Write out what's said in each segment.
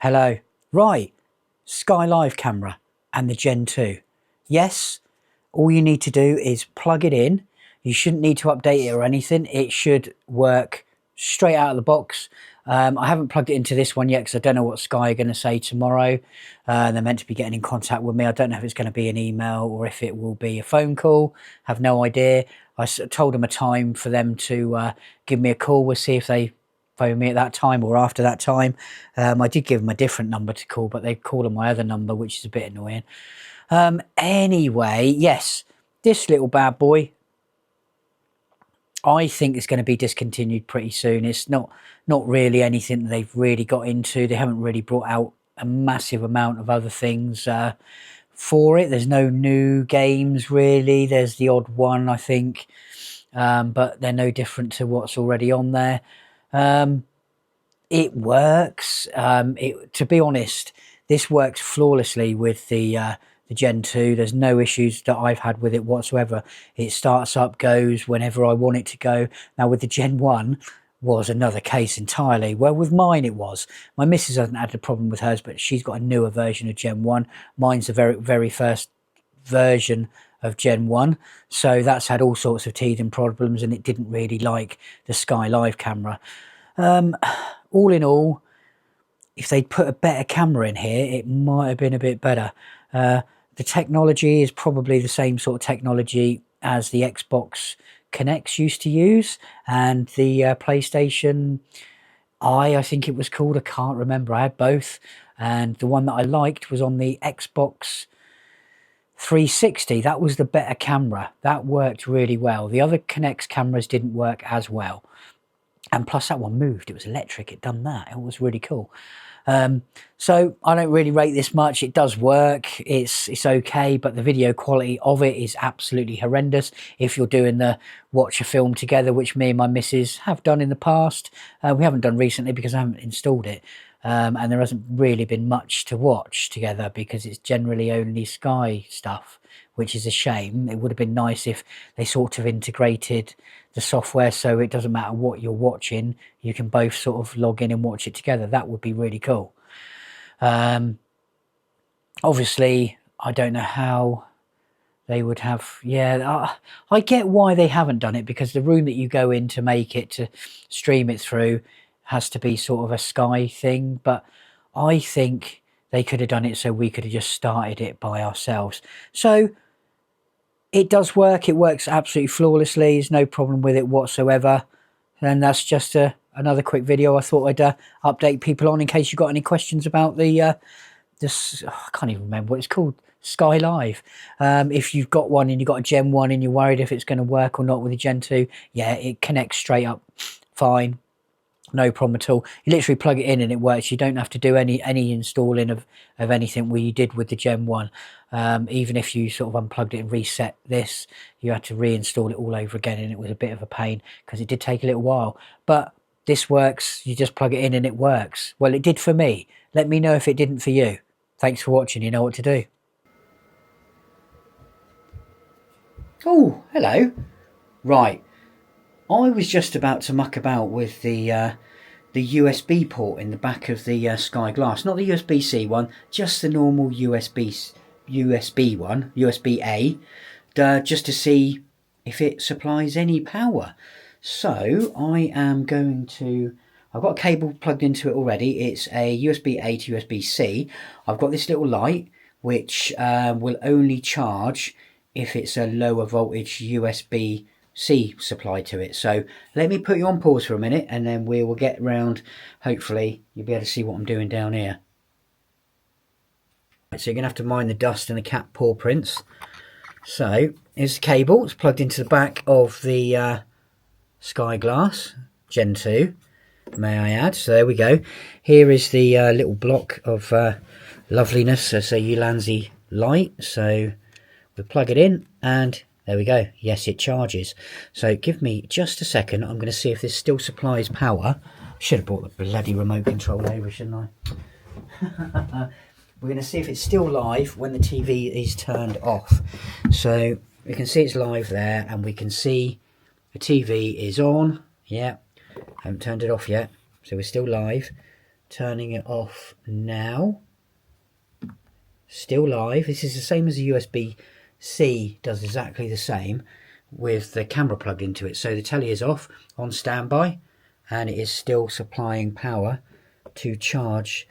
Hello. Right, Sky Live camera and the Gen 2. Yes, all you need to do is plug it in. You shouldn't need to update it or anything. It should work straight out of the box. I haven't plugged it into this one yet because I don't know what Sky are going to say tomorrow. They're meant to be getting in contact with me. I don't know if it's going to be an email or if it will be a phone call. Have no idea. I told them a time for them to give me a call. We'll see if they phone me at that time or after that time. I did give them a different number to call, but they called on my other number, which is a bit annoying. Anyway, yes, this little bad boy, I think it's going to be discontinued pretty soon. It's not really anything that they've really got into. They haven't really brought out a massive amount of other things for it. There's no new games really. There's the odd one, I think, but they're no different to what's already on there. It works. To be honest, this works flawlessly with the Gen 2. There's no issues that I've had with it whatsoever. It starts up, goes whenever I want it to go. Now with the Gen 1 was another case entirely. Well, with mine it was. My missus hasn't had a problem with hers, but she's got a newer version of Gen 1. Mine's the very first version of Gen 1, so that's had all sorts of teething problems, and it didn't really like the Sky Live camera. All in all, if they'd put a better camera in here, it might have been a bit better. The technology is probably the same sort of technology as the Xbox Kinects used to use, and the PlayStation I think it was called. I can't remember. I had both, and the one that I liked was on the Xbox 360. That was the better camera. That worked really well. The other Kinects cameras didn't work as well. And plus that one moved. It was electric. It done that. It was really cool. So I don't really rate this much. It does work. It's okay, but the video quality of it is absolutely horrendous. If you're doing the watch a film together, which me and my missus have done in the past, we haven't done recently because I haven't installed it. And there hasn't really been much to watch together because it's generally only Sky stuff, which is a shame. It would have been nice if they sort of integrated the software so it doesn't matter what you're watching, you can both sort of log in and watch it together. That would be really cool. Obviously, I don't know how they would have... Yeah, I get why they haven't done it, because the room that you go in to make it, to stream it through, has to be sort of a Sky thing, but I think they could have done it so we could have just started it by ourselves. So it does work. It works absolutely flawlessly. There's no problem with it whatsoever. And that's just another quick video I thought I'd update people on in case you got any questions about the this. Oh, I can't even remember what it's called. Sky Live. If you've got one and you've got a Gen 1 and you're worried if it's going to work or not with the Gen 2, yeah, it connects straight up fine. No problem at all. You literally plug it in and it works. You don't have to do any installing of anything where you did with the Gen 1. Even if you sort of unplugged it and reset this, you had to reinstall it all over again, and it was a bit of a pain because it did take a little while. But this works. You just plug it in and it works. Well, it did for me. Let me know if it didn't for you. Thanks for watching. You know what to do. Oh, hello. Right. I was just about to muck about with the USB port in the back of the Skyglass. Not the USB-C one, just the normal USB one, USB-A, just to see if it supplies any power. So I am going to... I've got a cable plugged into it already. It's a USB-A to USB-C. I've got this little light, which will only charge if it's a lower voltage USB-C supply to it. So let me put you on pause for a minute, and then we will get round. Hopefully you'll be able to see what I'm doing down here. So you're going to have to mind the dust and the cat paw prints. So here's the cable. It's plugged into the back of the Skyglass Gen 2, may I add. So there we go. Here is the little block of loveliness, so Ulanzi light. So we'll plug it in and there we go. Yes, it charges. So give me just a second. I'm going to see if this still supplies power. Should have brought the bloody remote control over, shouldn't I? We're going to see if it's still live when the TV is turned off. So we can see it's live there, and we can see the TV is on. Yeah, haven't turned it off yet, so we're still live. Turning it off now. Still live. This is the same as a USB-C, does exactly the same with the camera plugged into it. So the telly is off on standby and it is still supplying power to charge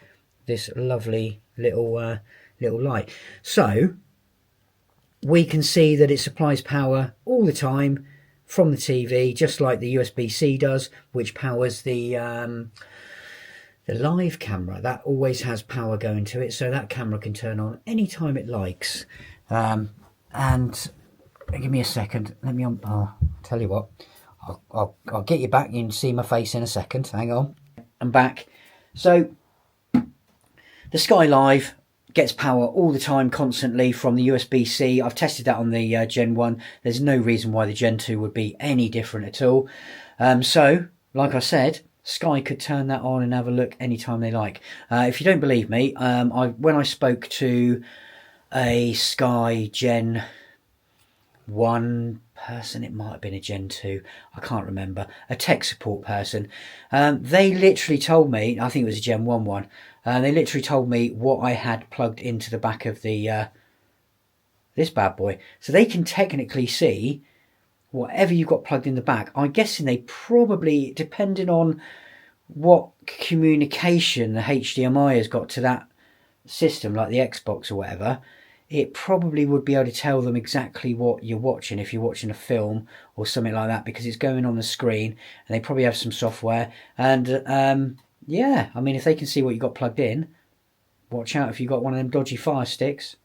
this lovely little light. So we can see that it supplies power all the time from the TV, just like the USB-C does, which powers the live camera. That always has power going to it, so that camera can turn on anytime it likes. And give me a second. Let me I'll tell you what. I'll get you back. You can see my face in a second. Hang on. I'm back. So the Sky Live gets power all the time, constantly from the USB-C. I've tested that on the Gen 1. There's no reason why the Gen 2 would be any different at all. So, like I said, Sky could turn that on and have a look anytime they like. If you don't believe me, when I spoke to a Sky Gen 1 person, it might have been a Gen 2, I can't remember, a tech support person, they literally told me, I think it was a Gen 1 one, they literally told me what I had plugged into the back of the this bad boy. So they can technically see whatever you've got plugged in the back. I'm guessing they probably, depending on what communication the HDMI has got to that system, like the Xbox or whatever, it probably would be able to tell them exactly what you're watching if you're watching a film or something like that, because it's going on the screen and they probably have some software. And yeah, I mean, if they can see what you got plugged in, watch out if you've got one of them dodgy Fire Sticks.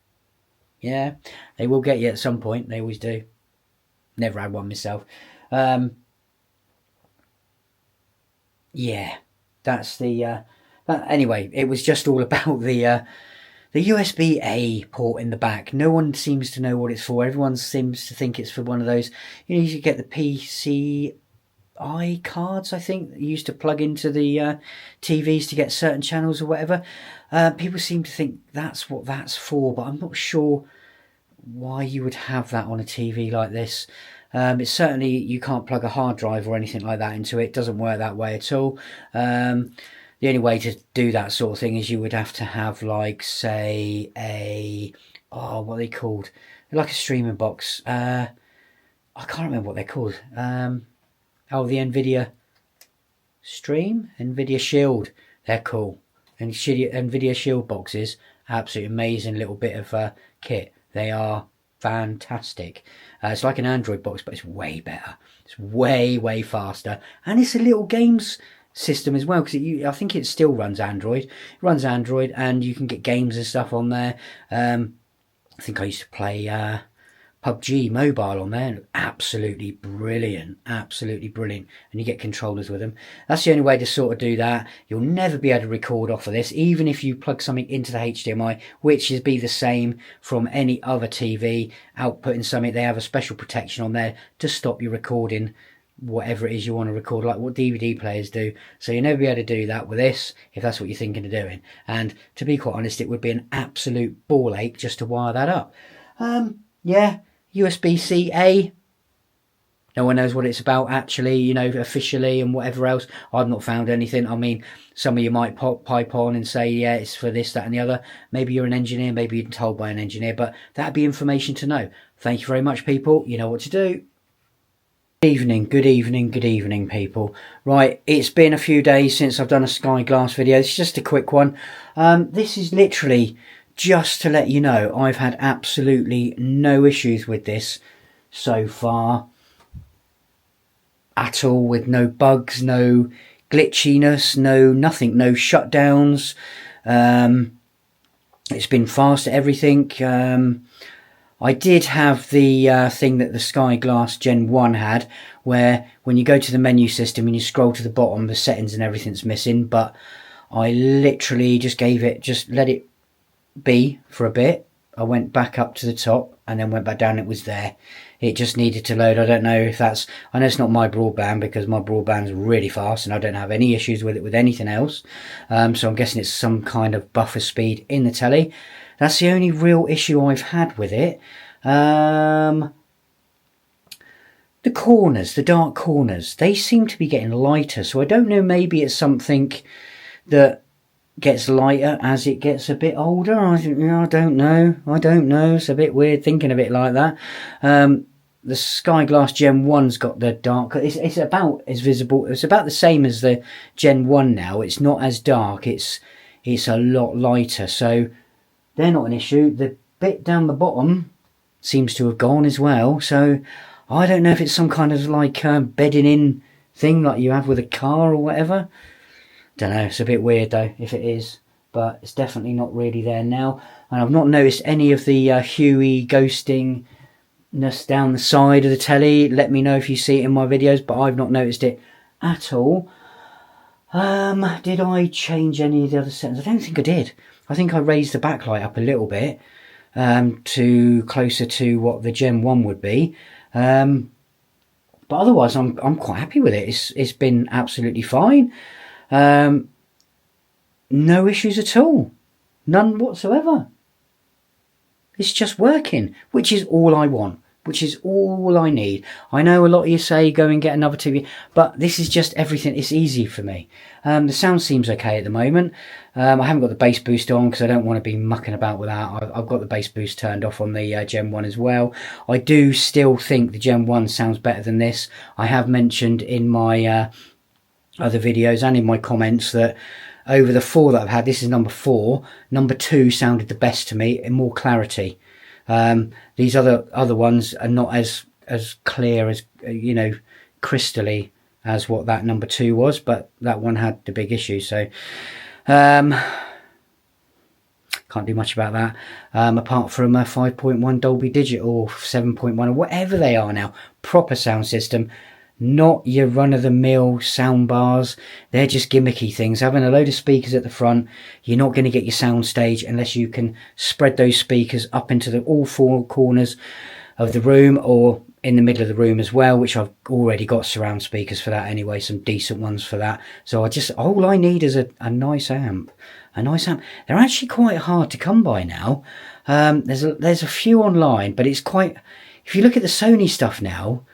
Yeah, they will get you at some point. They always do. Never had one myself. Yeah, that's the anyway, it was just all about the USB-A port in the back. No one seems to know what it's for. Everyone seems to think it's for one of those, you should get the PCI cards, I think, that you used to plug into the TVs to get certain channels or whatever. People seem to think that's what that's for, but I'm not sure why you would have that on a TV like this. It's certainly, you can't plug a hard drive or anything like that into it. It doesn't work that way at all. The only way to do that sort of thing is you would have to have, like, say, what are they called? They're like a streaming box. I can't remember what they're called. The NVIDIA Stream? NVIDIA Shield. They're cool. And NVIDIA Shield boxes, absolutely amazing little bit of kit. They are fantastic. It's like an Android box, but it's way better. It's way faster. And it's a little games system as well, because I think it still runs Android. It runs Android, and you can get games and stuff on there. I think I used to play PUBG Mobile on there, and absolutely brilliant, absolutely brilliant. And you get controllers with them. That's the only way to sort of do that. You'll never be able to record off of this, even if you plug something into the HDMI, which is be the same from any other TV outputting something. They have a special protection on there to stop you recording whatever it is you want to record, like what DVD players do. So you'll never be able to do that with this, if that's what you're thinking of doing. And to be quite honest, it would be an absolute ball ache just to wire that up. Yeah, USB-C-A, no one knows what it's about actually, officially and whatever else. I've not found anything. I mean, some of you might pipe on and say, yeah, it's for this, that and the other. Maybe you're an engineer, maybe you're told by an engineer, but that'd be information to know. Thank you very much, people. You know what to do. Good evening, people. Right, it's been a few days since I've done a Skyglass video. It's just a quick one. This is literally just to let you know I've had absolutely no issues with this so far at all, with no bugs, no glitchiness, no nothing, no shutdowns. It's been fast at everything. I did have the thing that the Skyglass Gen 1 had, where when you go to the menu system and you scroll to the bottom, the settings and everything's missing, but I literally just let it be for a bit. I went back up to the top and then went back down. It was there. It just needed to load. I don't know if I know it's not my broadband, because my broadband's really fast and I don't have any issues with it with anything else. So I'm guessing it's some kind of buffer speed in the telly. That's the only real issue I've had with it. The corners, the dark corners, they seem to be getting lighter. So I don't know, maybe it's something that gets lighter as it gets a bit older. I don't know. It's a bit weird thinking of it like that. The Skyglass Gen 1's got the dark. It's about as visible. It's about the same as the Gen 1 now. It's not as dark. It's a lot lighter. So they're not an issue. The bit down the bottom seems to have gone as well. So I don't know if it's some kind of like bedding in thing like you have with a car or whatever. Don't know. It's a bit weird though if it is, but it's definitely not really there now. And I've not noticed any of the huey ghostingness down the side of the telly. Let me know if you see it in my videos, but I've not noticed it at all. Did I change any of the other settings? I don't think I did. I think I raised the backlight up a little bit to closer to what the Gen 1 would be. But otherwise I'm quite happy with it. It's been absolutely fine. No issues at all. None whatsoever. It's just working, which is all I want, which is all I need. I know a lot of you say go and get another TV, but this is just everything. It's easy for me. The sound seems okay at the moment. I haven't got the bass boost on because I don't want to be mucking about with that. I've got the bass boost turned off on the Gen 1 as well. I do still think the Gen 1 sounds better than this. I have mentioned in my other videos and in my comments that over the 4 that I've had, this is number 4, number 2 sounded the best to me in more clarity. These other ones are not as clear as, you know, crystally as what that number 2 was, but that one had the big issue. So can't do much about that, apart from a 5.1 Dolby Digital or 7.1 or whatever they are now. Proper sound system. Not your run-of-the-mill sound bars. They're just gimmicky things. Having a load of speakers at the front, you're not going to get your sound stage unless you can spread those speakers up into all 4 corners of the room or in the middle of the room as well, which I've already got surround speakers for that anyway, some decent ones for that. So all I need is a nice amp. A nice amp. They're actually quite hard to come by now. There's a few online, but it's quite... If you look at the Sony stuff now,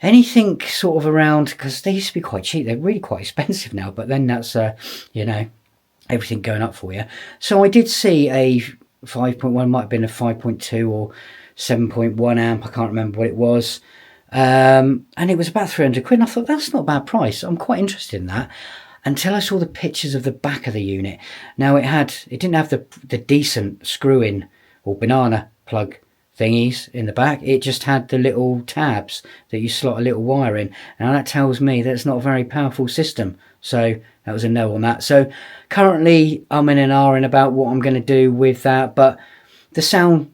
anything sort of around, because they used to be quite cheap, they're really quite expensive now, but then that's, you know, everything going up for you. So I did see a 5.1, might have been a 5.2 or 7.1 amp, I can't remember what it was. And it was about 300 quid, and I thought, that's not a bad price. I'm quite interested in that. Until I saw the pictures of the back of the unit. Now it didn't have the decent screw-in or banana plug thingies in the back. It just had the little tabs that you slot a little wire in, and that tells me that it's not a very powerful system. So that was a no on that. So currently I'm in an R about what I'm going to do with that, but the sound,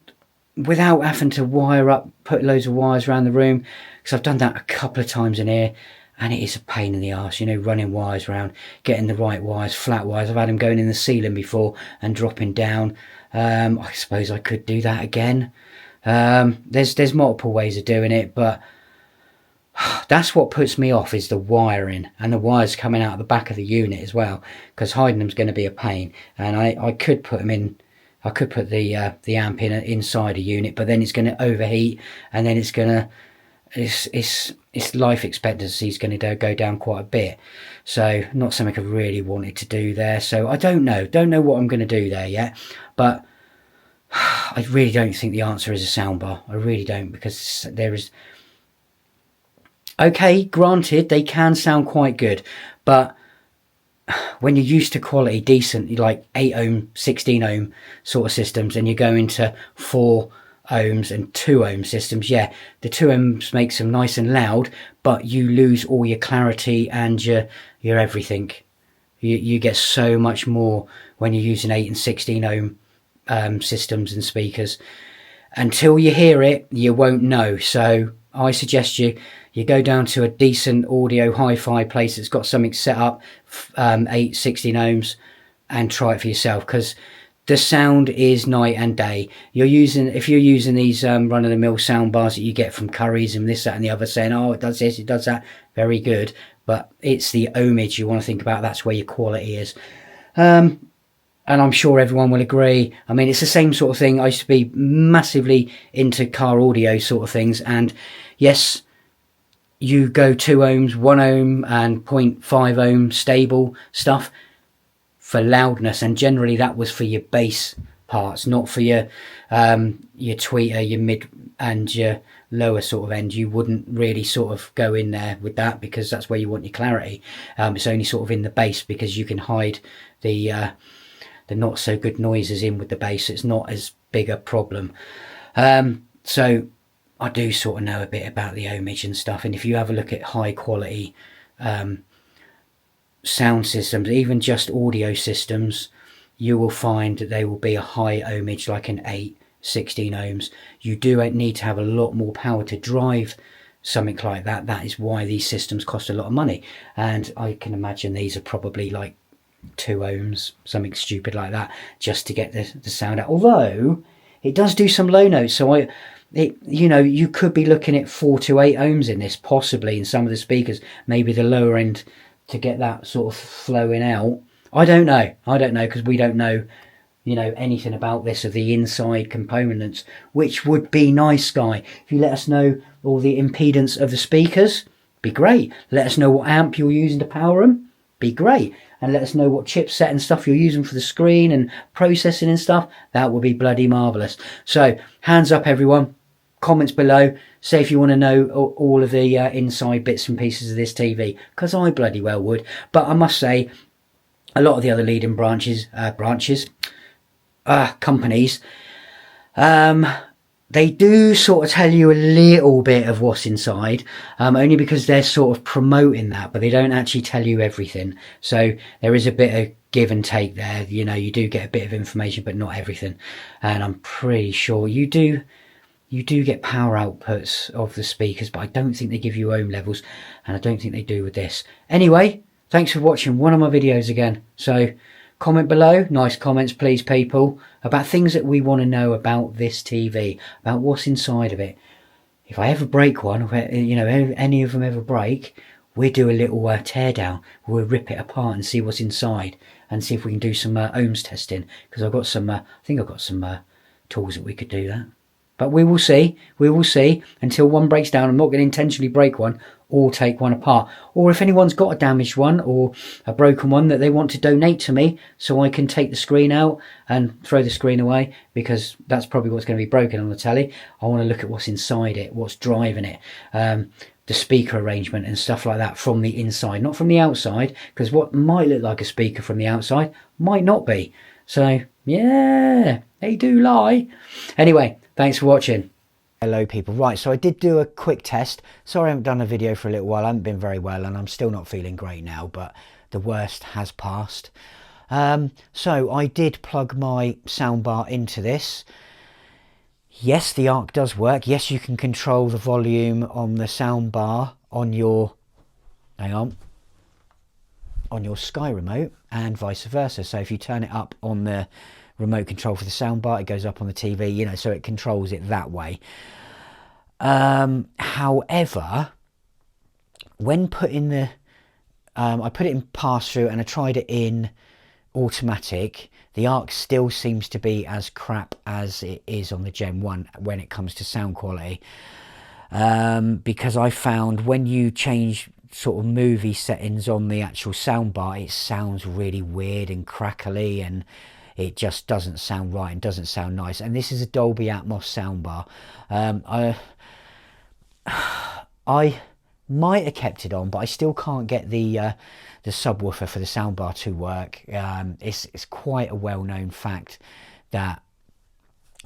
without having to wire up, put loads of wires around the room, because I've done that a couple of times in here, and it is a pain in the arse, you know, running wires around, getting the right wires, flat wires. I've had them going in the ceiling before and dropping down. I suppose I could do that again. There's multiple ways of doing it, but that's what puts me off, is the wiring and the wires coming out of the back of the unit as well, because hiding them's going to be a pain. And I could put them in, I could put the amp in inside a unit, but then it's going to overheat, and then it's going to, its life expectancy is going to go down quite a bit. So not something I really wanted to do there. So I don't know what I'm going to do there yet, but I really don't think the answer is a soundbar. I really don't, because there is... Okay, granted, they can sound quite good, but when you're used to quality, decent, like 8 ohm, 16 ohm sort of systems, and you go into 4 ohms and 2 ohm systems, yeah, the 2 ohms makes them nice and loud, but you lose all your clarity and your everything. You get so much more when you're using 8 and 16 ohm systems and speakers. Until you hear it, you won't know. So I suggest you go down to a decent audio hi-fi place that's got something set up, 8, 16 ohms, and try it for yourself, because the sound is night and day. If you're using these run-of-the-mill sound bars that you get from Curry's and this, that and the other, saying, oh, it does this, it does that, very good, but it's the ohmage you want to think about. That's where your quality is. And I'm sure everyone will agree. I mean, it's the same sort of thing. I used to be massively into car audio sort of things. And yes, you go 2 ohms, 1 ohm and 0.5 ohm stable stuff. for loudness, and generally that was for your bass parts, not for your tweeter, your mid and your lower sort of end. You wouldn't really sort of go in there with that, because that's where you want your clarity. It's only sort of in the bass, because you can hide the not so good noises in with the bass. It's not as big a problem. So I do sort of know a bit about the ohmage and stuff, and if you have a look at high quality sound systems, even just audio systems, you will find that they will be a high ohmage, like an 8, 16 ohms. You do need to have a lot more power to drive something like that. That is why these systems cost a lot of money, and I can imagine these are probably like 2 ohms, something stupid like that, just to get the sound out. Although it does do some low notes, so you know, you could be looking at 4 to 8 ohms in this, possibly in some of the speakers, maybe the lower end, to get that sort of flowing out. I don't know, because we don't know, you know, anything about this, of the inside components, which would be nice, Sky. If you let us know all the impedance of the speakers, be great. Let us know what amp you're using to power them, be great. And let us know what chipset and stuff you're using for the screen and processing and stuff. That would be bloody marvellous. So, hands up everyone, comments below, say if you want to know all of the inside bits and pieces of this TV, because I bloody well would. But I must say, a lot of the other leading companies, they do sort of tell you a little bit of what's inside, only because they're sort of promoting that, but they don't actually tell you everything. So there is a bit of give and take there. You know, you do get a bit of information, but not everything. And I'm pretty sure you do get power outputs of the speakers, but I don't think they give you ohm levels, and I don't think they do with this. Anyway, thanks for watching one of my videos again. So comment below, nice comments please people, about things that we want to know about this TV, about what's inside of it. If I ever break one, you know, any of them ever break, we'll do a little teardown. We'll rip it apart and see what's inside, and see if we can do some ohms testing, because I've got some, I think I've got some tools that we could do that. But we will see, until one breaks down. I'm not going to intentionally break one or take one apart. Or if anyone's got a damaged one or a broken one that they want to donate to me, so I can take the screen out and throw the screen away, because that's probably what's going to be broken on the telly. I want to look at what's inside it, what's driving it, the speaker arrangement and stuff like that from the inside, not from the outside, because what might look like a speaker from the outside might not be. So yeah, they do lie. Anyway, thanks for watching. Hello people. Right, so I did do a quick test. Sorry I haven't done a video for a little while. I haven't been very well, and I'm still not feeling great now, but the worst has passed. So I did plug my soundbar into this. Yes, the ARC does work. Yes, you can control the volume on the soundbar on your, on your Sky remote, and vice versa. So if you turn it up on the remote control for the soundbar, it goes up on the TV, you know, so it controls it that way. However, when putting the I put it in pass through and I tried it in automatic, the ARC still seems to be as crap as it is on the Gen 1 when it comes to sound quality, because I found when you change sort of movie settings on the actual soundbar, it sounds really weird and crackly, and it just doesn't sound right and doesn't sound nice. And this is a Dolby Atmos soundbar. I might have kept it on, but I still can't get the subwoofer for the soundbar to work. It's quite a well-known fact that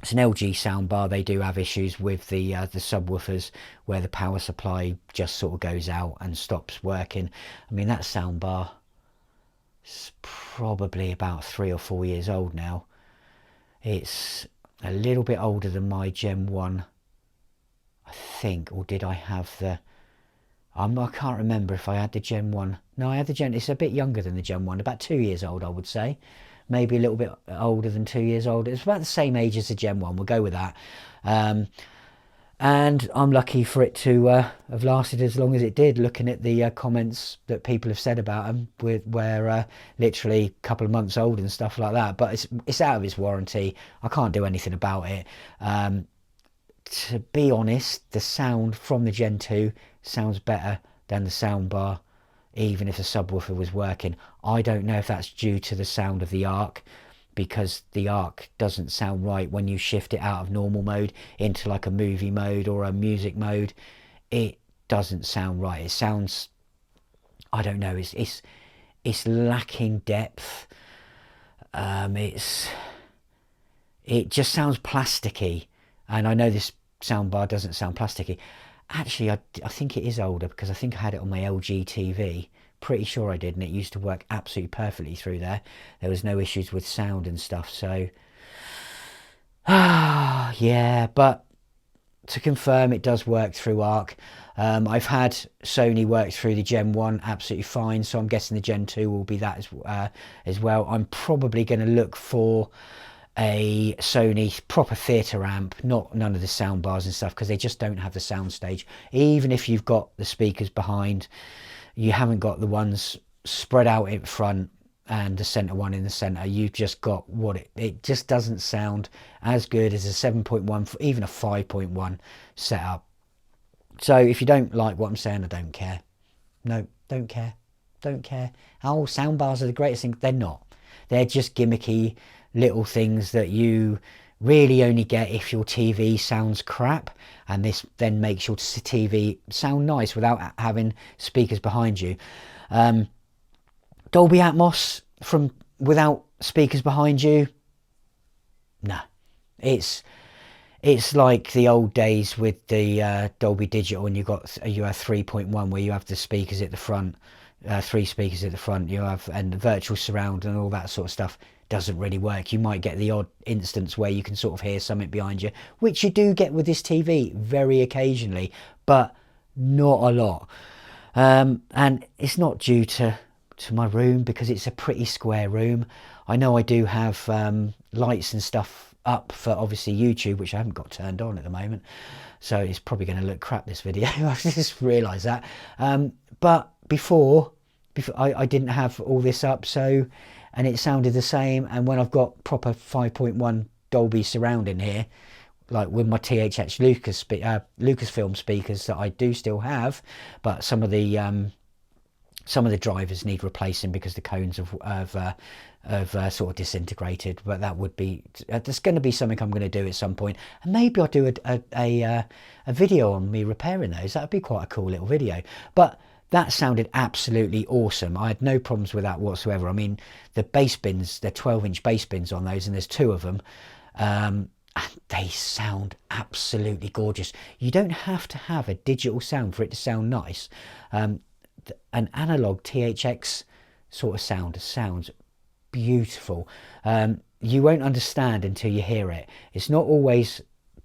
it's an LG soundbar. They do have issues with the subwoofers, where the power supply just sort of goes out and stops working. I mean, that soundbar, it's probably about 3 or 4 years old now. It's a little bit older than my Gen 1, I think. Or did I have the... I can't remember if I had the Gen 1. No, I had the Gen... It's a bit younger than the Gen 1. About 2 years old, I would say. Maybe a little bit older than 2 years old. It's about the same age as the Gen 1. We'll go with that. And I'm lucky for it to have lasted as long as it did, looking at the comments that people have said about them, where literally a couple of months old and stuff like that. But it's out of its warranty. I can't do anything about it. To be honest, the sound from the Gen 2 sounds better than the soundbar even if the subwoofer was working. I don't know if that's due to the sound of the Arc, because the Arc doesn't sound right when you shift it out of normal mode into like a movie mode or a music mode. It doesn't sound right. It sounds, I don't know, it's lacking depth. It just sounds plasticky, and I know this soundbar doesn't sound plasticky. Actually, I think it is older, because I think I had it on my LG TV. Pretty sure I did, and it used to work absolutely perfectly through there. There was no issues with sound and stuff. So yeah, but to confirm, it does work through Arc. I've had Sony work through the Gen 1 absolutely fine, so I'm guessing the Gen 2 will be that as well. I'm probably going to look for a Sony proper theatre amp, none of the sound bars and stuff, because they just don't have the sound stage. Even if you've got the speakers behind, you haven't got the ones spread out in front and the centre one in the centre. You've just got what it just doesn't sound as good as a 7.1, even a 5.1 setup. So if you don't like what I'm saying, I don't care. No, don't care. Don't care. Oh, sound bars are the greatest thing. They're not. They're just gimmicky little things that you really only get if your TV sounds crap, and this then makes your TV sound nice without having speakers behind you. Dolby Atmos without speakers behind you, nah. It's like the old days with the Dolby Digital, and you have 3.1 where you have the speakers at the front, 3 speakers at the front, you have, and the virtual surround and all that sort of stuff doesn't really work. You might get the odd instance where you can sort of hear something behind you, which you do get with this TV very occasionally, but not a lot. And it's not due to my room, because it's a pretty square room. I know I do have lights and stuff up for obviously YouTube, which I haven't got turned on at the moment, so it's probably going to look crap, this video. I just realised that. But before I didn't have all this up, so, and it sounded the same. And when I've got proper 5.1 Dolby surround in here, like with my THX Lucasfilm speakers that I do still have, but some of the drivers need replacing because the cones have sort of disintegrated. But that would be, there's going to be something I'm going to do at some point, and maybe I'll do a video on me repairing those. That would be quite a cool little video. But that sounded absolutely awesome. I had no problems with that whatsoever. I mean, the bass bins, they're 12-inch bass bins on those, and there's 2 of them. And they sound absolutely gorgeous. You don't have to have a digital sound for it to sound nice. An analog THX sort of sound sounds beautiful. You won't understand until you hear it. It's not always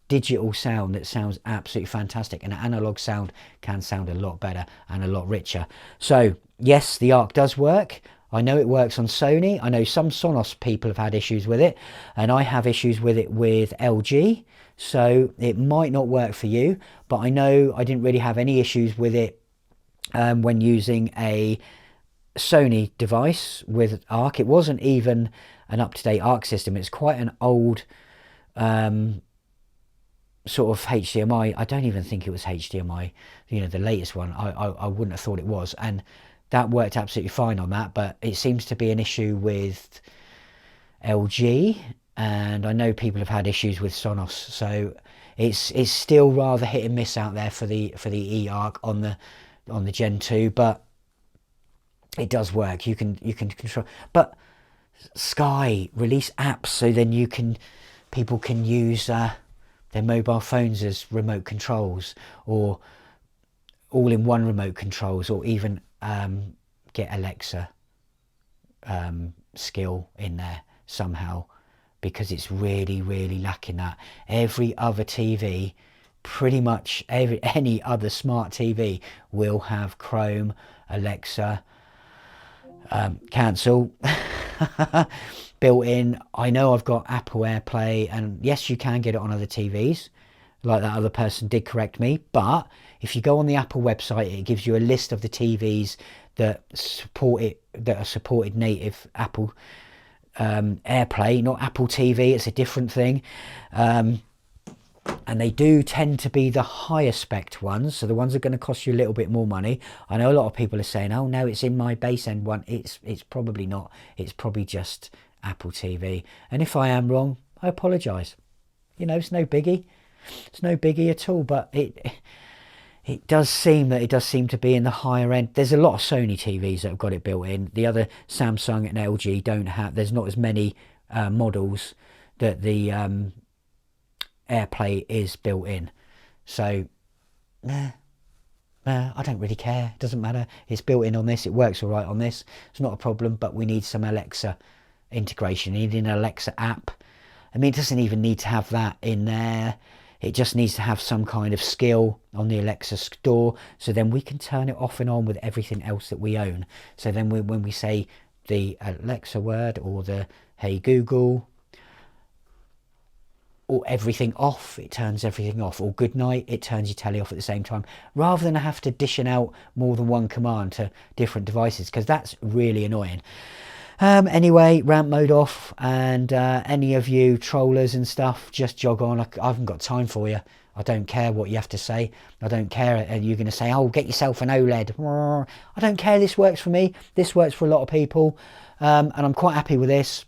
digital sound that sounds absolutely fantastic, and analog sound can sound a lot better and a lot richer. So yes, the Arc does work. I know it works on Sony. I know some Sonos people have had issues with it, and I have issues with it with LG, so it might not work for you. But I know I didn't really have any issues with it when using a Sony device with Arc. It wasn't even an up-to-date Arc system. It's quite an old sort of HDMI. I don't even think it was HDMI, you know, the latest one. I wouldn't have thought it was, and that worked absolutely fine on that. But it seems to be an issue with LG, and I know people have had issues with Sonos, so it's still rather hit and miss out there for the eArc on the Gen 2, but it does work. You can control. But Sky release apps, so then people can use their mobile phones as remote controls, or all-in-one remote controls, or even get Alexa skill in there somehow, because it's really lacking that. Every other TV, pretty much any other smart TV, will have Chrome, Alexa, cancel built in. I know I've got Apple AirPlay, and yes, you can get it on other TVs, like that other person did correct me. But if you go on the Apple website, it gives you a list of the TVs that support it, that are supported native Apple AirPlay, not Apple TV. It's a different thing. and they do tend to be the higher spec ones, so the ones that are going to cost you a little bit more money. I know a lot of people are saying, oh no, it's in my base end one. It's probably not. It's probably just Apple TV, and if I am wrong, I apologize. You know, it's no biggie. It's no biggie at all, but it does seem to be in the higher end. There's a lot of Sony TVs that have got it built in. The other Samsung and LG don't have. There's not as many models that the AirPlay is built in. So, I don't really care. It doesn't matter. It's built in on this. It works all right on this. It's not a problem. But we need some Alexa integration. You need an Alexa app. I mean, it doesn't even need to have that in there. It just needs to have some kind of skill on the Alexa store, so then we can turn it off and on with everything else that we own. So then when we say the Alexa word or the Hey Google or everything off, it turns everything off. Or good night, it turns your telly off at the same time, rather than have to dishing out more than one command to different devices, because that's really annoying. Anyway, rant mode off, and any of you trollers and stuff, just jog on. I haven't got time for you. I don't care what you have to say. I don't care. And you're going to say, oh, get yourself an OLED. I don't care. This works for me. This works for a lot of people. And I'm quite happy with this.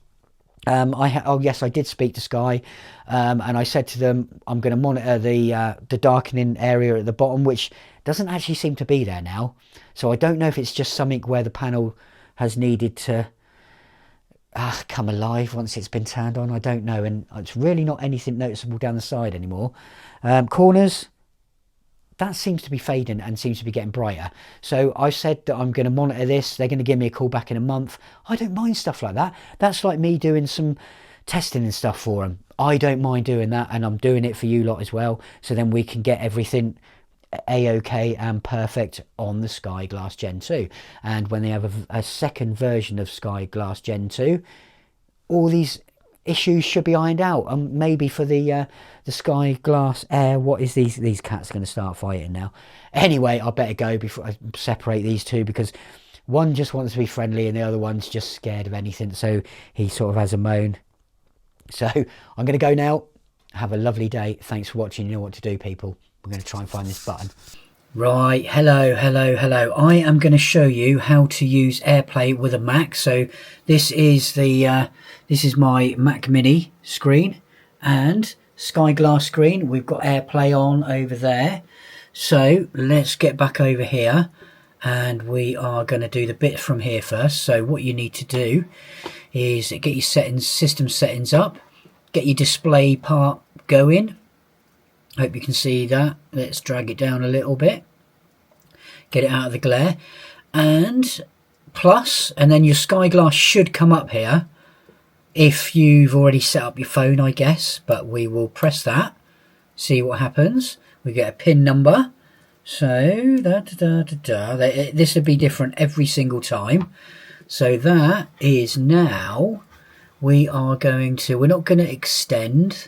Oh yes, I did speak to Sky, and I said to them, I'm going to monitor the darkening area at the bottom, which doesn't actually seem to be there now. So I don't know if it's just something where the panel has needed to come alive once it's been turned on. I don't know, and it's really not anything noticeable down the side anymore. Corners, that seems to be fading and seems to be getting brighter. So I said that I'm going to monitor this. They're going to give me a call back in a month. I don't mind stuff like that. That's like me doing some testing and stuff for them. I don't mind doing that, and I'm doing it for you lot as well, so then we can get everything a-okay and perfect on the Skyglass Gen 2. And when they have a second version of Skyglass Gen 2, all these issues should be ironed out. Maybe for the Skyglass Air. What is these cats going to start fighting now? Anyway, I better go before I separate these two, because one just wants to be friendly and the other one's just scared of anything, so he sort of has a moan. So I'm going to go now. Have a lovely day. Thanks for watching. You know what to do, people. We're going to try and find this button. Right, hello. I am going to show you how to use AirPlay with a Mac. So this is this is my Mac Mini screen and Skyglass screen. We've got AirPlay on over there. So let's get back over here, and we are going to do the bit from here first. So what you need to do is get your system settings up, get your display part going. Hope you can see that. Let's drag it down a little bit, get it out of the glare, and plus, and then your Skyglass should come up here if you've already set up your phone, I guess, but we will press that, see what happens. We get a pin number, so this would be different every single time. So that is now, we're not going to extend,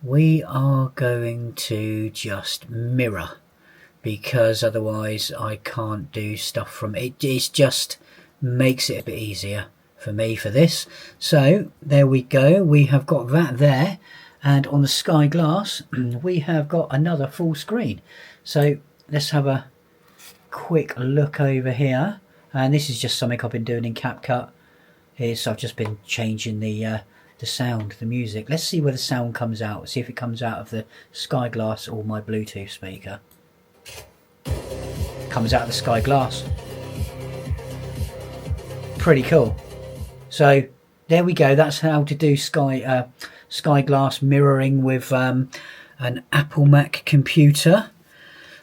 we are going to just mirror, because otherwise I can't do stuff from it. It just makes it a bit easier for me for this. So there we go, we have got that there, and on the Skyglass we have got another full screen. So let's have a quick look over here, and this is just something I've been doing in CapCut. I've just been changing the sound, the music. Let's see where the sound comes out. See if it comes out of the Skyglass or my Bluetooth speaker. Comes out of the Skyglass. Pretty cool. So there we go. That's how to do Skyglass mirroring with an Apple Mac computer.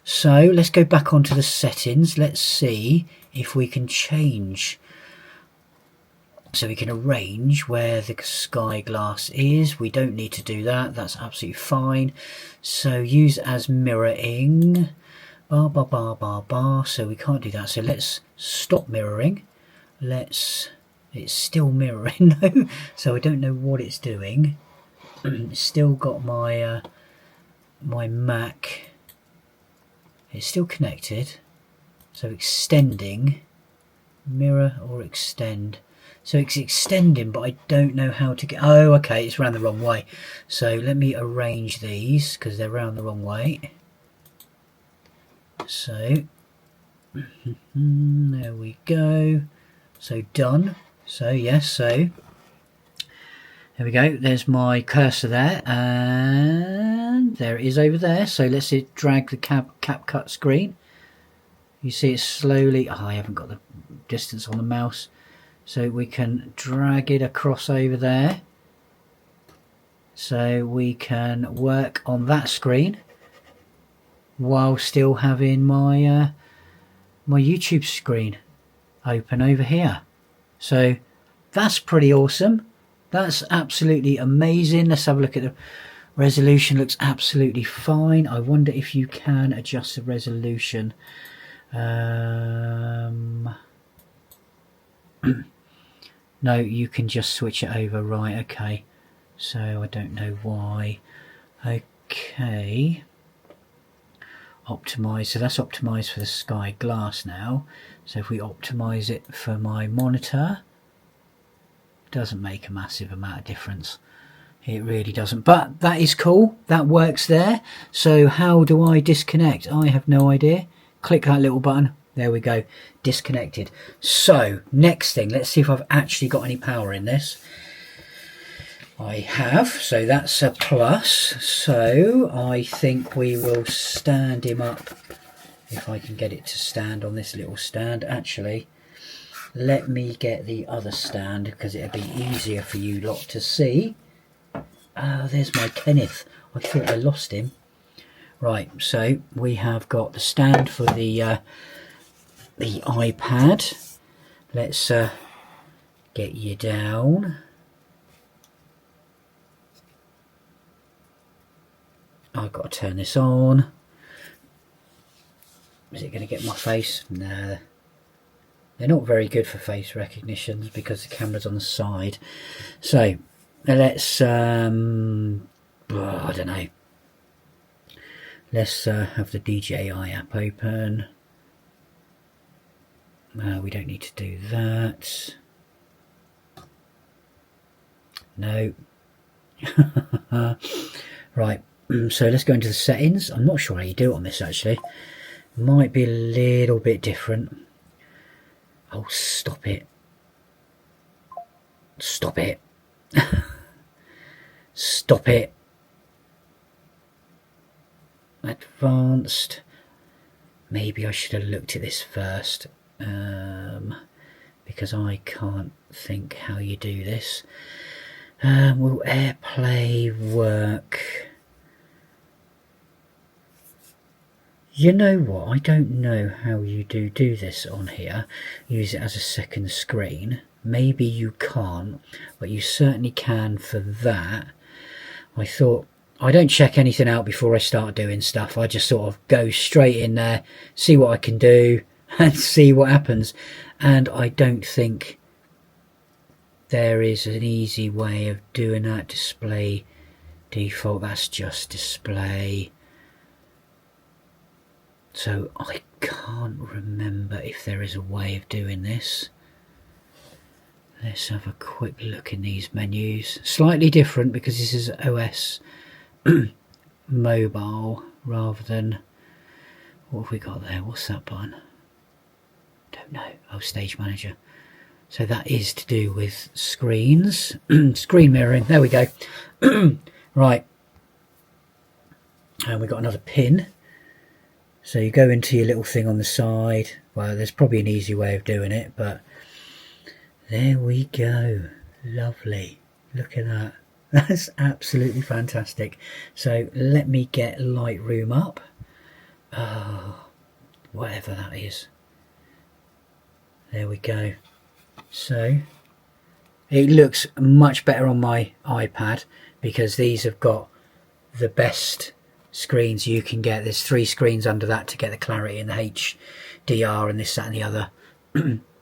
So let's go back onto the settings. Let's see if we can change. So we can arrange where the Skyglass is. We don't need to do that. That's absolutely fine. So use as mirroring. So we can't do that. So let's stop mirroring. It's still mirroring though. So I don't know what it's doing. It's still got my my Mac. It's still connected. So extending, mirror or extend. So it's extending, but I don't know how to get... Oh, okay, it's around the wrong way. So let me arrange these, because they're around the wrong way. So, there we go. So done. So yes, so there we go. There's my cursor there, and there it is over there. So let's drag the CapCut screen. You see it slowly. Oh, I haven't got the distance on the mouse. So we can drag it across over there. So we can work on that screen while still having my my YouTube screen open over here. So that's pretty awesome. That's absolutely amazing. Let's have a look at the resolution. Looks absolutely fine. I wonder if you can adjust the resolution. No, you can just switch it over. Right, okay. So I don't know why. Okay. Optimize. So that's optimized for the Skyglass now. So if we optimize it for my monitor, doesn't make a massive amount of difference. It really doesn't. But that is cool. That works there. So how do I disconnect? I have no idea. Click that little button. There we go, disconnected. So next thing, let's see if I've actually got any power in this. I have, so that's a plus. So I think we will stand him up, if I can get it to stand on this little stand. Actually, let me get the other stand, because it'll be easier for you lot to see. Oh, there's my Kenneth. I thought I lost him. Right, so we have got the stand for the iPad. Let's get you down. I've got to turn this on. Is it going to get my face? No. They're not very good for face recognitions because the camera's on the side. So let's I don't know. Let's have the DJI app open. We don't need to do that. No. Right, so let's go into the settings. I'm not sure how you do it on this actually. Might be a little bit different. Oh, stop it. Stop it. Stop it. Advanced. Maybe I should have looked at this first. Because I can't think how you do this. Will AirPlay work? You know what, I don't know how you do this on here. Use it as a second screen. Maybe you can't, but you certainly can for that. I thought, I don't check anything out before I start doing stuff. I just sort of go straight in there, see what I can do, and see what happens. And I don't think there is an easy way of doing that. Display default, that's just display. So I can't remember if there is a way of doing this. Let's have a quick look in these menus. Slightly different because this is OS mobile rather than, what have we got there? What's that button? Don't know. Oh, stage manager. So that is to do with screens. Screen mirroring. There we go. Right. And we've got another pin. So you go into your little thing on the side. Well, there's probably an easy way of doing it, but there we go. Lovely. Look at that. That's absolutely fantastic. So let me get Lightroom up. Oh, whatever that is. There we go. So it looks much better on my iPad because these have got the best screens you can get. There's 3 screens under that to get the clarity and the HDR and this, that and the other.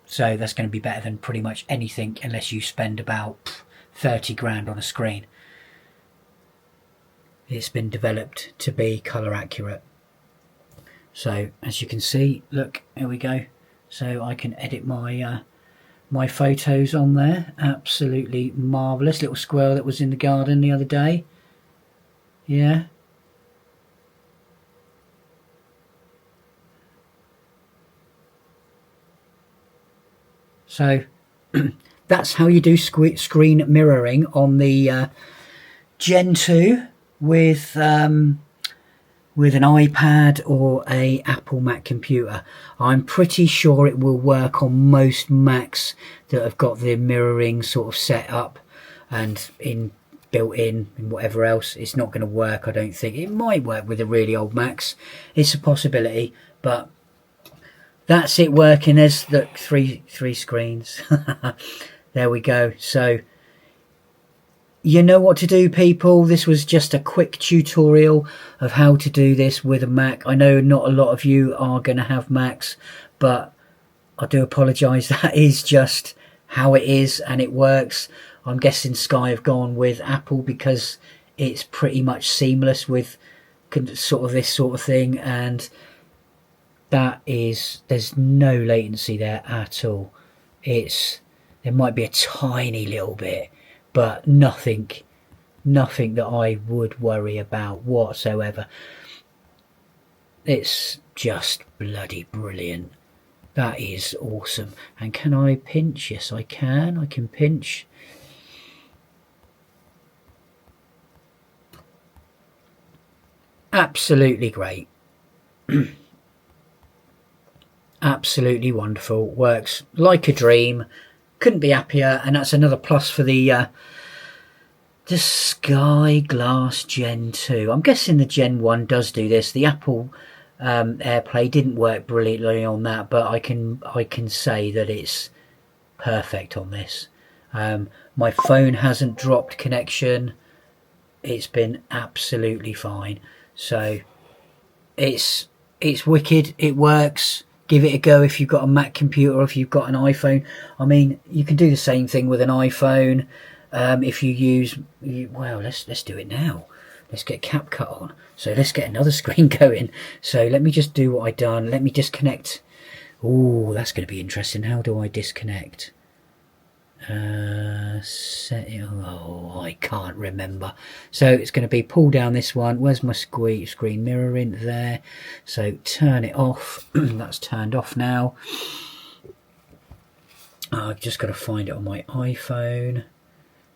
So that's going to be better than pretty much anything unless you spend about 30 grand on a screen. It's been developed to be colour accurate. So as you can see, look, here we go. So I can edit my my photos on there. Absolutely marvellous. Little squirrel that was in the garden the other day. Yeah. So that's how you do screen mirroring on the Gen 2 with an iPad or a Apple Mac computer. I'm pretty sure it will work on most Macs that have got the mirroring sort of set up and built in and whatever else. It's not going to work, I don't think. It might work with the really old Macs. It's a possibility, but that's it working. There's the three screens. There we go. So you know what to do, people. This was just a quick tutorial of how to do this with a Mac. I know not a lot of you are going to have Macs, but I do apologise. That is just how it is, and it works. I'm guessing Sky have gone with Apple because it's pretty much seamless with sort of this sort of thing, and there's no latency there at all. There might be a tiny little bit, but nothing that I would worry about whatsoever. It's just bloody brilliant. That is awesome. And can I pinch? Yes, I can. I can pinch. Absolutely great. Absolutely wonderful. Works like a dream. Couldn't be happier. And that's another plus for the Skyglass Gen 2. I'm guessing the Gen 1 does do this. The Apple AirPlay didn't work brilliantly on that, but I can say that it's perfect on this. My phone hasn't dropped connection. It's been absolutely fine. So it's wicked. It works. Give it a go if you've got a Mac computer or if you've got an iPhone. I mean, you can do the same thing with an iPhone. If you use, well, let's do it now. Let's get CapCut on. So let's get another screen going. So let me just do what I done. Let me disconnect. Oh, that's going to be interesting. How do I disconnect? Oh, I can't remember. So it's going to be pull down this one. Where's my screen mirroring? There. So turn it off. That's turned off now. I've just got to find it on my iPhone.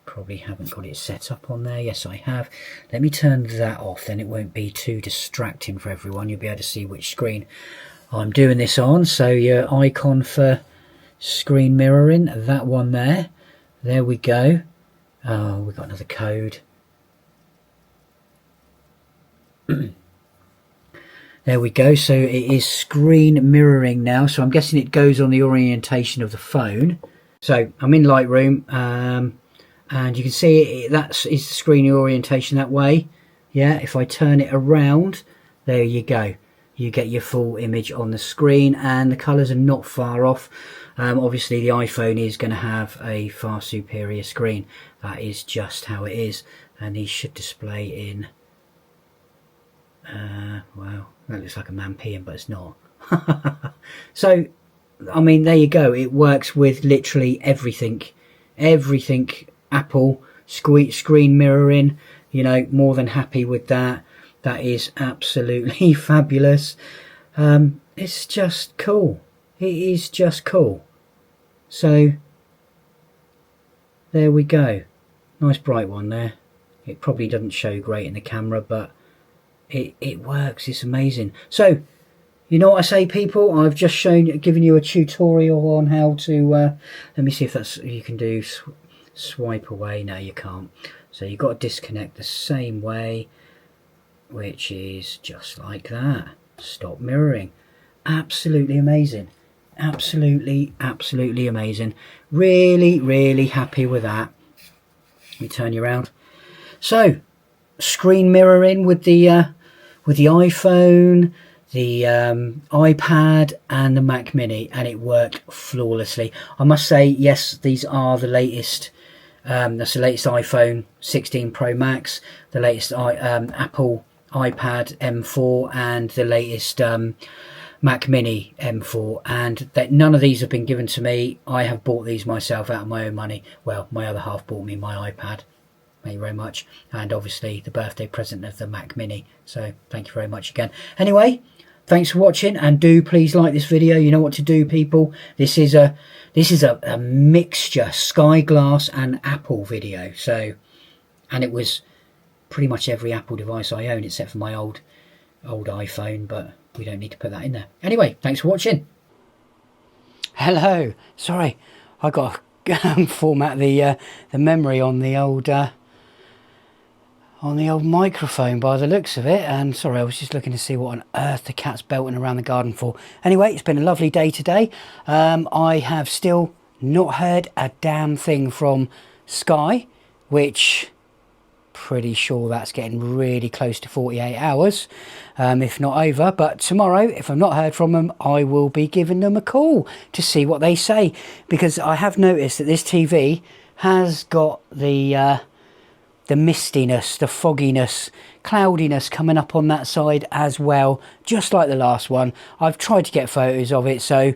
Probably haven't got it set up on there. Yes, I have. Let me turn that off, then it won't be too distracting for everyone. You'll be able to see which screen I'm doing this on. So your icon for screen mirroring, that one there. There we go. Oh, we've got another code. There we go. So it is screen mirroring now. So I'm guessing it goes on the orientation of the phone. So I'm in Lightroom. And you can see that's the screen orientation that way. Yeah, if I turn it around, there you go. You get your full image on the screen, and the colours are not far off. Obviously, the iPhone is going to have a far superior screen. That is just how it is. And these should display in... wow, that looks like a man peeing, but it's not. So, I mean, there you go. It works with literally everything. Everything Apple screen mirroring, you know, more than happy with that. That is absolutely fabulous. It's just cool. It is just cool. So there we go. Nice bright one there. It probably doesn't show great in the camera, but it works. It's amazing. So you know what I say, people? I've just given you a tutorial on how to let me see if that's you can do. Swipe away. No, you can't. So you've got to disconnect the same way, which is just like that. Stop mirroring. Absolutely amazing. Absolutely amazing. Really happy with that. Let me turn you around. So screen mirroring with the iPhone, the iPad and the Mac Mini, and it worked flawlessly. I must say, yes, these are the latest. That's the latest iPhone 16 Pro Max, the latest Apple iPad M4, and the latest Mac Mini M4, and that none of these have been given to me. I have bought these myself out of my own money. Well, my other half bought me my iPad. Thank you very much. And obviously the birthday present of the Mac Mini. So thank you very much again. Anyway, thanks for watching, and do please like this video. You know what to do, people. This is a mixture, Skyglass and Apple video. So, and it was pretty much every Apple device I own except for my old iPhone, but we don't need to put that in there. Anyway, thanks for watching. Hello. Sorry, I got to format the memory on the old microphone by the looks of it. And sorry, I was just looking to see what on earth the cat's belting around the garden for. Anyway, it's been a lovely day today. I have still not heard a damn thing from Sky, which pretty sure that's getting really close to 48 hours, if not over. But tomorrow, if I've not heard from them, I will be giving them a call to see what they say, because I have noticed that this TV has got the mistiness, the fogginess, cloudiness coming up on that side as well, just like the last one. I've tried to get photos of it, so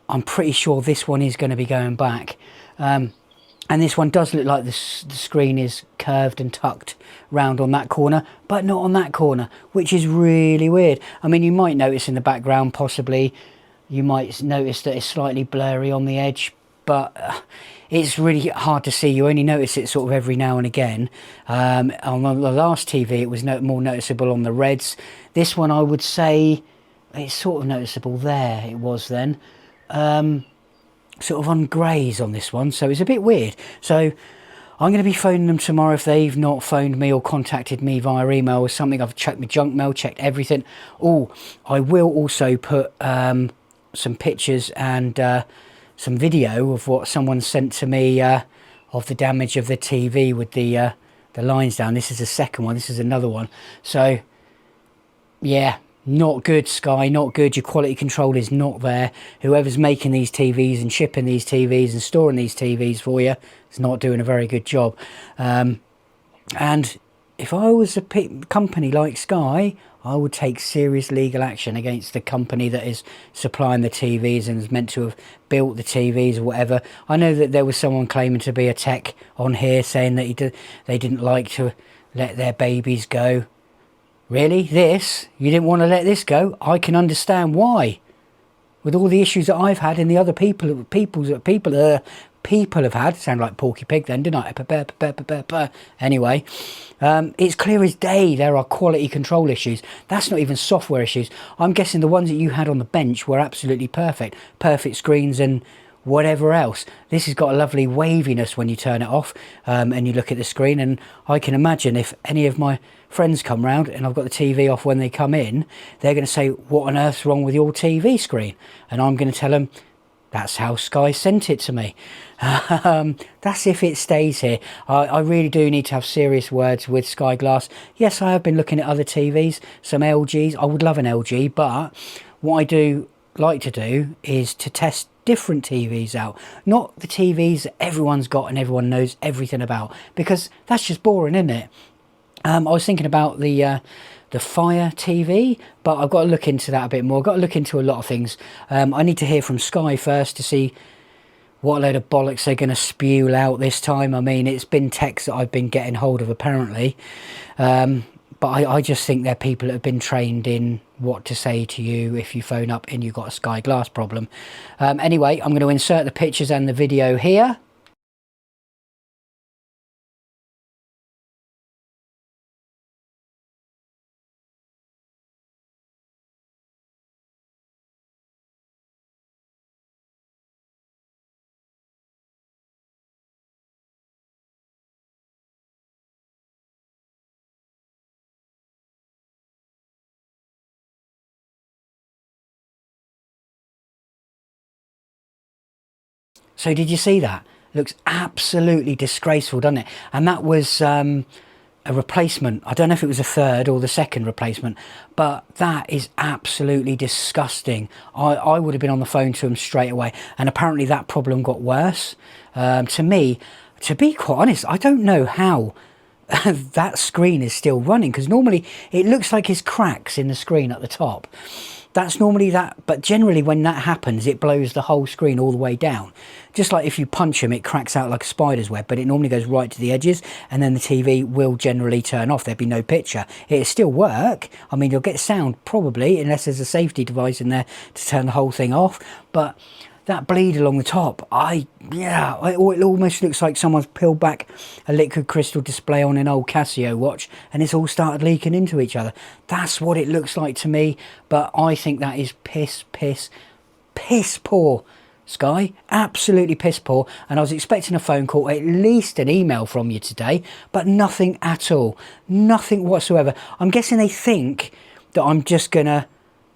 I'm pretty sure this one is going to be going back. And this one does look like the screen is curved and tucked round on that corner, but not on that corner, which is really weird. I mean, you might notice in the background, possibly, you might notice that it's slightly blurry on the edge, but it's really hard to see. You only notice it sort of every now and again. On the last TV, it was more noticeable on the reds. This one, I would say, it's sort of noticeable there. It was then. Sort of on greys on this one, so it's a bit weird. So I'm going to be phoning them tomorrow if they've not phoned me or contacted me via email or something. I've checked my junk mail, checked everything. Oh, I will also put some pictures and some video of what someone sent to me of the damage of the TV with the lines down. This is the second one. This is another one. So yeah, not good, Sky, not good. Your quality control is not there. Whoever's making these TVs and shipping these TVs and storing these TVs for you is not doing a very good job. And if I was a company like Sky, I would take serious legal action against the company that is supplying the TVs and is meant to have built the TVs or whatever. I know that there was someone claiming to be a tech on here saying that they didn't like to let their babies go. Really? This? You didn't want to let this go? I can understand why. With all the issues that I've had and the other people have had. Sound like Porky Pig then, didn't I? Anyway, it's clear as day there are quality control issues. That's not even software issues. I'm guessing the ones that you had on the bench were absolutely perfect. Perfect screens and whatever else. This has got a lovely waviness when you turn it off and you look at the screen, and I can imagine if any of my friends come round and I've got the TV off when they come in, they're going to say, what on earth's wrong with your TV screen? And I'm going to tell them, that's how Sky sent it to me. That's if it stays here. I really do need to have serious words with Skyglass. Yes, I have been looking at other TVs, some LGs. I would love an LG, but what I do like to do is to test different TVs out, not the TVs that everyone's got and everyone knows everything about, because that's just boring, isn't it? I was thinking about the Fire TV, but I've got to look into that a bit more. I've got to look into a lot of things. I need to hear from Sky first to see what load of bollocks they're going to spew out this time. I mean, it's been texts that I've been getting hold of apparently, but I just think they're people that have been trained in what to say to you if you phone up and you've got a Skyglass problem. Anyway, I'm going to insert the pictures and the video here. So did you see that? Looks absolutely disgraceful, doesn't it? And that was a replacement. I don't know if it was a third or the second replacement, but that is absolutely disgusting. I would have been on the phone to them straight away. And apparently that problem got worse. To me, to be quite honest, I don't know how that screen is still running, because normally it looks like there's cracks in the screen at the top. That's normally that, but generally when that happens, it blows the whole screen all the way down. Just like if you punch them, it cracks out like a spider's web, but it normally goes right to the edges, and then the TV will generally turn off. There'd be no picture. It'll still work. I mean, you'll get sound probably, unless there's a safety device in there to turn the whole thing off, but that bleed along the top, it almost looks like someone's peeled back a liquid crystal display on an old Casio watch and it's all started leaking into each other. That's what it looks like to me, but I think that is piss poor, Sky. Absolutely piss poor. And I was expecting a phone call, at least an email from you today, but nothing at all. Nothing whatsoever. I'm guessing they think that I'm just gonna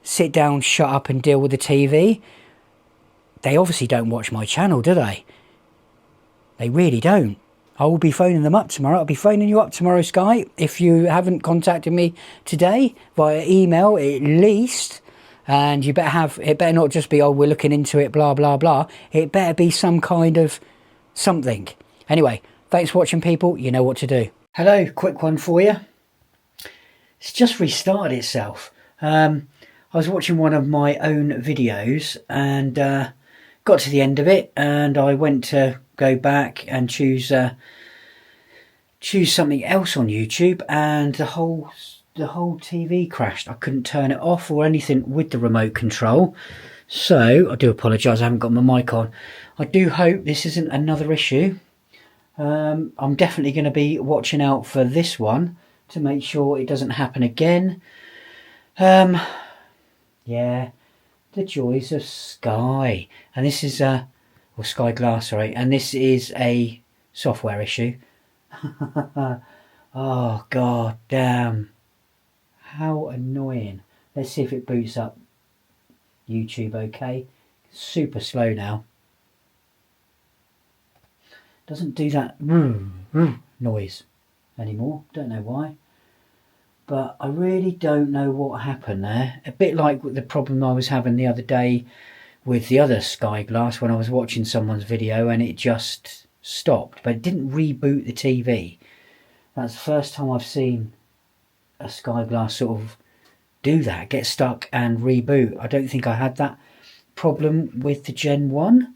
sit down, shut up and deal with the TV. They obviously don't watch my channel, do they? They really don't. I will be phoning them up tomorrow. I'll be phoning you up tomorrow, Sky. If you haven't contacted me today via email, at least, and you better have, it better not just be, oh, we're looking into it, blah, blah, blah. It better be some kind of something. Anyway, thanks for watching, people. You know what to do. Hello, quick one for you. It's just restarted itself. I was watching one of my own videos and got to the end of it, and I went to go back and choose something else on YouTube, and the whole TV crashed. I couldn't turn it off or anything with the remote control. So I do apologise, I haven't got my mic on. I do hope this isn't another issue. I'm definitely going to be watching out for this one to make sure it doesn't happen again. Yeah, the joys of Sky. And this is or Skyglass, sorry, and this is a software issue. Oh god damn, how annoying. Let's see if it boots up YouTube. Okay, super slow now. Doesn't do that noise anymore, don't know why. But I really don't know what happened there. A bit like the problem I was having the other day with the other Skyglass when I was watching someone's video and it just stopped. But it didn't reboot the TV. That's the first time I've seen a Skyglass sort of do that, get stuck and reboot. I don't think I had that problem with the Gen 1.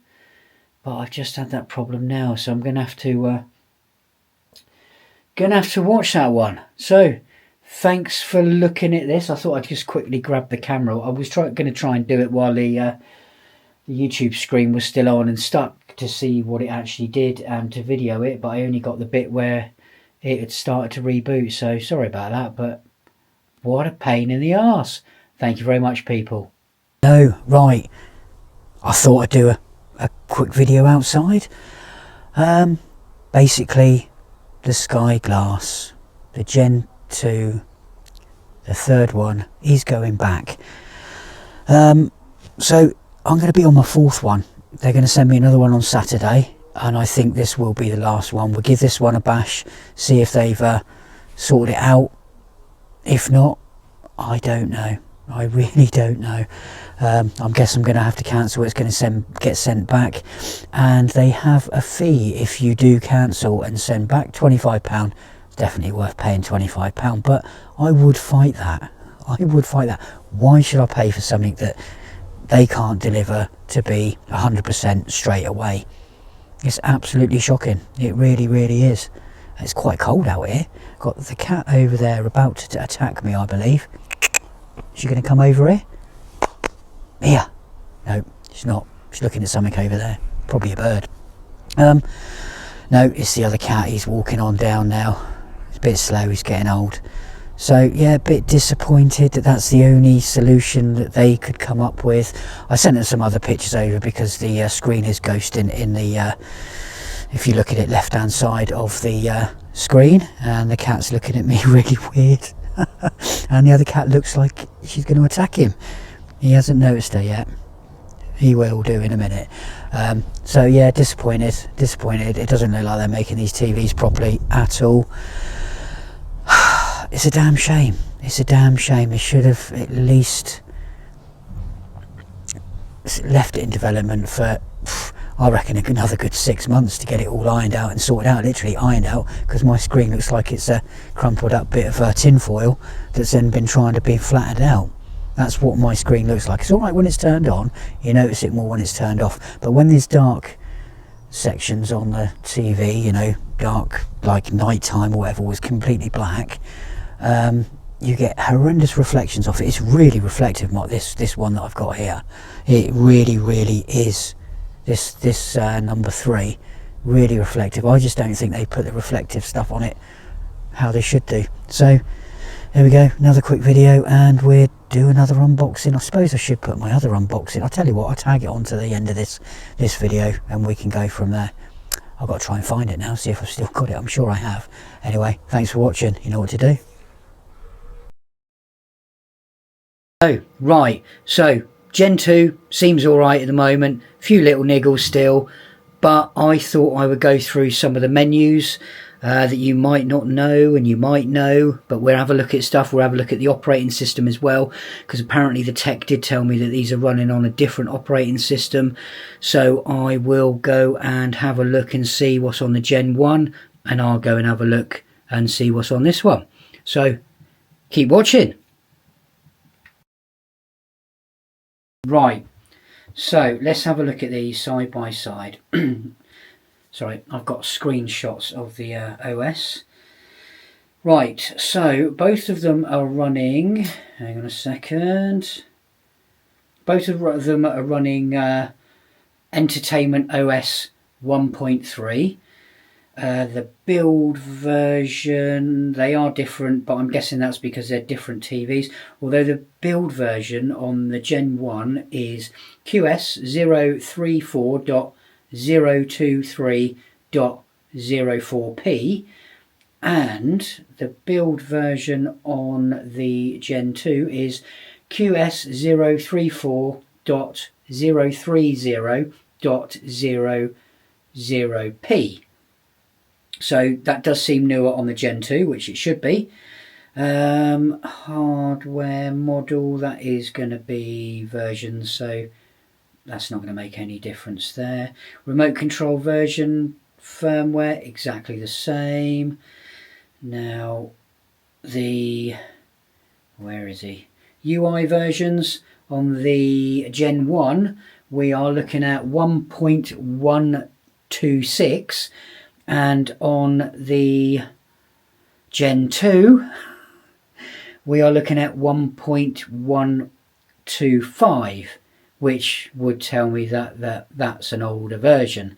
But I've just had that problem now. So I'm going to have to watch that one. So thanks for looking at this. I thought I'd just quickly grab the camera. I was going to try and do it while the YouTube screen was still on and stuck to see what it actually did and to video it, but I only got the bit where it had started to reboot, so sorry about that, but what a pain in the arse. Thank you very much, people. No, right, I thought I'd do a quick video outside. Basically, the Skyglass, the Gen 2, the third one, is going back. So I'm going to be on my fourth one. They're going to send me another one on Saturday, and I think this will be the last one. We'll give this one a bash, see if they've sorted it out. If not, I don't know. I really don't know. I guess I'm going to have to cancel. It's going to get sent back, and they have a fee if you do cancel and send back. £25. Definitely worth paying £25, but I would fight that. I would fight that. Why should I pay for something that they can't deliver to be 100% straight away? It's absolutely shocking. It really, really is. It's quite cold out here. Got the cat over there about to attack me, I believe. Is she going to come over here? Here. No, she's not. She's looking at something over there. Probably a bird. No, it's the other cat. He's walking on down now. It's a bit slow. He's getting old. So yeah, a bit disappointed that that's the only solution that they could come up with. I sent them some other pictures over because the screen is ghosting in the if you look at it left hand side of the screen, and the cat's looking at me really weird. And the other cat looks like she's going to attack him. He hasn't noticed her yet. He will do in a minute. So yeah, disappointed. It doesn't look like they're making these TVs properly at all. It's a damn shame. It's a damn shame. They should have at least left it in development for, I reckon, another good 6 months to get it all ironed out and sorted out, literally ironed out, because my screen looks like it's a crumpled up bit of tin foil that's then been trying to be flattened out. That's what my screen looks like. It's all right when it's turned on, you notice it more when it's turned off, but when there's dark sections on the TV, you know, dark like nighttime or whatever, was completely black, you get horrendous reflections off it. It's really reflective, like this one that I've got here. It really is. This number 3, really reflective. I just don't think they put the reflective stuff on it how they should do. So there we go, another quick video, and we'll do another unboxing. I suppose I should put my other unboxing. I'll tell you what, I'll tag it on to the end of this video and we can go from there. I've got to try and find it now, see if I've still got it. I'm sure I have. Anyway, thanks for watching. You know what to do. Oh, right, so Gen 2 seems alright at the moment. A few little niggles still, but I thought I would go through some of the menus that you might not know and you might know, but we'll have a look at stuff. We'll have a look at the operating system as well, because apparently the tech did tell me that these are running on a different operating system. So I will go and have a look and see what's on the Gen 1, and I'll go and have a look and see what's on this one. So keep watching. Right, so let's have a look at these side by side. Sorry, I've got screenshots of the OS. Right, so both of them are running, hang on a second, both of them are running Entertainment OS 1.3. The build version, they are different, but I'm guessing that's because they're different TVs. Although the build version on the Gen 1 is QS 034.023.04p, and the build version on the Gen 2 is QS 034.030.00p. So that does seem newer on the Gen 2, which it should be. Hardware model, that is going to be versions, so that's not going to make any difference there. Remote control version, firmware, exactly the same. Now, where is he? UI versions on the Gen 1, we are looking at 1.126. And on the Gen 2, we are looking at 1.125, which would tell me that that's an older version.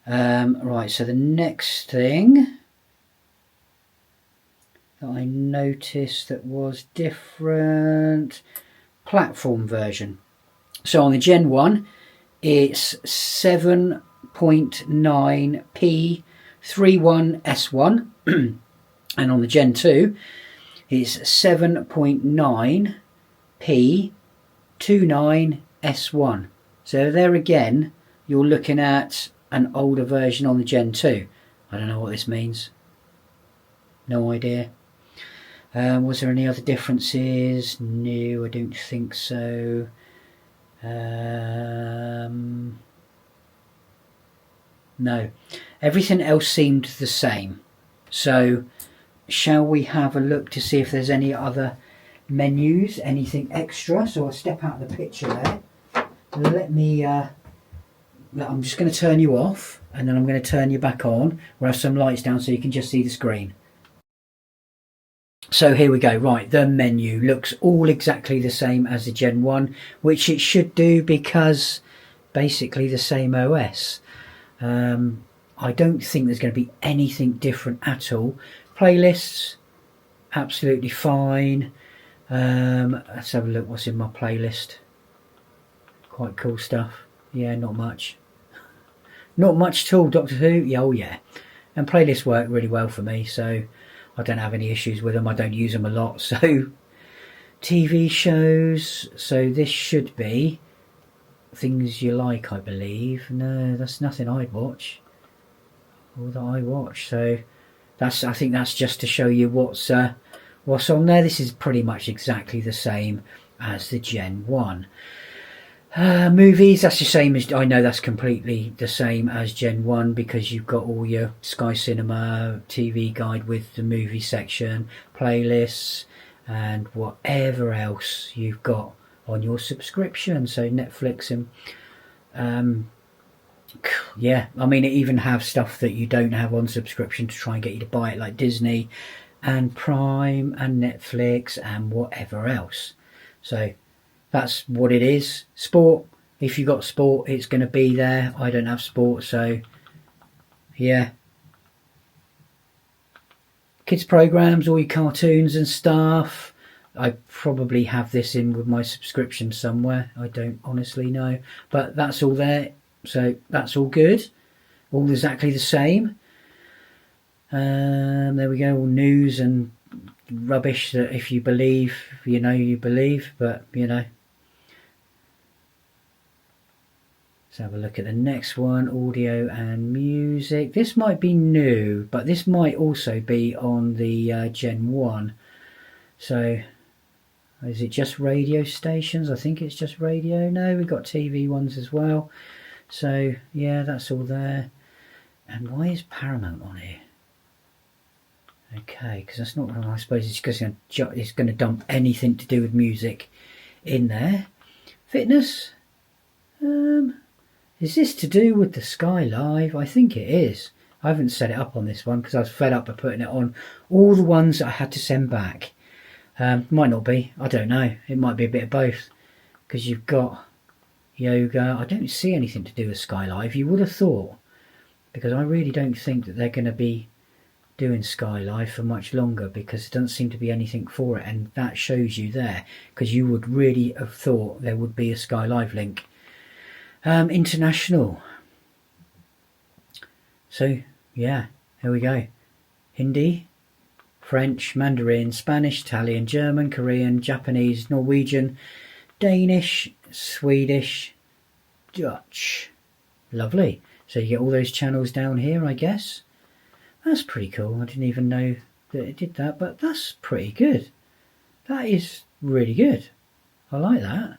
Right, so the next thing that I noticed that was different, platform version. So on the Gen 1, it's 7.9p 31S1 and on the Gen 2 it's 7.9p 29S1. so there again you're looking at an older version on the Gen 2. I don't know what this means, no idea. Was there any other differences? No, I don't think so. No, everything else seemed the same. So shall we have a look to see if there's any other menus, anything extra? So I'll step out of the picture there. Let me, I'm just going to turn you off and then I'm going to turn you back on. We'll have some lights down so you can just see the screen. So here we go. Right, the menu looks all exactly the same as the Gen 1, which it should do because basically the same OS. I don't think there's going to be anything different at all. Playlists, absolutely fine. Let's have a look what's in my playlist. Quite cool stuff. Yeah, not much. Not much at all, Doctor Who. Yeah, oh yeah. And playlists work really well for me, so I don't have any issues with them. I don't use them a lot. So TV shows, so this should be things you like, I believe. No, that's nothing I'd watch or that I watch. So that's, I think that's just to show you what's on there. This is pretty much exactly the same as the Gen 1. Movies, that's the same as, I know that's completely the same as Gen 1 because you've got all your Sky Cinema TV Guide with the movie section, playlists, and whatever else you've got on your subscription. So Netflix and yeah, I mean, it even have stuff that you don't have on subscription to try and get you to buy it, like Disney and Prime and Netflix and whatever else. So that's what it is. Sport, if you got sport, it's going to be there. I don't have sport, so yeah. Kids programs, all your cartoons and stuff. I probably have this in with my subscription somewhere. I don't honestly know, but that's all there. So that's all good. All exactly the same. There we go. All news and rubbish that if you believe, you know, you believe, but you know. Let's have a look at the next one, audio and music. This might be new, but this might also be on the Gen 1. So, is it just radio stations? I think it's just radio. No, we've got TV ones as well. So, yeah, that's all there. And why is Paramount on here? Okay, because that's not, I suppose it's because it's going to dump anything to do with music in there. Fitness. Is this to do with the Sky Live? I think it is. I haven't set it up on this one because I was fed up of putting it on all the ones that I had to send back. Might not be. I don't know. It might be a bit of both. Because you've got yoga. I don't see anything to do with Sky Live. You would have thought. Because I really don't think that they're going to be doing Sky Live for much longer. Because there doesn't seem to be anything for it. And that shows you there. Because you would really have thought there would be a Sky Live link. International. So, yeah, here we go. Hindi, French, Mandarin, Spanish, Italian, German, Korean, Japanese, Norwegian, Danish, Swedish, Dutch. Lovely. So you get all those channels down here, I guess. That's pretty cool. I didn't even know that it did that, but that's pretty good. That is really good. I like that.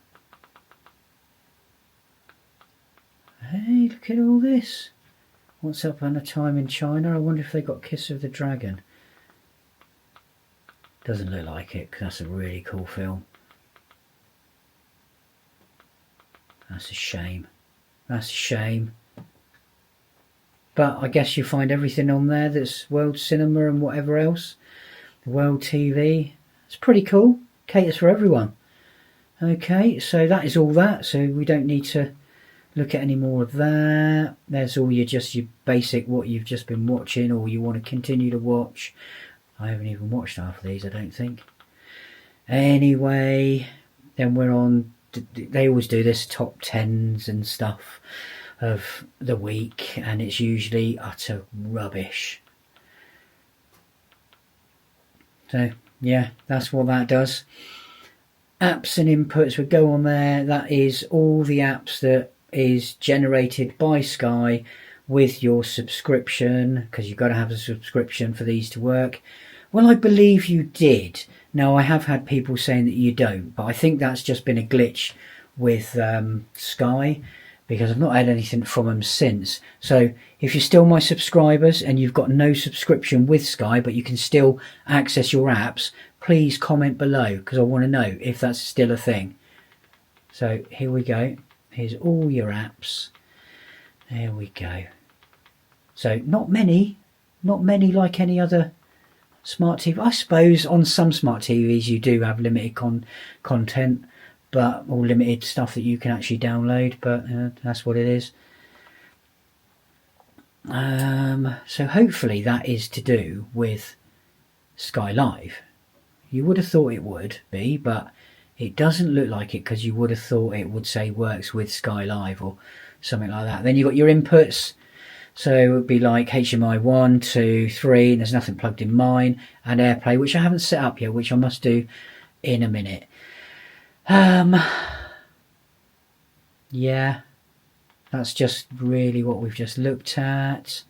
Hey, look at all this. What's Up on a Time in China? I wonder if they got Kiss of the Dragon. Doesn't look like it, because that's a really cool film. That's a shame. That's a shame. But I guess you find everything on there that's world cinema and whatever else. World TV. It's pretty cool. Caters for everyone. Okay, so that is all that. So we don't need to look at any more of that. There's all your basic what you've just been watching or you want to continue to watch. I haven't even watched half of these, I don't think. Anyway, then we're on, they always do this top 10s and stuff of the week, and it's usually utter rubbish. So yeah, that's what that does. Apps and inputs would go on there. That is all the apps that is generated by Sky with your subscription, because you've got to have a subscription for these to work. Well, I believe you did. Now, I have had people saying that you don't, but I think that's just been a glitch with Sky, because I've not had anything from them since. So if you're still my subscribers and you've got no subscription with Sky, but you can still access your apps, please comment below, because I want to know if that's still a thing. So here we go. Here's all your apps. There we go. So not many like any other smart TV. I suppose on some smart TVs you do have limited content, but or limited stuff that you can actually download, but that's what it is. So hopefully that is to do with Sky Live. You would have thought it would be, but it doesn't look like it, because you would have thought it would say works with Sky Live or something like that. Then you've got your inputs. So it would be like HDMI 1, 2, 3, and there's nothing plugged in mine, and AirPlay, which I haven't set up yet, which I must do in a minute. Yeah, that's just really what we've just looked at.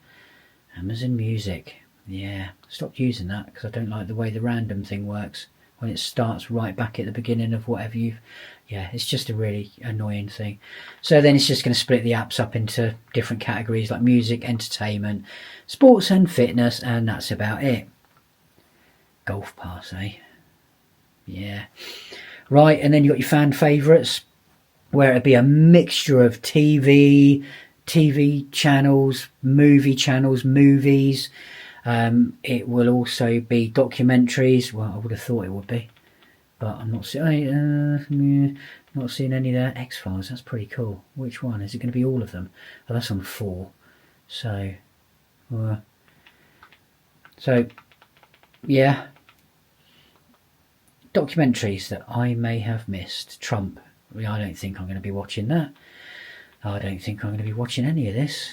Amazon Music. Yeah, stopped using that because I don't like the way the random thing works when it starts right back at the beginning of whatever you've... Yeah, it's just a really annoying thing. So then it's just going to split the apps up into different categories like music, entertainment, sports and fitness, and that's about it. Golf Pass, eh? Yeah. Right, and then you got your fan favourites, where it'd be a mixture of TV channels, movies. It will also be documentaries. Well, I would have thought it would be, but I'm not seeing. Not seeing any there. X-Files. That's pretty cool. Which one is it going to be? All of them? Oh, that's on 4. So yeah. Documentaries that I may have missed. Trump. I don't think I'm going to be watching that. I don't think I'm going to be watching any of this.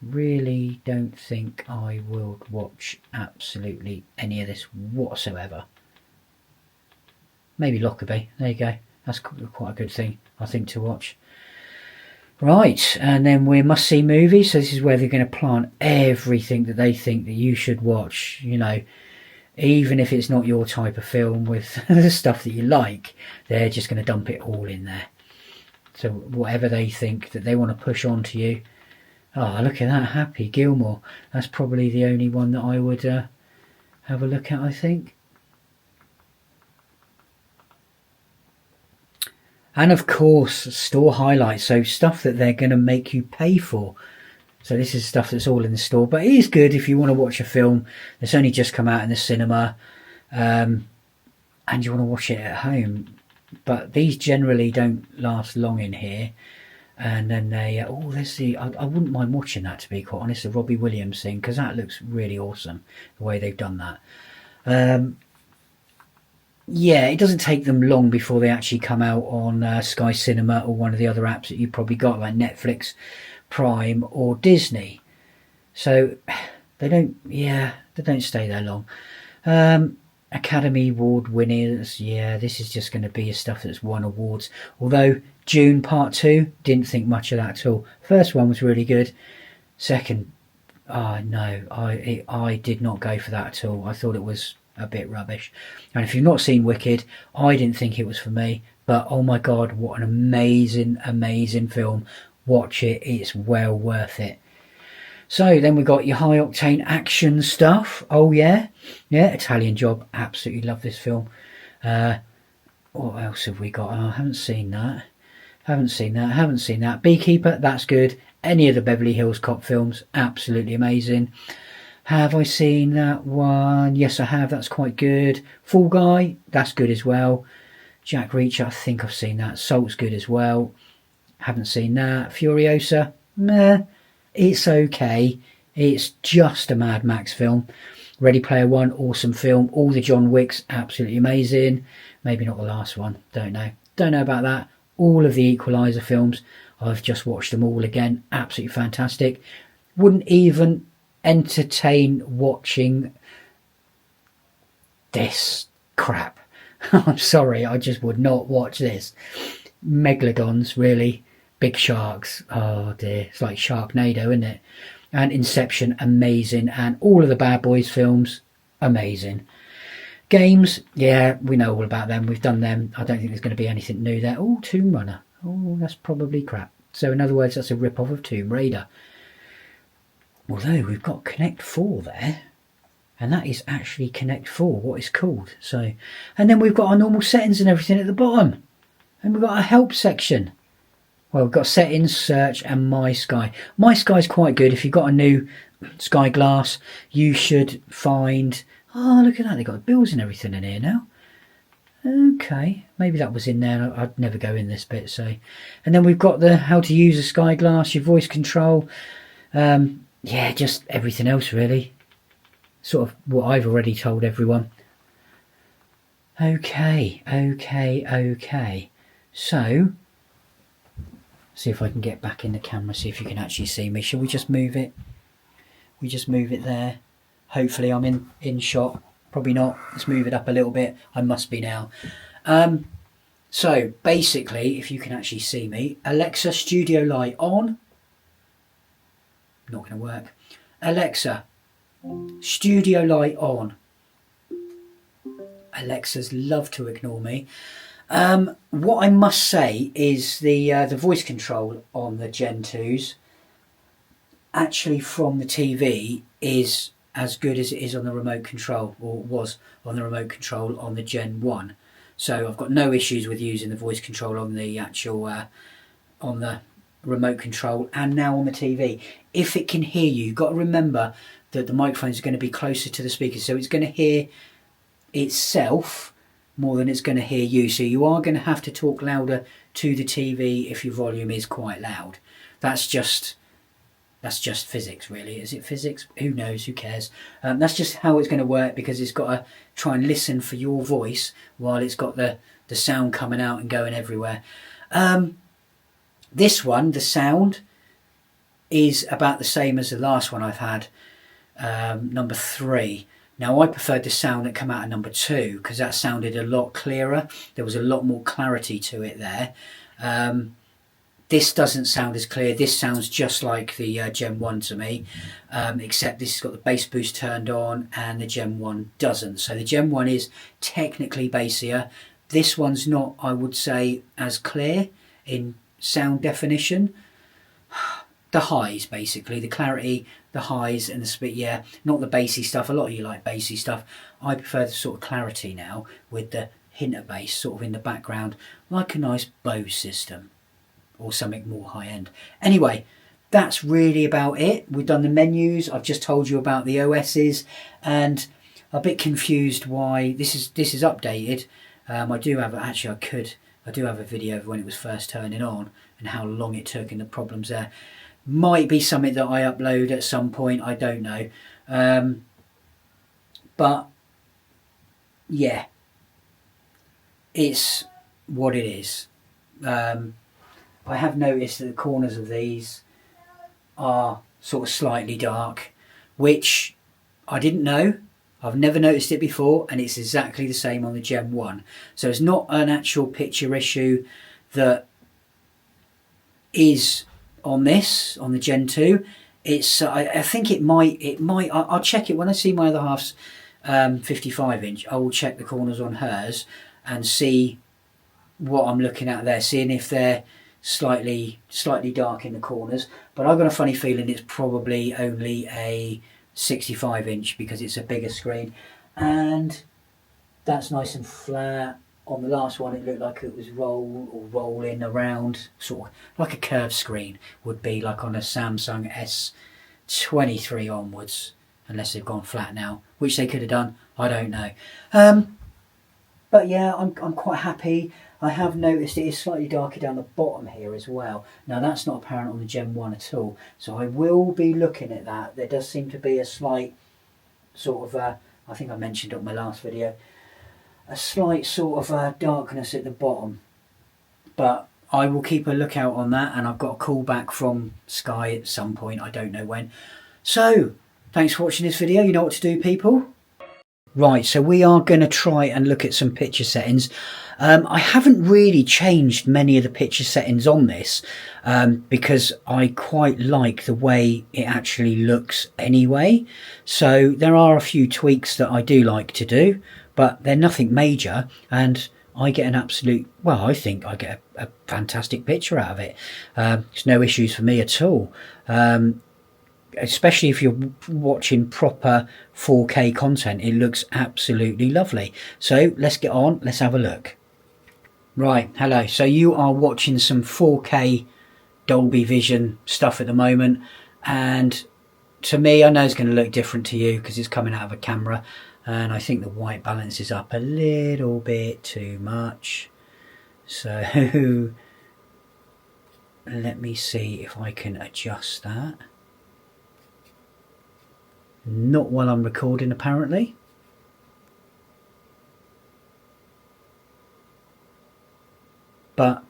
Really don't think I will watch absolutely any of this whatsoever. Maybe Lockerbie. There you go. That's quite a good thing, I think, to watch. Right, and then we must see movies. So this is where they're going to plant everything that they think that you should watch. You know, even if it's not your type of film with the stuff that you like, they're just going to dump it all in there. So whatever they think that they want to push onto you. Oh, look at that, Happy Gilmore. That's probably the only one that I would have a look at, I think. And of course, store highlights, so stuff that they're going to make you pay for. So this is stuff that's all in the store, but it is good if you want to watch a film that's only just come out in the cinema, and you want to watch it at home. But these generally don't last long in here. And then they, there's the, I wouldn't mind watching that, to be quite honest, the Robbie Williams thing, because that looks really awesome, the way they've done that. Yeah, it doesn't take them long before they actually come out on Sky Cinema or one of the other apps that you've probably got, like Netflix, Prime or Disney. So they don't stay there long. Academy Award winners, yeah, this is just going to be stuff that's won awards. Although June Part 2, didn't think much of that at all. First one was really good. Second, no, I did not go for that at all. I thought it was a bit rubbish. And if you've not seen Wicked, I didn't think it was for me, but oh my god, what an amazing film. Watch it, it's well worth it. So then we got your high octane action stuff. Oh yeah, Italian Job, absolutely love this film. What else have we got? I haven't seen that. Beekeeper, that's good. Any of the Beverly Hills Cop films, absolutely amazing. Have I seen that one? Yes, I have. That's quite good. Fall Guy, that's good as well. Jack Reacher, I think I've seen that. Salt's good as well. Haven't seen that. Furiosa, meh. It's okay. It's just a Mad Max film. Ready Player One, awesome film. All the John Wicks, absolutely amazing. Maybe not the last one. Don't know about that. All of the Equalizer films, I've just watched them all again. Absolutely fantastic. Wouldn't even entertain watching this crap. I'm sorry, I just would not watch this. Megalodons, really. Big sharks. Oh dear, it's like Sharknado, isn't it? And Inception, amazing. And all of the Bad Boys films, amazing. Games, yeah, we know all about them. We've done them. I don't think there's going to be anything new there. Oh, Tomb Runner. Oh, that's probably crap. So in other words, that's a rip-off of Tomb Raider. Although we've got Connect 4 there, and that is actually Connect 4, what it's called. So, and then we've got our normal settings and everything at the bottom, and we've got a help section. Well, we've got settings, search, and My Sky. My Sky's quite good. If you've got a new Skyglass, you should find. Oh, look at that! They've got bills and everything in here now. Okay, maybe that was in there. I'd never go in this bit. So, and then we've got the how to use a Skyglass, your voice control. Yeah, just everything else really. Sort of what I've already told everyone. Okay. So, see if I can get back in the camera, see if you can actually see me. Shall we just move it? We just move it there. Hopefully I'm in shot. Probably not. Let's move it up a little bit. I must be now. So, basically, if you can actually see me, Alexa, Studio Light on. Not going to work. Alexa, Studio Light on. Alexas love to ignore me. What I must say is the voice control on the Gen 2s, actually from the TV, is as good as it is on the remote control, or was on the remote control on the Gen 1. So I've got no issues with using the voice control on the actual on the remote control, and now on the TV. If it can hear you, you've got to remember that the microphone is going to be closer to the speaker, so it's going to hear itself more than it's going to hear you. So you are going to have to talk louder to the TV if your volume is quite loud. That's just physics, really. Is it physics? Who knows? Who cares? That's just how it's going to work, because it's got to try and listen for your voice while it's got the sound coming out and going everywhere. This one, the sound is about the same as the last one I've had, number 3. Now, I preferred the sound that came out of number 2 because that sounded a lot clearer. There was a lot more clarity to it there. This doesn't sound as clear. This sounds just like the Gen 1 to me, except this has got the bass boost turned on and the Gen 1 doesn't. So the Gen 1 is technically bassier. This one's not, I would say, as clear in sound definition. The highs, basically, the clarity, the highs and the spit, yeah, not the bassy stuff. A lot of you like bassy stuff. I prefer the sort of clarity now with the hint of bass sort of in the background, like a nice Bose system or something more high end. Anyway, that's really about it. We've done the menus. I've just told you about the OSs, and a bit confused why this is updated. I do have a video of when it was first turning on and how long it took and the problems there. Might be something that I upload at some point, I don't know. But yeah, it's what it is. I have noticed that the corners of these are sort of slightly dark, which I didn't know. I've never noticed it before, and it's exactly the same on the Gen 1. So it's not an actual picture issue that is on this, on the Gen 2. It's I think it might, I'll check it when I see my other half's 55 inch. I will check the corners on hers and see what I'm looking at there, seeing if they're slightly dark in the corners. But I've got a funny feeling it's probably only a 65 inch because it's a bigger screen, and that's nice and flat. On the last one it looked like it was rolling around, sort of like a curved screen would be, like on a Samsung S23 onwards, unless they've gone flat now, which they could have done, I don't know. But yeah, I'm quite happy. I have noticed it is slightly darker down the bottom here as well. Now that's not apparent on the Gen 1 at all, so I will be looking at that. There does seem to be a slight sort of, I think I mentioned on my last video, a slight sort of darkness at the bottom. But I will keep a lookout on that, and I've got a call back from Sky at some point, I don't know when. So, thanks for watching this video. You know what to do, people. Right, so we are going to try and look at some picture settings. I haven't really changed many of the picture settings on this because I quite like the way it actually looks anyway. So there are a few tweaks that I do like to do, but they're nothing major, and I get an absolute, well, I think I get a fantastic picture out of it. There's no issues for me at all. Especially if you're watching proper 4K content, it looks absolutely lovely. So let's get on, let's have a look. Right, hello. So you are watching some 4K Dolby Vision stuff at the moment, and to me, I know it's going to look different to you because it's coming out of a camera, and I think the white balance is up a little bit too much. So let me see if I can adjust that. Not while I'm recording, apparently. But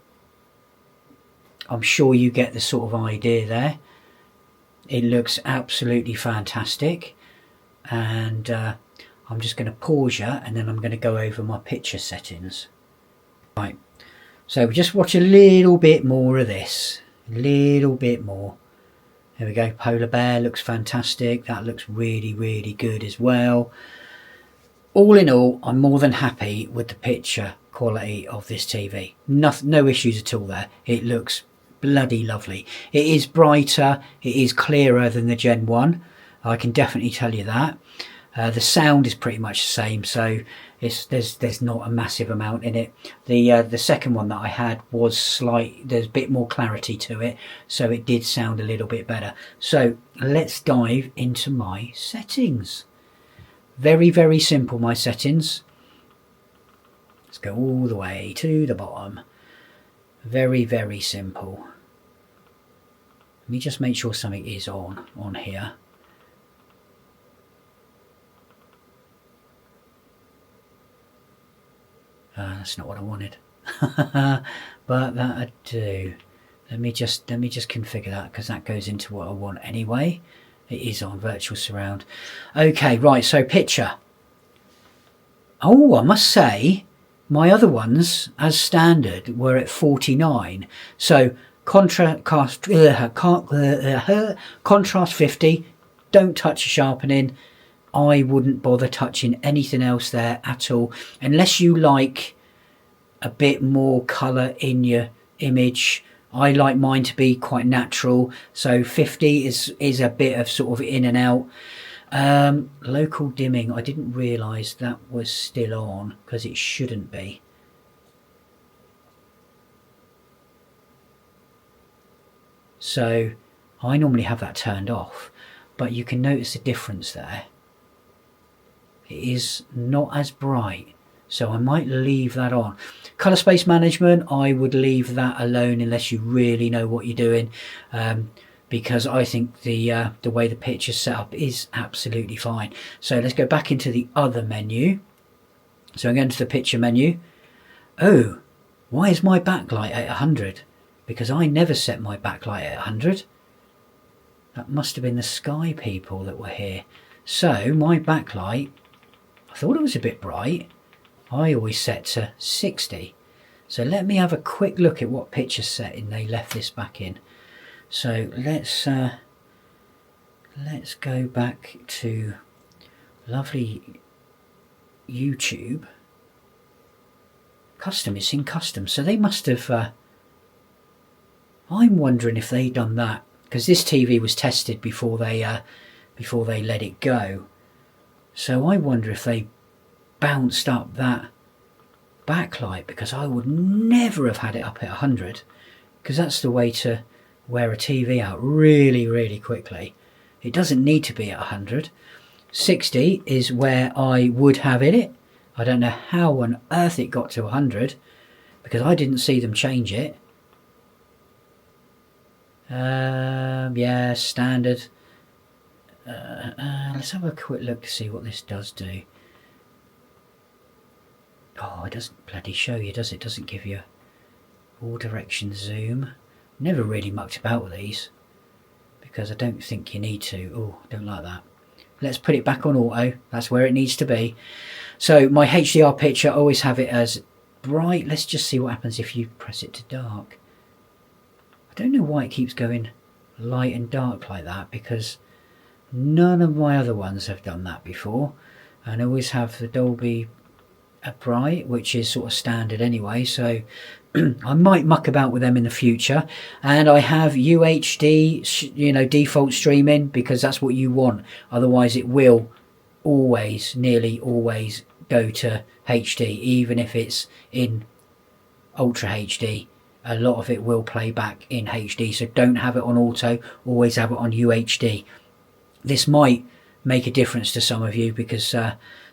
I'm sure you get the sort of idea there. It looks absolutely fantastic. And I'm just going to pause you, and then I'm going to go over my picture settings. Right, so we just watch a little bit more of this. A little bit more. There we go, polar bear looks fantastic. That looks really, really good as well. All in all, I'm more than happy with the picture quality of this TV. No issues at all there. It looks bloody lovely. It is brighter, it is clearer than the Gen 1. I can definitely tell you that. The sound is pretty much the same, so there's not a massive amount in it. The second one that I had was there's a bit more clarity to it, so it did sound a little bit better. So let's dive into my settings. Very, very simple, my settings. Let's go all the way to the bottom. Very, very simple. Let me just make sure something is on here. That's not what I wanted. But that I do. Let me just configure that, because that goes into what I want anyway. It is on virtual surround. Okay, right, so picture. Oh, I must say my other ones as standard were at 49. So contrast 50, don't touch sharpening. I wouldn't bother touching anything else there at all, unless you like a bit more colour in your image. I like mine to be quite natural, so 50 is a bit of sort of in and out. Local dimming, I didn't realise that was still on, because it shouldn't be. So I normally have that turned off, but you can notice the difference there. It is not as bright, so I might leave that on. Colour space management, I would leave that alone unless you really know what you're doing, because I think the way the picture's set up is absolutely fine. So let's go back into the other menu. So I'm going to the picture menu. Oh, why is my backlight at 100? Because I never set my backlight at 100. That must have been the Sky people that were here. So my backlight, I thought it was a bit bright. I always set to 60. So let me have a quick look at what picture setting they left this back in. So let's go back to lovely YouTube. Custom, it's in custom. So they must have, I'm wondering if they done that, because this TV was tested before they let it go. So I wonder if they bounced up that backlight, because I would never have had it up at 100, because that's the way to wear a TV out really, really quickly. It doesn't need to be at 100. 60 is where I would have it. I don't know how on earth it got to 100, because I didn't see them change it. Yeah, standard. Let's have a quick look to see what this does do. Oh, it doesn't bloody show you, does it? Doesn't give you all direction zoom. Never really mucked about with these, because I don't think you need to. Oh, I don't like that. Let's put it back on auto. That's where it needs to be. So my HDR picture, I always have it as bright. Let's just see what happens if you press it to dark. I don't know why it keeps going light and dark like that, because none of my other ones have done that before. And I always have the Dolby bright, which is sort of standard anyway, so I might muck about with them in the future. And I have UHD, default streaming, because that's what you want. Otherwise it will always, nearly always, go to HD, even if it's in Ultra HD. A lot of it will play back in HD, so don't have it on auto, always have it on UHD. This might make a difference to some of you, because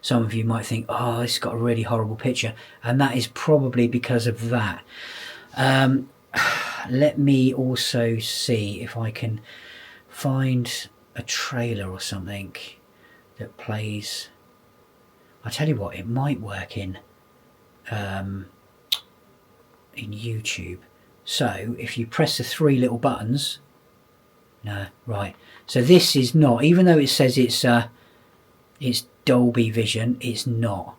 some of you might think, oh, it's got a really horrible picture, and that is probably because of that. Let me also see if I can find a trailer or something that plays. I tell you what, it might work in YouTube. So if you press the three little buttons, no, right. So this is not, even though it says it's Dolby Vision, it's not,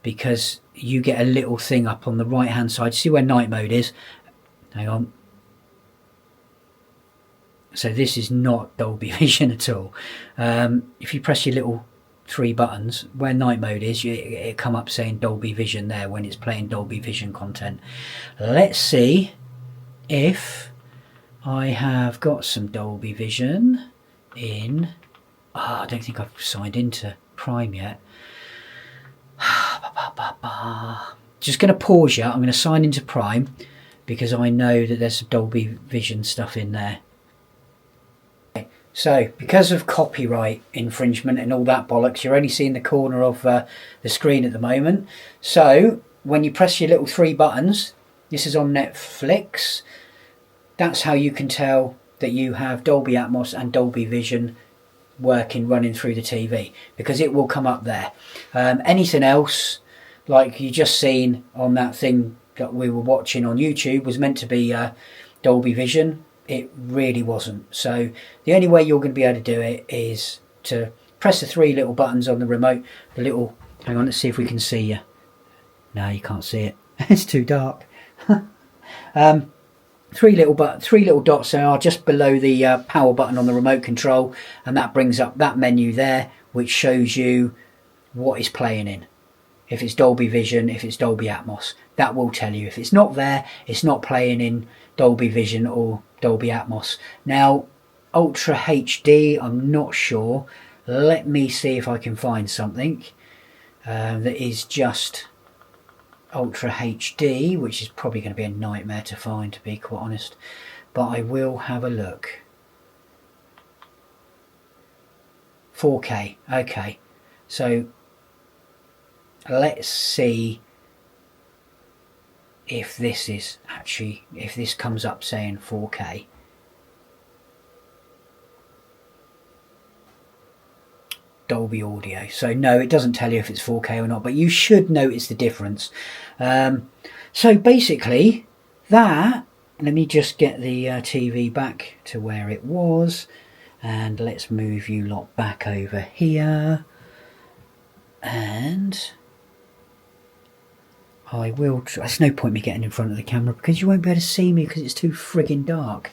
because you get a little thing up on the right hand side. See where night mode is? Hang on. So this is not Dolby Vision at all. If you press your little three buttons, where night mode is, it come up saying Dolby Vision there when it's playing Dolby Vision content. Let's see if I have got some Dolby Vision in Oh, I don't think I've signed into Prime yet. Just going to pause you. I'm going to sign into Prime because I know that there's some Dolby Vision stuff in there. So, because of copyright infringement and all that bollocks, you're only seeing the corner of the screen at the moment. So, when you press your little 3 buttons, this is on Netflix, that's how you can tell that you have Dolby Atmos and Dolby Vision running through the TV, because it will come up there. Anything else, like you just seen on that thing that we were watching on YouTube, was meant to be Dolby Vision. It really wasn't. So the only way you're going to be able to do it is to press the 3 little buttons on the remote. The little, hang on, let's see if we can see you. No, you can't see it. It's too dark. 3 little dots are just below the power button on the remote control, and that brings up that menu there, which shows you what is playing in. If it's Dolby Vision, if it's Dolby Atmos, that will tell you. If it's not there, it's not playing in Dolby Vision or Dolby Atmos. Now, Ultra HD, I'm not sure. Let me see if I can find something that is just Ultra HD, which is probably going to be a nightmare to find, to be quite honest, but I will have a look. 4K, okay, so let's see if this is actually, if this comes up saying 4K. Dolby Audio. So no, it doesn't tell you if it's 4K or not, but you should notice the difference. So basically that, let me just get the TV back to where it was, and let's move you lot back over here, and I will there's no point me getting in front of the camera because you won't be able to see me because it's too friggin' dark.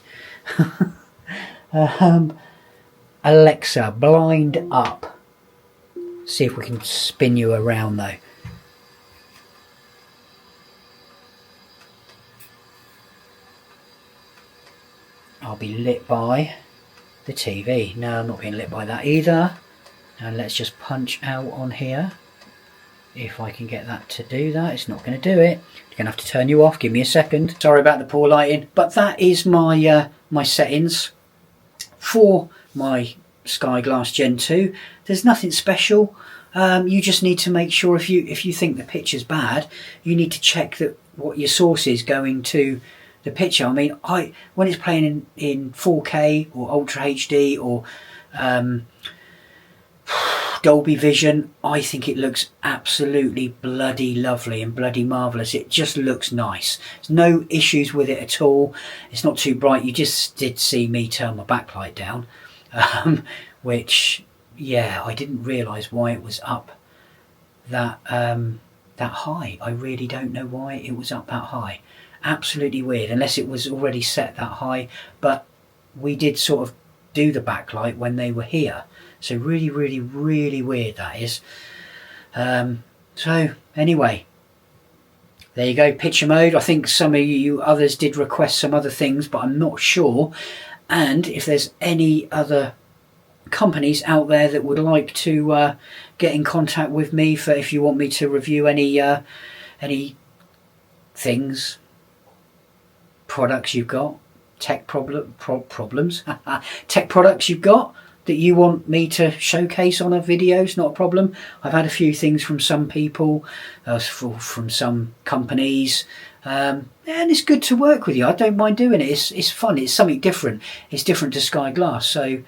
Alexa, blind up. See if we can spin you around though. I'll be lit by the TV. No, I'm not being lit by that either. And let's just punch out on here. If I can get that to do that, it's not going to do it. You're going to have to turn you off. Give me a second. Sorry about the poor lighting, but that is my my settings for my Skyglass Gen 2. There's nothing special. You just need to make sure if you think the picture's bad, you need to check that what your source is going to the picture. I mean, when it's playing in 4K or Ultra HD or Dolby Vision, I think it looks absolutely bloody lovely and bloody marvellous. It just looks nice. There's no issues with it at all. It's not too bright. You just did see me turn my backlight down, which, yeah, I didn't realise why it was up that that high. I really don't know why it was up that high. Absolutely weird, unless it was already set that high, but we did sort of do the backlight when they were here. So really, really, really weird that is. So anyway, there you go, picture mode. I think some of you others did request some other things, but I'm not sure. And if there's any other companies out there that would like to get in contact with me for if you want me to review any things, products you've got, tech problems, tech products you've got that you want me to showcase on a video, it's not a problem. I've had a few things from some people, from some companies, and it's good to work with you. I don't mind doing it. It's fun. It's something different. It's different to Skyglass, so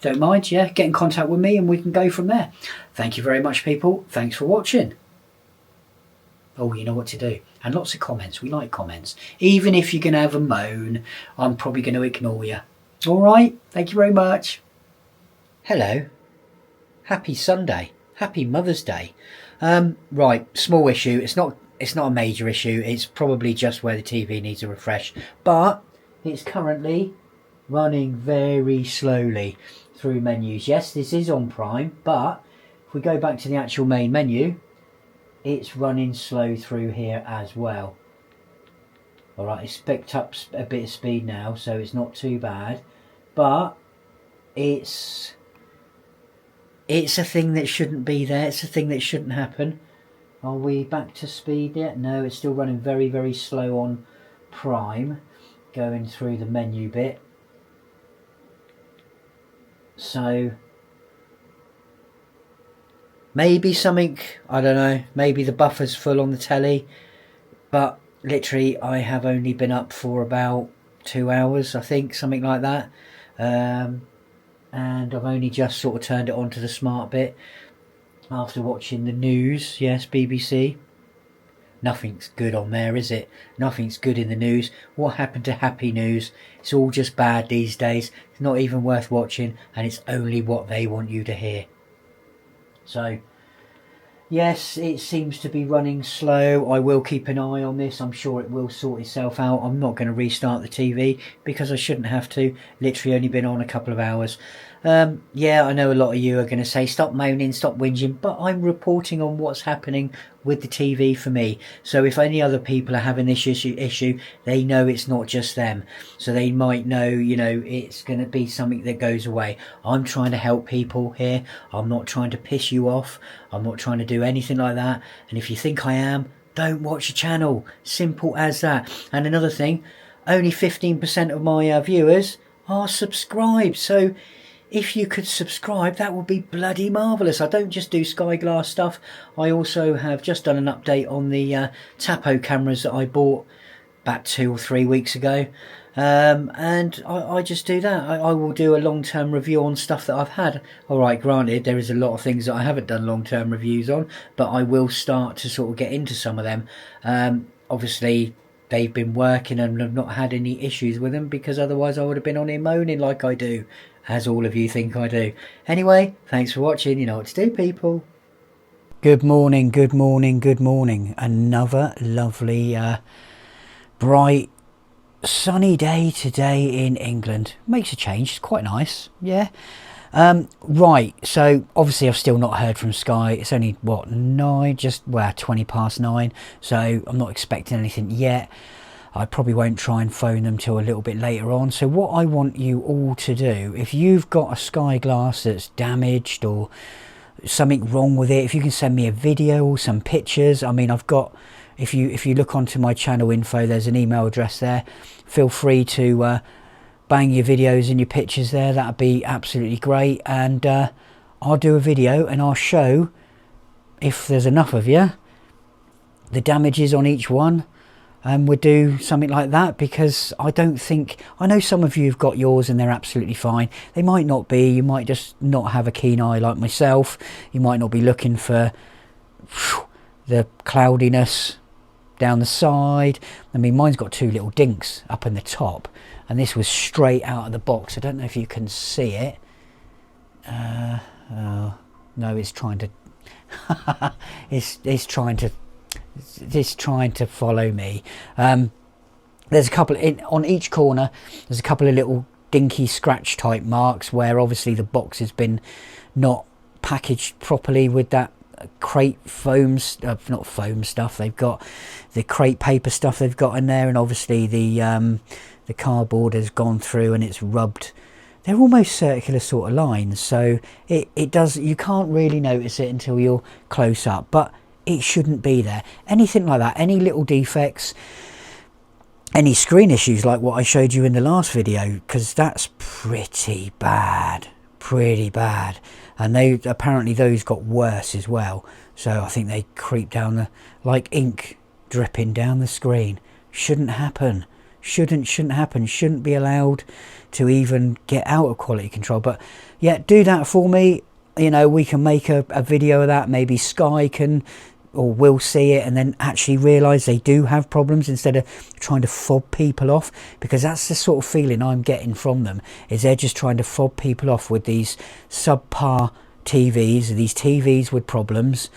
don't mind. Yeah, get in contact with me and we can go from there. Thank you very much, people. Thanks for watching. Oh, you know what to do. And lots of comments. We like comments. Even if you're going to have a moan, I'm probably going to ignore you. All right. Thank you very much. Hello. Happy Sunday. Happy Mother's Day. Right. Small issue. It's not a major issue. It's probably just where the TV needs a refresh. But it's currently running very slowly through menus. Yes, this is on Prime, but if we go back to the actual main menu, it's running slow through here as well. Alright, it's picked up a bit of speed now, so it's not too bad, but it's it's a thing that shouldn't be there. It's a thing that shouldn't happen. Are we back to speed yet? No, it's still running very, very slow on Prime, going through the menu bit. So maybe something, I don't know, maybe the buffer's full on the telly, but literally I have only been up for about 2 hours, I think, something like that. And I've only just sort of turned it on to the smart bit after watching the news. Yes, BBC. Nothing's good on there, is it? Nothing's good in the news. What happened to happy news? It's all just bad these days. It's not even worth watching, and it's only what they want you to hear. So yes, it seems to be running slow. I will keep an eye on this. I'm sure it will sort itself out. I'm not going to restart the TV because I shouldn't have to. Literally only been on a couple of hours. Yeah, I know a lot of you are going to say, stop moaning, stop whinging, but I'm reporting on what's happening with the TV for me. So if any other people are having this issue, they know it's not just them. So they might know, you know, it's going to be something that goes away. I'm trying to help people here. I'm not trying to piss you off. I'm not trying to do anything like that. And if you think I am, don't watch the channel. Simple as that. And another thing, only 15% of my viewers are subscribed. So if you could subscribe, that would be bloody marvellous. I don't just do Skyglass stuff. I also have just done an update on the Tapo cameras that I bought about 2 or 3 weeks ago. And I just do that. I will do a long-term review on stuff that I've had. Alright, granted, there is a lot of things that I haven't done long-term reviews on, but I will start to sort of get into some of them. Obviously, they've been working and I've not had any issues with them, because otherwise I would have been on here moaning like I do, as all of you think I do. Anyway, thanks for watching. You know what to do, people. Good morning, good morning, good morning. Another lovely, bright, sunny day today in England. Makes a change. It's quite nice. Yeah. Right, so obviously I've still not heard from Sky. It's only, what, 20 past 9, so I'm not expecting anything yet. I probably won't try and phone them till a little bit later on. So what I want you all to do, if you've got a Skyglass that's damaged or something wrong with it, if you can send me a video or some pictures. I mean, I've got, if you look onto my channel info, there's an email address there. Feel free to bang your videos and your pictures there. That'd be absolutely great. And I'll do a video and I'll show, if there's enough of you, the damages on each one. And we'll do something like that, because I don't think, I know some of you have got yours and they're absolutely fine. They might not be. You might just not have a keen eye like myself. You might not be looking for the cloudiness down the side. I mean, mine's got 2 little dinks up in the top, and this was straight out of the box. I don't know if you can see it. Oh, no, it's trying to it's trying to follow me. There's a couple on each corner. There's a couple of little dinky scratch type marks where obviously the box has been not packaged properly with that crate foam, not foam stuff. They've got the crate paper stuff they've got in there, and obviously the cardboard has gone through and it's rubbed. They're almost circular sort of lines, so it does, you can't really notice it until you're close up, but it shouldn't be there. Anything like that, any little defects, any screen issues like what I showed you in the last video, because that's pretty bad, and they apparently those got worse as well. So I think they creep down the, like ink dripping down the screen. Shouldn't happen. Shouldn't happen. Shouldn't be allowed to even get out of quality control. But yeah, do that for me. You know, we can make a video of that. Maybe Sky can or will see it and then actually realise they do have problems, instead of trying to fob people off, because that's the sort of feeling I'm getting from them, is they're just trying to fob people off with these subpar TVs, these TVs with problems,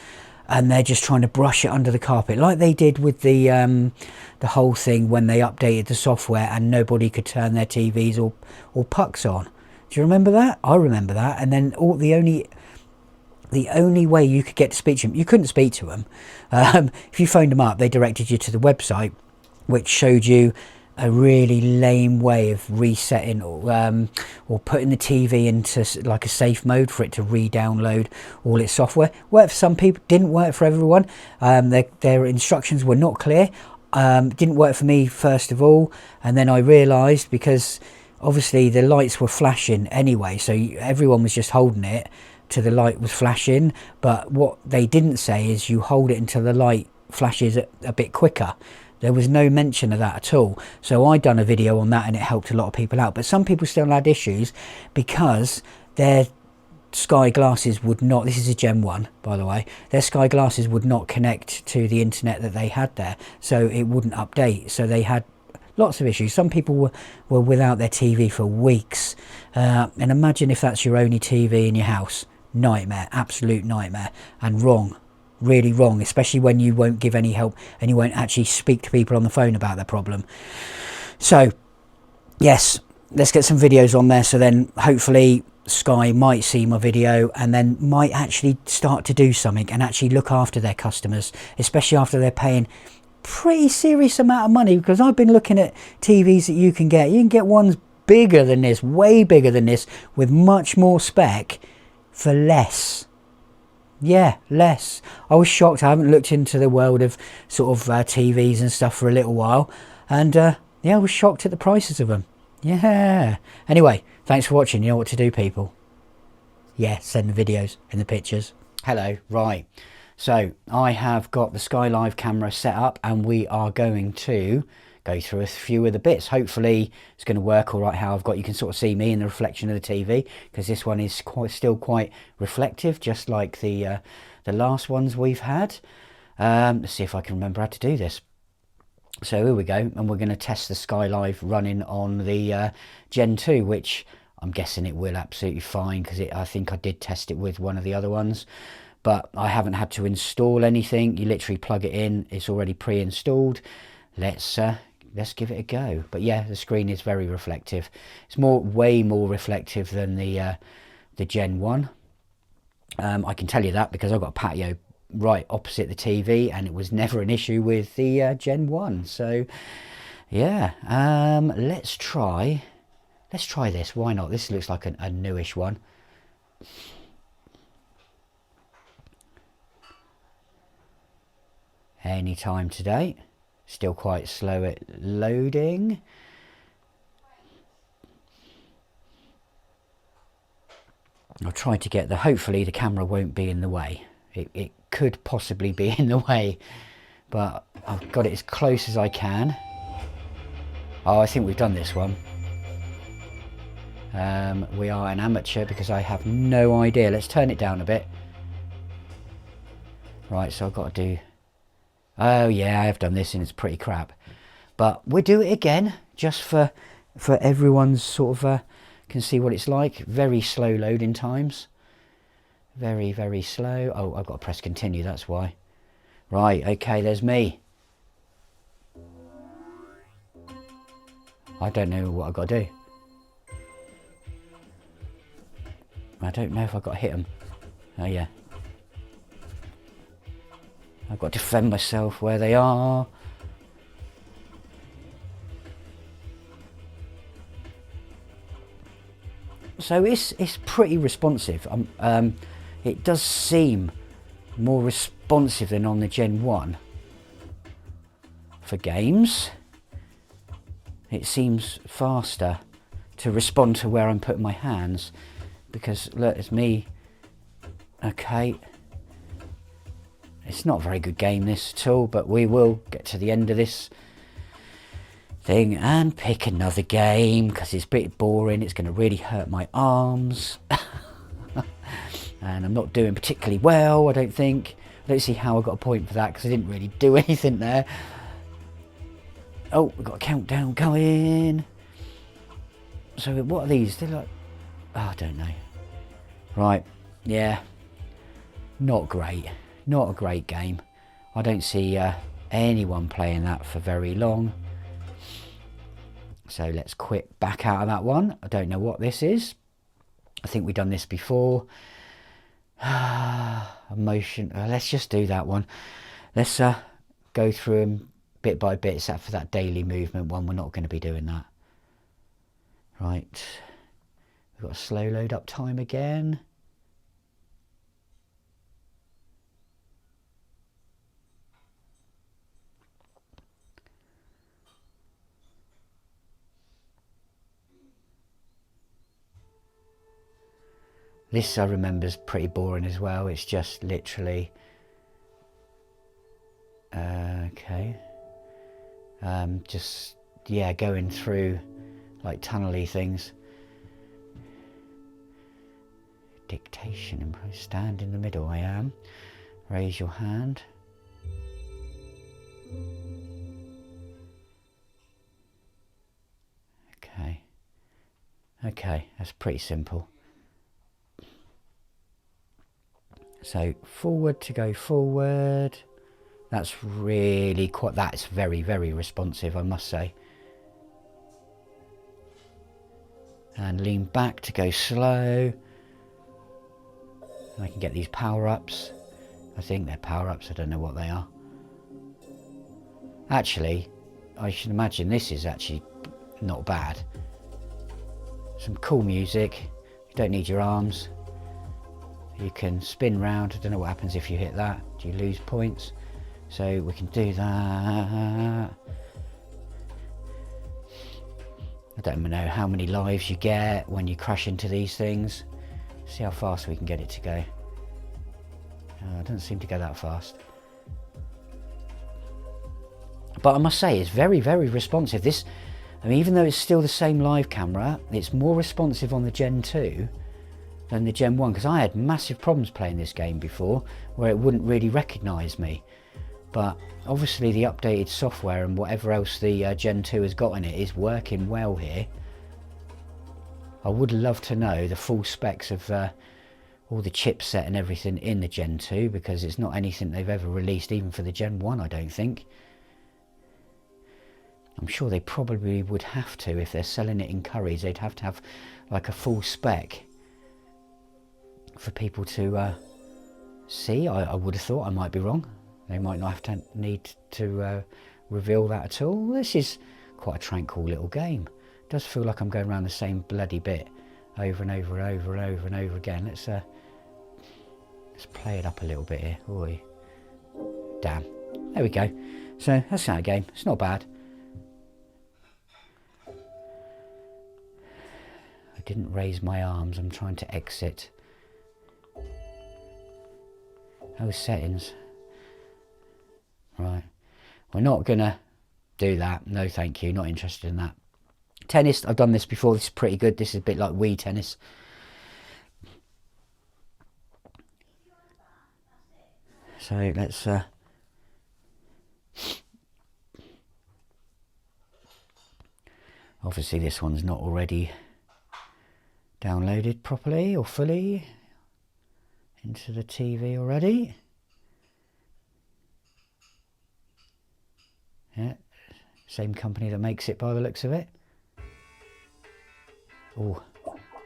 and they're just trying to brush it under the carpet, like they did with the whole thing when they updated the software and nobody could turn their TVs or pucks on. Do you remember that? I remember that. And then the only way you could get to speak to them, you couldn't speak to them. If you phoned them up, they directed you to the website, which showed you a really lame way of resetting or putting the TV into like a safe mode for it to re-download all its software. Worked for some people, didn't work for everyone. Their instructions were not clear. Didn't work for me first of all, and then I realised, because obviously the lights were flashing anyway, so everyone was just holding it till the light was flashing, but what they didn't say is you hold it until the light flashes a bit quicker. There was no mention of that at all. So I done a video on that and it helped a lot of people out. But some people still had issues because their Sky glasses would not, this is a Gen 1 by the way, their Sky glasses would not connect to the internet that they had there. So it wouldn't update. So they had lots of issues. Some people were without their TV for weeks. And imagine if that's your only TV in your house. Nightmare, absolute nightmare, and wrong. Really wrong, especially when you won't give any help and you won't actually speak to people on the phone about their problem. So yes, let's get some videos on there, so then hopefully Sky might see my video and then might actually start to do something and actually look after their customers, especially after they're paying pretty serious amount of money. Because I've been looking at TVs that you can get ones bigger than this, way bigger than this, with much more spec for less. Yeah, less. I was shocked. I haven't looked into the world of sort of TVs and stuff for a little while, and yeah, I was shocked at the prices of them. Yeah. Anyway, thanks for watching. You know what to do, people. Yeah, send the videos and the pictures. Hello. Right. So I have got the Sky Live camera set up, and we are going to go through a few of the bits. Hopefully it's going to work all right. How I've got, you can sort of see me in the reflection of the TV, because this one is still quite reflective, just like the last ones we've had. Let's see if I can remember how to do this. So here we go, and we're going to test the Sky Live running on the Gen 2, which I'm guessing it will absolutely fine, because I think I did test it with one of the other ones, but I haven't had to install anything. You literally plug it in, it's already pre-installed. Let's give it a go. But yeah, the screen is very reflective. It's way more reflective than the Gen 1. I can tell you that because I've got a patio right opposite the TV, and it was never an issue with the Gen 1. So yeah, let's try this. Why not? This looks like a newish one. Any time today. Still quite slow at loading. I'll try to get hopefully the camera won't be in the way. It could possibly be in the way, but I've got it as close as I can. Oh, I think we've done this one. We are an amateur because I have no idea. Let's turn it down a bit. Right, so I've got to do... Oh yeah, I have done this and it's pretty crap. But we'll do it again, just for everyone's sort of... can see what it's like. Very slow loading times. Very, very slow. Oh, I've got to press continue, that's why. Right, okay, there's me. I don't know what I've got to do. I don't know if I've got to hit them. Oh yeah. I've got to defend myself where they are. So it's pretty responsive. It does seem more responsive than on the Gen 1 for games. It seems faster to respond to where I'm putting my hands, because look, it's me. Okay. It's not a very good game this at all, but we will get to the end of this thing and pick another game, because it's a bit boring. It's going to really hurt my arms. And I'm not doing particularly well, I don't think. I don't see how I got a point for that, because I didn't really do anything there. Oh, we've got a countdown going. So what are these? They're like... Oh, I don't know. Right, yeah. Not great. Not a great game. I don't see anyone playing that for very long. So let's quit back out of that one. I don't know what this is. I think we've done this before. Emotion. Let's just do that one. Let's go through them bit by bit, except for that daily movement one. We're not going to be doing that. Right, we've got a slow load up time again. This I remember is pretty boring as well. It's just literally okay, just yeah, going through like tunnely things. Dictation, stand in the middle. I am. Raise your hand. Okay, that's pretty simple. So forward to go forward. That's really quite, that's very, very responsive, I must say. And lean back to go slow. And I can get these power-ups. I think they're power-ups, I don't know what they are. Actually, I should imagine this is actually not bad. Some cool music. You don't need your arms. You can spin round. I don't know what happens if you hit that. Do you lose points? So we can do that. I don't know how many lives you get when you crash into these things. See how fast we can get it to go. It doesn't seem to go that fast. But I must say, it's very, very responsive. This, I mean, even though it's still the same live camera, it's more responsive on the Gen 2 than the Gen 1, because I had massive problems playing this game before where it wouldn't really recognise me. But obviously the updated software and whatever else the Gen 2 has got in it is working well here. I would love to know the full specs of all the chipset and everything in the Gen 2, because it's not anything they've ever released even for the Gen 1, I don't think. I'm sure they probably would have to, if they're selling it in curries, they'd have to have like a full spec for people to see. I would have thought. I might be wrong. They might not have to need to reveal that at all. This is quite a tranquil little game. It does feel like I'm going around the same bloody bit over and over and over and over and over again. Let's play it up a little bit here. Oi. Damn. There we go. So that's that game. It's not bad. I didn't raise my arms. I'm trying to exit. Oh, settings. Right. We're not going to do that. No, thank you. Not interested in that. Tennis. I've done this before. This is pretty good. This is a bit like Wii tennis. So let's... obviously this one's not already downloaded properly or fully into the TV already. Yeah, same company that makes it by the looks of it. Oh,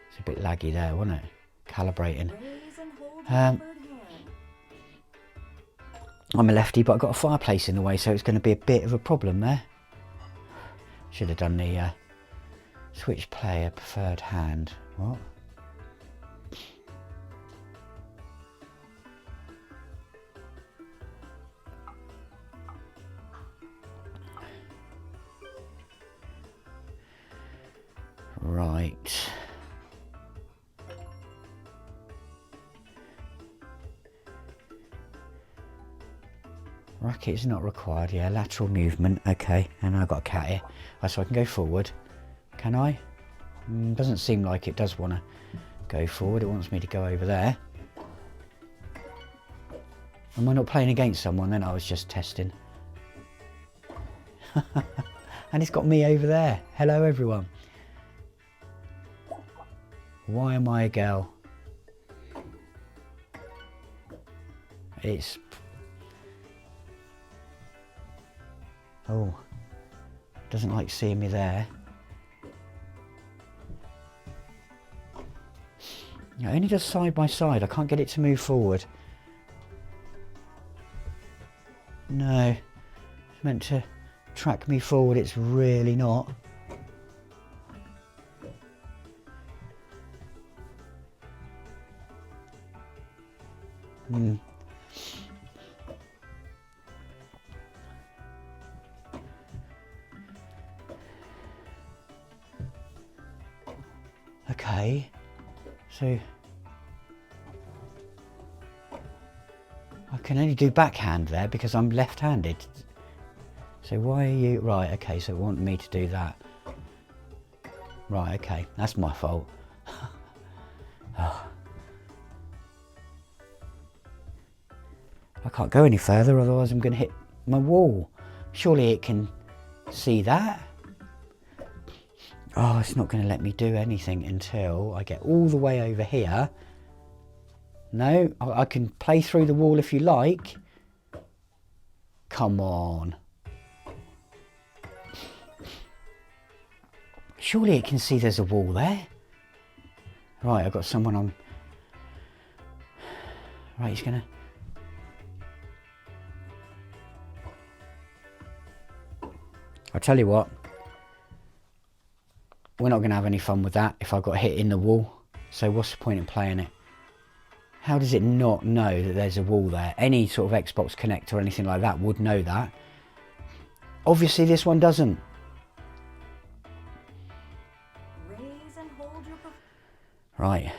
it's a bit laggy there, wasn't it? Calibrating. I'm a lefty, but I've got a fireplace in the way, so it's going to be a bit of a problem there. Should have done the switch player preferred hand. What? Right. Racket is not required. Yeah, lateral movement. Okay, and I've got a cat here. Oh, so I can go forward. Can I? Doesn't seem like it does want to go forward. It wants me to go over there. Am I not playing against someone then? I was just testing. And it's got me over there. Hello, everyone. Why am I a girl? It's... oh, doesn't like seeing me there. It only does side by side. I can't get it to move forward. No, it's meant to track me forward, it's really not. Okay, so I can only do backhand there because I'm left-handed. So why are you... Right, okay, so it wanted me to do that. Right, okay, that's my fault. Oh. I can't go any further, otherwise I'm going to hit my wall. Surely it can see that. Oh, it's not going to let me do anything until I get all the way over here. No, I can play through the wall if you like. Come on. Surely it can see there's a wall there. Right, I've got someone on. Right, he's going to... I'll tell you what. We're not going to have any fun with that if I got hit in the wall. So what's the point in playing it? How does it not know that there's a wall there? Any sort of Xbox Connect or anything like that would know that. Obviously this one doesn't. Raise and hold your... Right.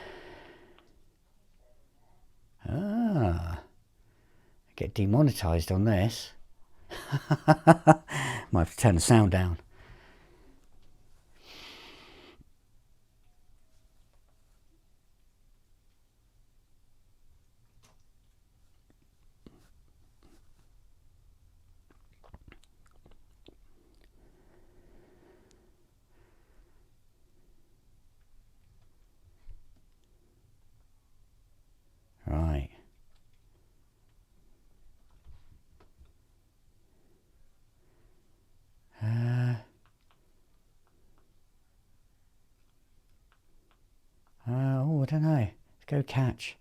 Ah. I get demonetized on this. Might have to turn the sound down. Right. Oh, I don't know. Let's go catch.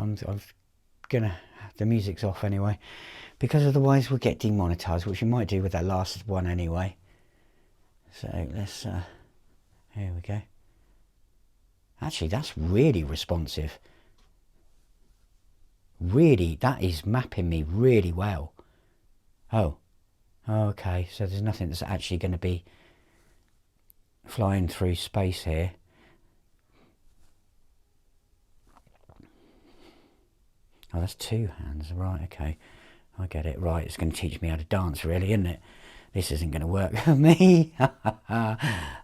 I'm gonna... The music's off anyway, because otherwise we'll get demonetized, which we might do with that last one anyway. So let's... here we go. Actually, that's really responsive. Really, that is mapping me really well. Oh, okay, so there's nothing that's actually going to be flying through space here. Oh, that's two hands, right, okay. I get it, right, it's going to teach me how to dance really, isn't it? This isn't going to work for me.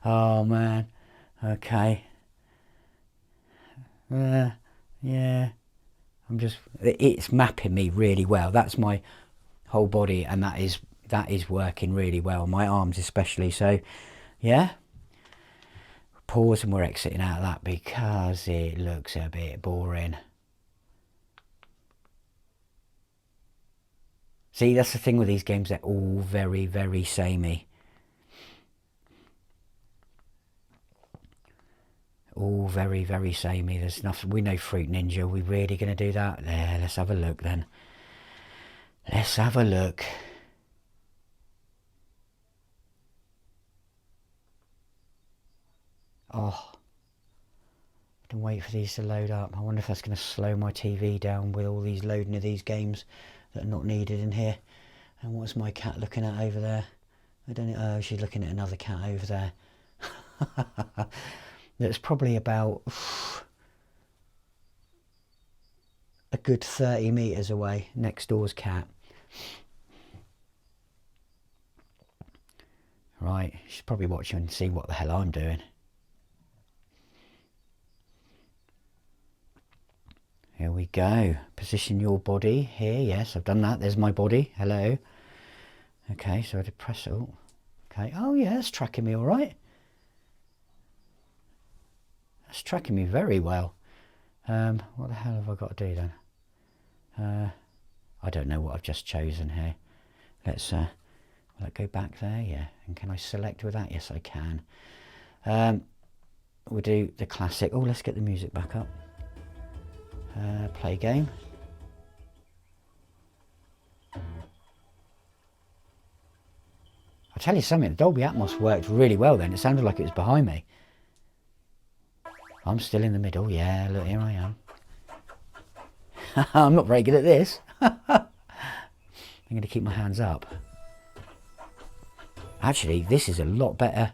Oh, man. Okay. Yeah. It's mapping me really well. That's my whole body, and that is working really well. My arms especially. So, yeah. Pause and we're exiting out of that because it looks a bit boring. See, that's the thing with these games. They're all very, very samey. All very, very samey. There's nothing. We know Fruit Ninja. Are we really going to do that? There, let's have a look then. Let's have a look. Oh. Don't wait for these to load up. I wonder if that's going to slow my TV down with all these loading of these games that are not needed in here. And what's my cat looking at over there? I don't know. Oh, she's looking at another cat over there. That's probably about a good 30 metres away. Next door's cat. Right, she's probably watching and see what the hell I'm doing. Here we go. Position your body here. Yes, I've done that. There's my body. Hello. Okay, so I did press it. Okay. Oh, yeah, that's tracking me all right. That's tracking me very well. What the hell have I got to do then? I don't know what I've just chosen here. Let's, will I go back there? Yeah. And can I select with that? Yes, I can. We'll do the classic. Oh, let's get the music back up. Play game. I'll tell you something, the Dolby Atmos worked really well then. It sounded like it was behind me. I'm still in the middle. Yeah, look, here I am. I'm not very good at this. I'm going to keep my hands up. Actually, this is a lot better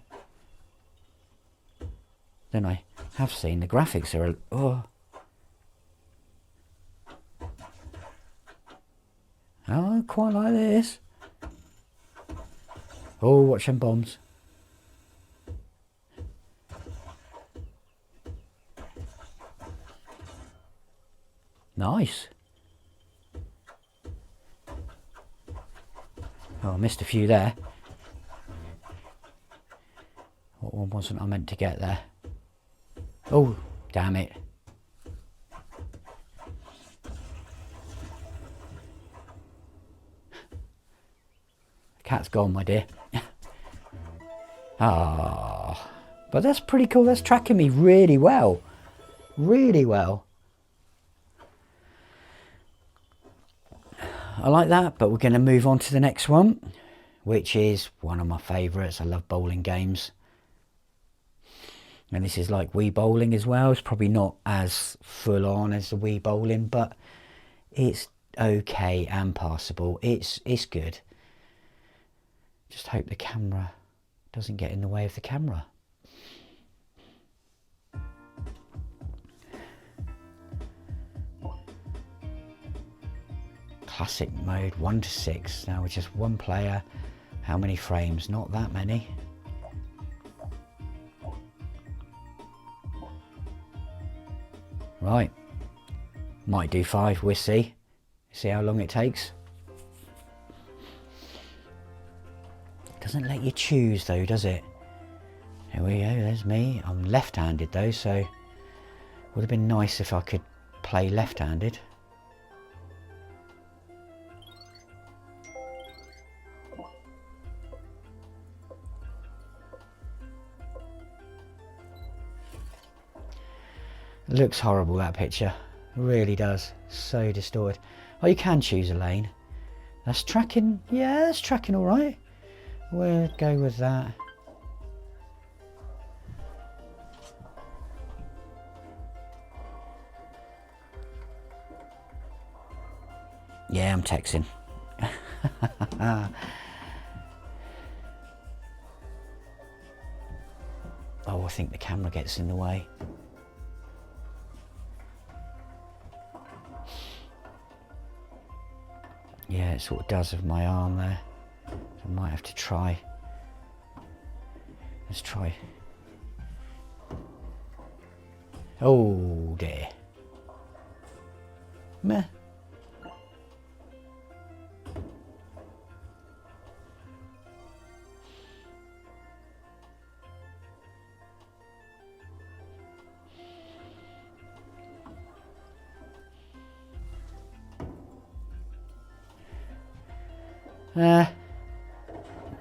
than I have seen. The graphics are... Oh, I quite like this. Oh, watch them bombs. Nice. Oh, I missed a few there. What one wasn't I meant to get there? Oh, damn it. The cat's gone, my dear. Ah, but that's pretty cool. That's tracking me really well. Really well. I like that, but we're going to move on to the next one, which is one of my favourites. I love bowling games. And this is like Wii Bowling as well. It's probably not as full on as the Wii Bowling, but it's okay and passable. It's good. Just hope the camera doesn't get in the way of the camera. Classic mode, 1 to 6. Now with just one player. How many frames? Not that many. Right. Might do 5, we'll see. See how long it takes. Doesn't let you choose though, does it? Here we go, there's me. I'm left-handed though, so would have been nice if I could play left-handed. It looks horrible, that picture. It really does. So distorted. Oh, you can choose a lane. That's tracking. Yeah, that's tracking all right. We'll go with that. Yeah, I'm texting. Oh, I think the camera gets in the way. Yeah, it sort of does with my arm there. So I might have to try. Let's try. Oh dear. Meh.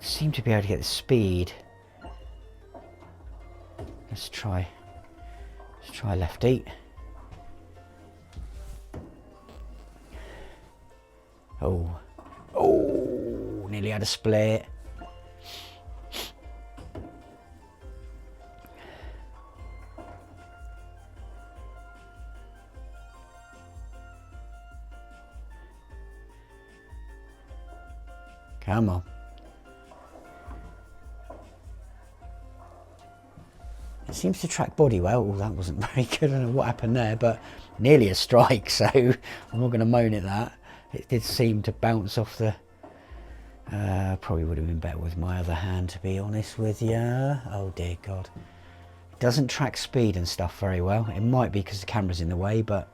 Seem to be able to get the speed. Let's try lefty. Oh, nearly had a split. Come on. It seems to track body well. Oh, that wasn't very good. I don't know what happened there, but nearly a strike, so I'm not going to moan at that. It did seem to bounce off the... probably would have been better with my other hand, to be honest with you. Oh, dear God. It doesn't track speed and stuff very well. It might be because the camera's in the way, but...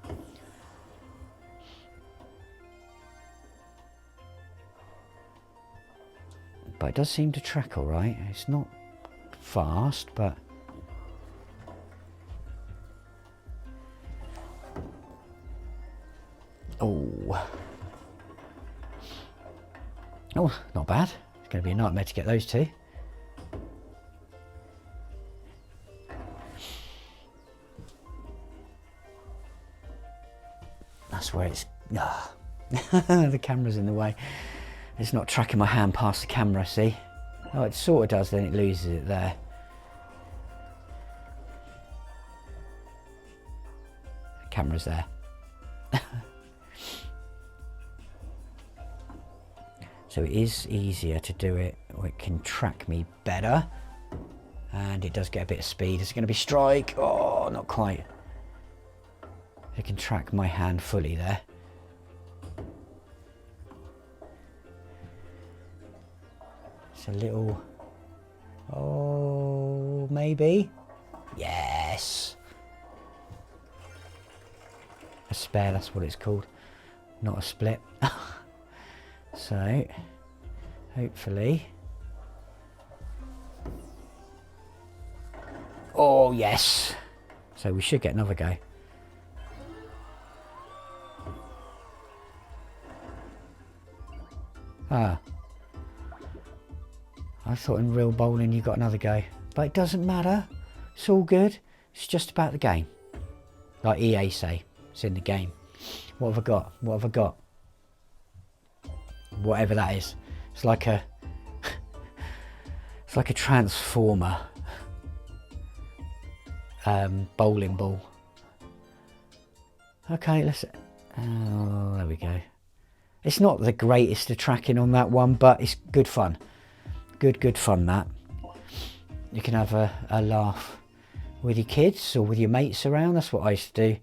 But it does seem to track all right. It's not fast, but... Oh. Oh, not bad. It's going to be a nightmare to get those two. That's where it's... the camera's in the way. It's not tracking my hand past the camera, see? Oh, it sort of does, then it loses it there. The camera's there. So it is easier to do it, or it can track me better. And it does get a bit of speed. Is it going to be strike? Oh, not quite. It can track my hand fully there. It's a little... Oh, maybe? Yes! A spare, that's what it's called. Not a split. So, hopefully... Oh, yes! So we should get another go. Ah. I thought in real bowling you got another go. But it doesn't matter. It's all good. It's just about the game. Like EA say. It's in the game. What have I got? What have I got? Whatever that is. It's like a... it's like a transformer. Bowling ball. Okay, let's... Oh, there we go. It's not the greatest of tracking on that one, but it's good fun. Good fun, that. You can have a laugh with your kids or with your mates around. That's what I used to do.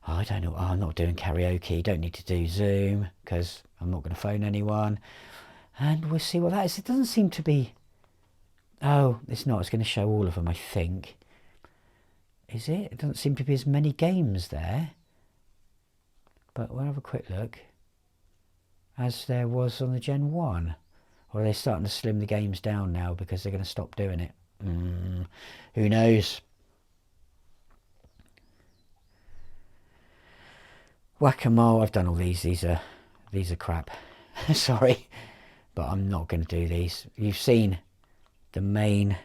Oh, I don't know. Oh, I'm not doing karaoke. You don't need to do Zoom because I'm not going to phone anyone. And we'll see what that is. It doesn't seem to be... Oh, it's not. It's going to show all of them, I think. Is it? It doesn't seem to be as many games there. But we'll have a quick look. As there was on the Gen 1. Or are they starting to slim the games down now because they're going to stop doing it? Who knows? Whack-a-mole. I've done all these. These are crap. Sorry. But I'm not going to do these. You've seen the main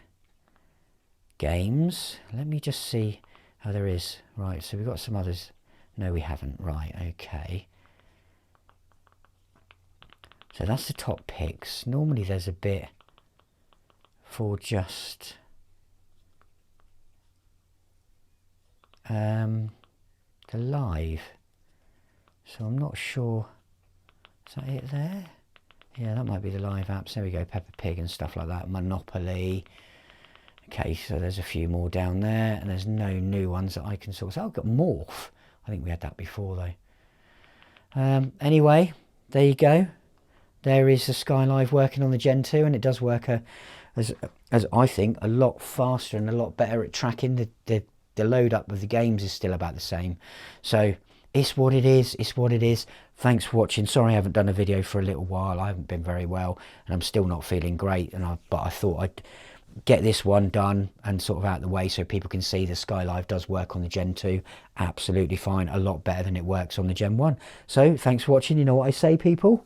games. Let me just see how there is. Right, so we've got some others. No, we haven't. Right, okay. So that's the top picks. Normally there's a bit for just the live. So I'm not sure. Is that it there? Yeah, that might be the live apps. There we go. Peppa Pig and stuff like that. Monopoly. Okay, so there's a few more down there. And there's no new ones that I can sort. So I've got Morph. I think we had that before though. Anyway, there you go. There is the Sky Live working on the Gen 2, and it does work as I think a lot faster and a lot better at tracking. The load up of the games is still about the same. So it's what it is. It's what it is. Thanks for watching. Sorry I haven't done a video for a little while. I haven't been very well, and I'm still not feeling great. But I thought I'd get this one done and sort of out of the way so people can see the Sky Live does work on the Gen 2 absolutely fine, a lot better than it works on the Gen 1. So thanks for watching. You know what I say, people?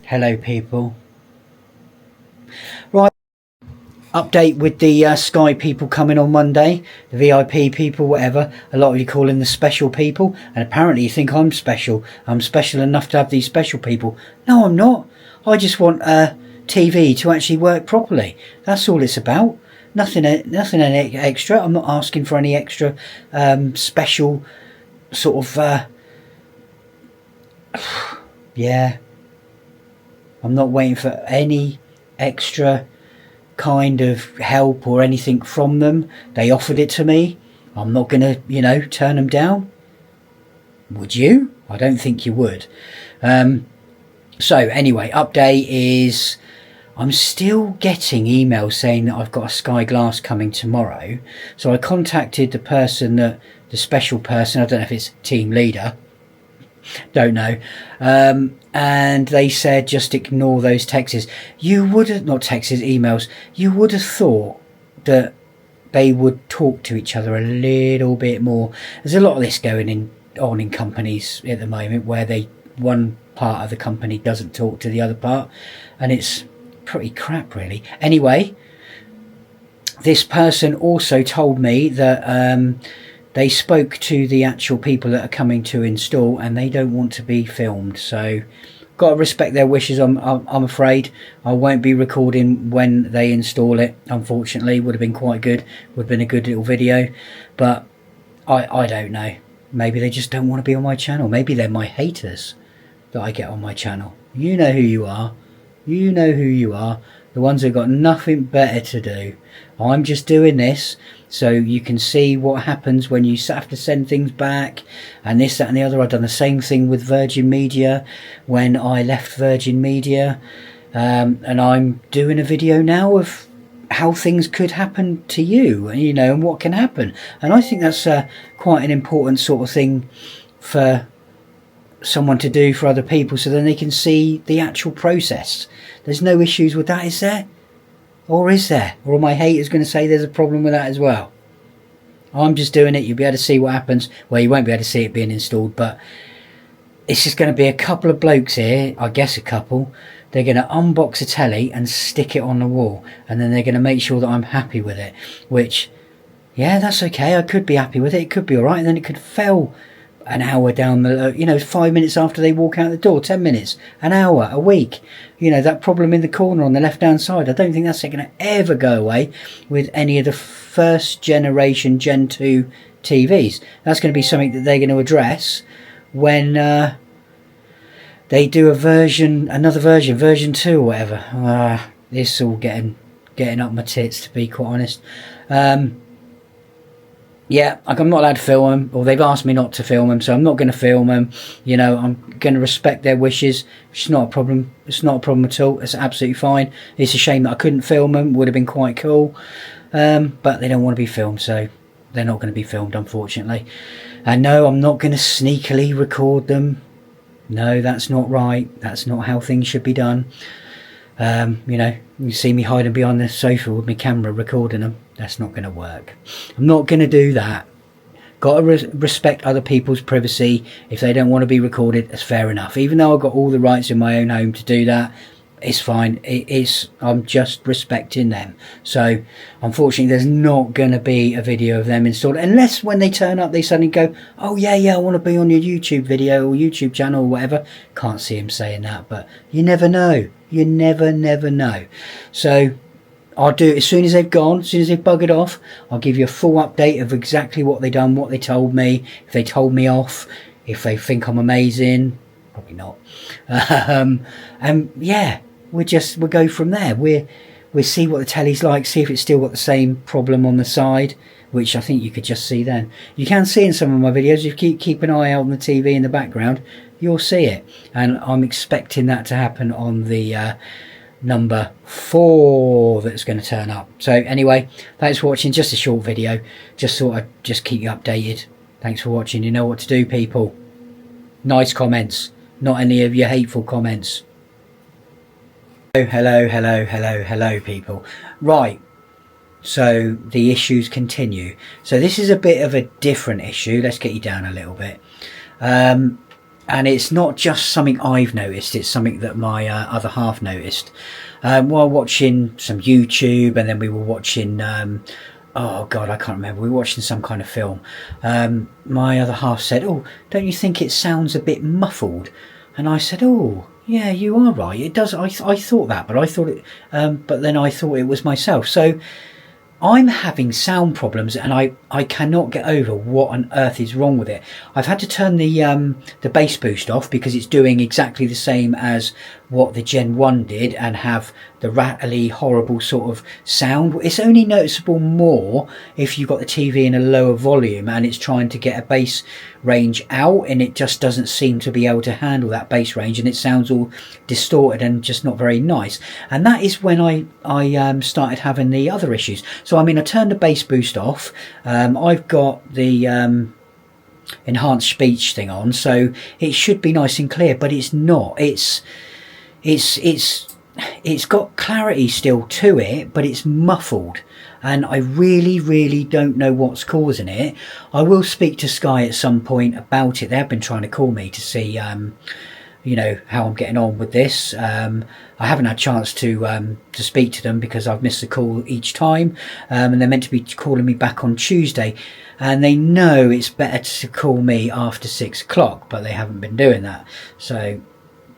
Hello, people. Right, update with the Sky people coming on Monday, the VIP people, whatever. A lot of you call them the special people, and apparently you think I'm special. I'm special enough to have these special people. No, I'm not. I just want TV to actually work properly. That's all it's about. Nothing extra. I'm not asking for any extra special sort of yeah. I'm not waiting for any extra kind of help or anything from them. They offered it to me. I'm not going to, you know, turn them down. Would you? I don't think you would. So anyway, update is I'm still getting emails saying that I've got a Skyglass coming tomorrow. So I contacted the person that, the special person, I don't know if it's team leader, don't know, and they said just ignore those texts. You would have, not texts, emails, you would have thought that they would talk to each other a little bit more. There's a lot of this going on in companies at the moment where one part of the company doesn't talk to the other part, and it's pretty crap really. Anyway, this person also told me that they spoke to the actual people that are coming to install and they don't want to be filmed, so got to respect their wishes. I'm afraid I won't be recording when they install it, unfortunately. Would have been quite good, would have been a good little video, but I don't know, maybe they just don't want to be on my channel. Maybe they're my haters that I get on my channel. You know who you are, you know who you are, the ones that got nothing better to do. I'm just doing this so you can see what happens when you have to send things back and this, that and the other. I've done the same thing with Virgin Media when I left Virgin Media, and I'm doing a video now of how things could happen to you, you know, and what can happen. And I think that's quite an important sort of thing for someone to do for other people, so then they can see the actual process. There's no issues with that, is there? Or is there? Or are my haters going to say there's a problem with that as well? I'm just doing it. You'll be able to see what happens. Well, you won't be able to see it being installed, but it's just going to be a couple of blokes here, I guess a couple. They're going to unbox a telly and stick it on the wall, and then they're going to make sure that I'm happy with it, which, yeah, that's okay. I could be happy with it. It could be all right, and then it could fail an hour down the, you know, 5 minutes after they walk out the door, 10 minutes, an hour, a week. You know, that problem in the corner on the left hand side, I don't think that's going to ever go away with any of the first generation Gen 2 TVs. That's going to be something that they're going to address when they do another version, version 2 or whatever. This is all getting up my tits, to be quite honest. Yeah, I'm not allowed to film them, or they've asked me not to film them, so I'm not going to film them. You know, I'm going to respect their wishes. It's not a problem. It's not a problem at all. It's absolutely fine. It's a shame that I couldn't film them. Would have been quite cool. But they don't want to be filmed, so they're not going to be filmed, unfortunately. And no, I'm not going to sneakily record them. No, that's not right. That's not how things should be done. You know, you see me hiding behind the sofa with my camera recording them. That's not going to work. I'm not going to do that. Got to respect other people's privacy. If they don't want to be recorded, that's fair enough. Even though I've got all the rights in my own home to do that, it's fine. I'm just respecting them. So, unfortunately, there's not going to be a video of them installed. Unless when they turn up, they suddenly go, oh, yeah, I want to be on your YouTube video or YouTube channel or whatever. Can't see him saying that, but you never know. You never know. So, I'll do it as soon as they've gone, as soon as they've buggered off. I'll give you a full update of exactly what they've done, what they told me, if they told me off, if they think I'm amazing. Probably not. And yeah, we'll go from there. We'll see what the telly's like, see if it's still got the same problem on the side, which I think you could just see then. You can see in some of my videos, if you keep an eye out on the TV in the background, you'll see it. And I'm expecting that to happen on the number 4 that's going to turn up. So anyway, thanks for watching. Just a short video. Just thought I'd just keep you updated. Thanks for watching. You know what to do, people. Nice comments, not any of your hateful comments. Hello, people. Right, so the issues continue. So this is a bit of a different issue. Let's get you down a little bit. And it's not just something I've noticed, it's something that my other half noticed. While watching some YouTube, and then we were watching, oh God, I can't remember, we were watching some kind of film. My other half said, oh, don't you think it sounds a bit muffled? And I said, oh, yeah, you are right, it does. I thought that, but I thought it, but then I thought it was myself. So I'm having sound problems, and I cannot get over what on earth is wrong with it. I've had to turn the bass boost off because it's doing exactly the same as what the Gen 1 did and have the rattly, horrible sort of sound. It's only noticeable more if you've got the TV in a lower volume and it's trying to get a bass range out, and it just doesn't seem to be able to handle that bass range, and it sounds all distorted and just not very nice. And that is when I started having the other issues. So I mean, I turned the bass boost off. I've got the enhanced speech thing on, so it should be nice and clear, but it's not. It's got clarity still to it, but it's muffled, and I really don't know what's causing it. I will speak to Sky at some point about it. They have been trying to call me to see you know, how I'm getting on with this. I haven't had a chance to speak to them because I've missed the call each time, and they're meant to be calling me back on Tuesday, and they know it's better to call me after 6 o'clock, but they haven't been doing that. So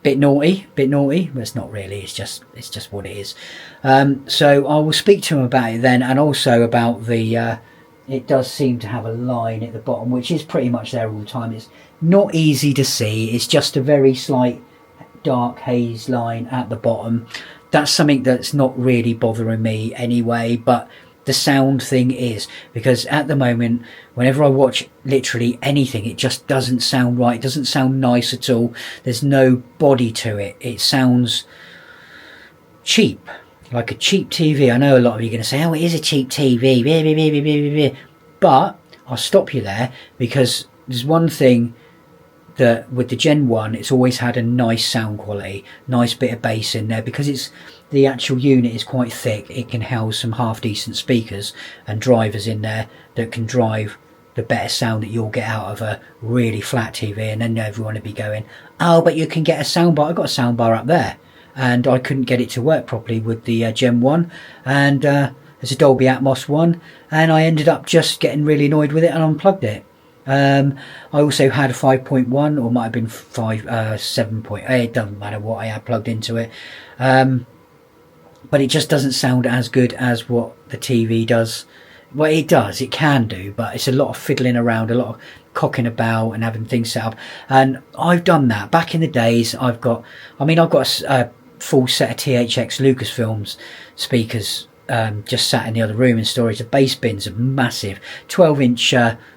bit naughty, but it's not really. It's just what it is. So I will speak to them about it then, and also about the. It does seem to have a line at the bottom, which is pretty much there all the time. It's not easy to see. It's just a very slight dark haze line at the bottom. That's something that's not really bothering me anyway, but the sound thing is, because at the moment, whenever I watch literally anything, it just doesn't sound right. It doesn't sound nice at all. There's no body to it. It sounds cheap, like a cheap TV. I know a lot of you are going to say, oh, it is a cheap TV, but I'll stop you there, because there's one thing that with the Gen 1, it's always had a nice sound quality, nice bit of bass in there, because it's the actual unit is quite thick. It can house some half decent speakers and drivers in there that can drive the better sound that you'll get out of a really flat TV. And then everyone will be going, oh, but you can get a soundbar. I've got a soundbar up there, and I couldn't get it to work properly with the Gen 1, and it's a Dolby Atmos one, and I ended up just getting really annoyed with it and unplugged it. I also had a 5.1, or might have been 7.8, it doesn't matter what I had plugged into it, but it just doesn't sound as good as what the TV does. Well, it does, it can do, but it's a lot of fiddling around, a lot of cocking about and having things set up, and I've done that back in the days. I've got a full set of THX Lucasfilms speakers just sat in the other room in storage. The bass bins are massive, 12-inch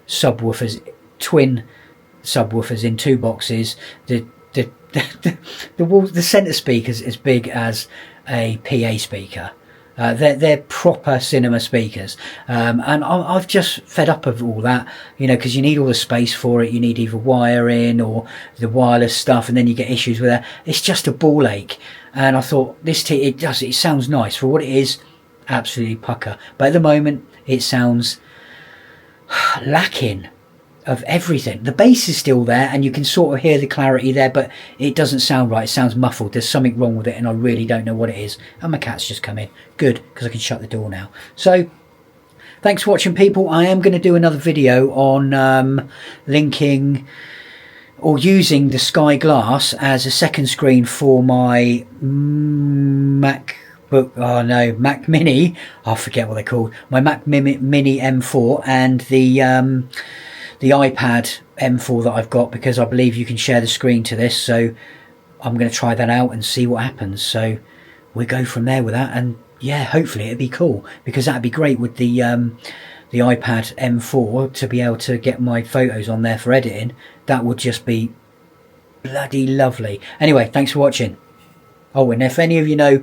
subwoofers, twin subwoofers in 2 boxes. The centre speaker's as big as a PA speaker. They're proper cinema speakers, and I've just fed up of all that, you know, because you need all the space for it. You need either wiring or the wireless stuff, and then you get issues with that. It's just a ball ache. And I thought it sounds nice for what it is, absolutely pucker. But at the moment, it sounds lacking of everything. The bass is still there, and you can sort of hear the clarity there, but it doesn't sound right. It sounds muffled. There's something wrong with it, and I really don't know what it is. And my cat's just come in. Good, because I can shut the door now. So thanks for watching, people. I am going to do another video on linking or using the Skyglass as a second screen for my Mac Mini. I forget what they're called. My Mac Mini M4 and the iPad M4 that I've got, because I believe you can share the screen to this. So I'm going to try that out and see what happens. So we'll go from there with that, and yeah, hopefully it'd be cool, because that'd be great with the iPad M4 to be able to get my photos on there for editing. That would just be bloody lovely. Anyway, thanks for watching. Oh, and if any of you know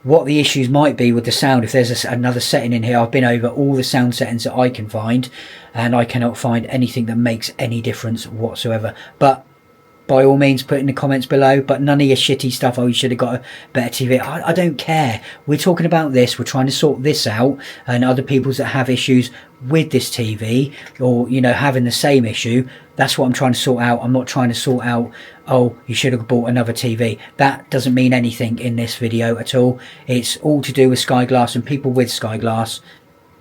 what the issues might be with the sound, if there's another setting in here, I've been over all the sound settings that I can find, and I cannot find anything that makes any difference whatsoever. But by all means, put it in the comments below. But none of your shitty stuff, oh, you should have got a better TV. I don't care. We're talking about this. We're trying to sort this out, and other people's that have issues with this TV, or, you know, having the same issue. That's what I'm trying to sort out. I'm not trying to sort out, oh, you should have bought another TV. That doesn't mean anything in this video at all. It's all to do with Skyglass and people with Skyglass.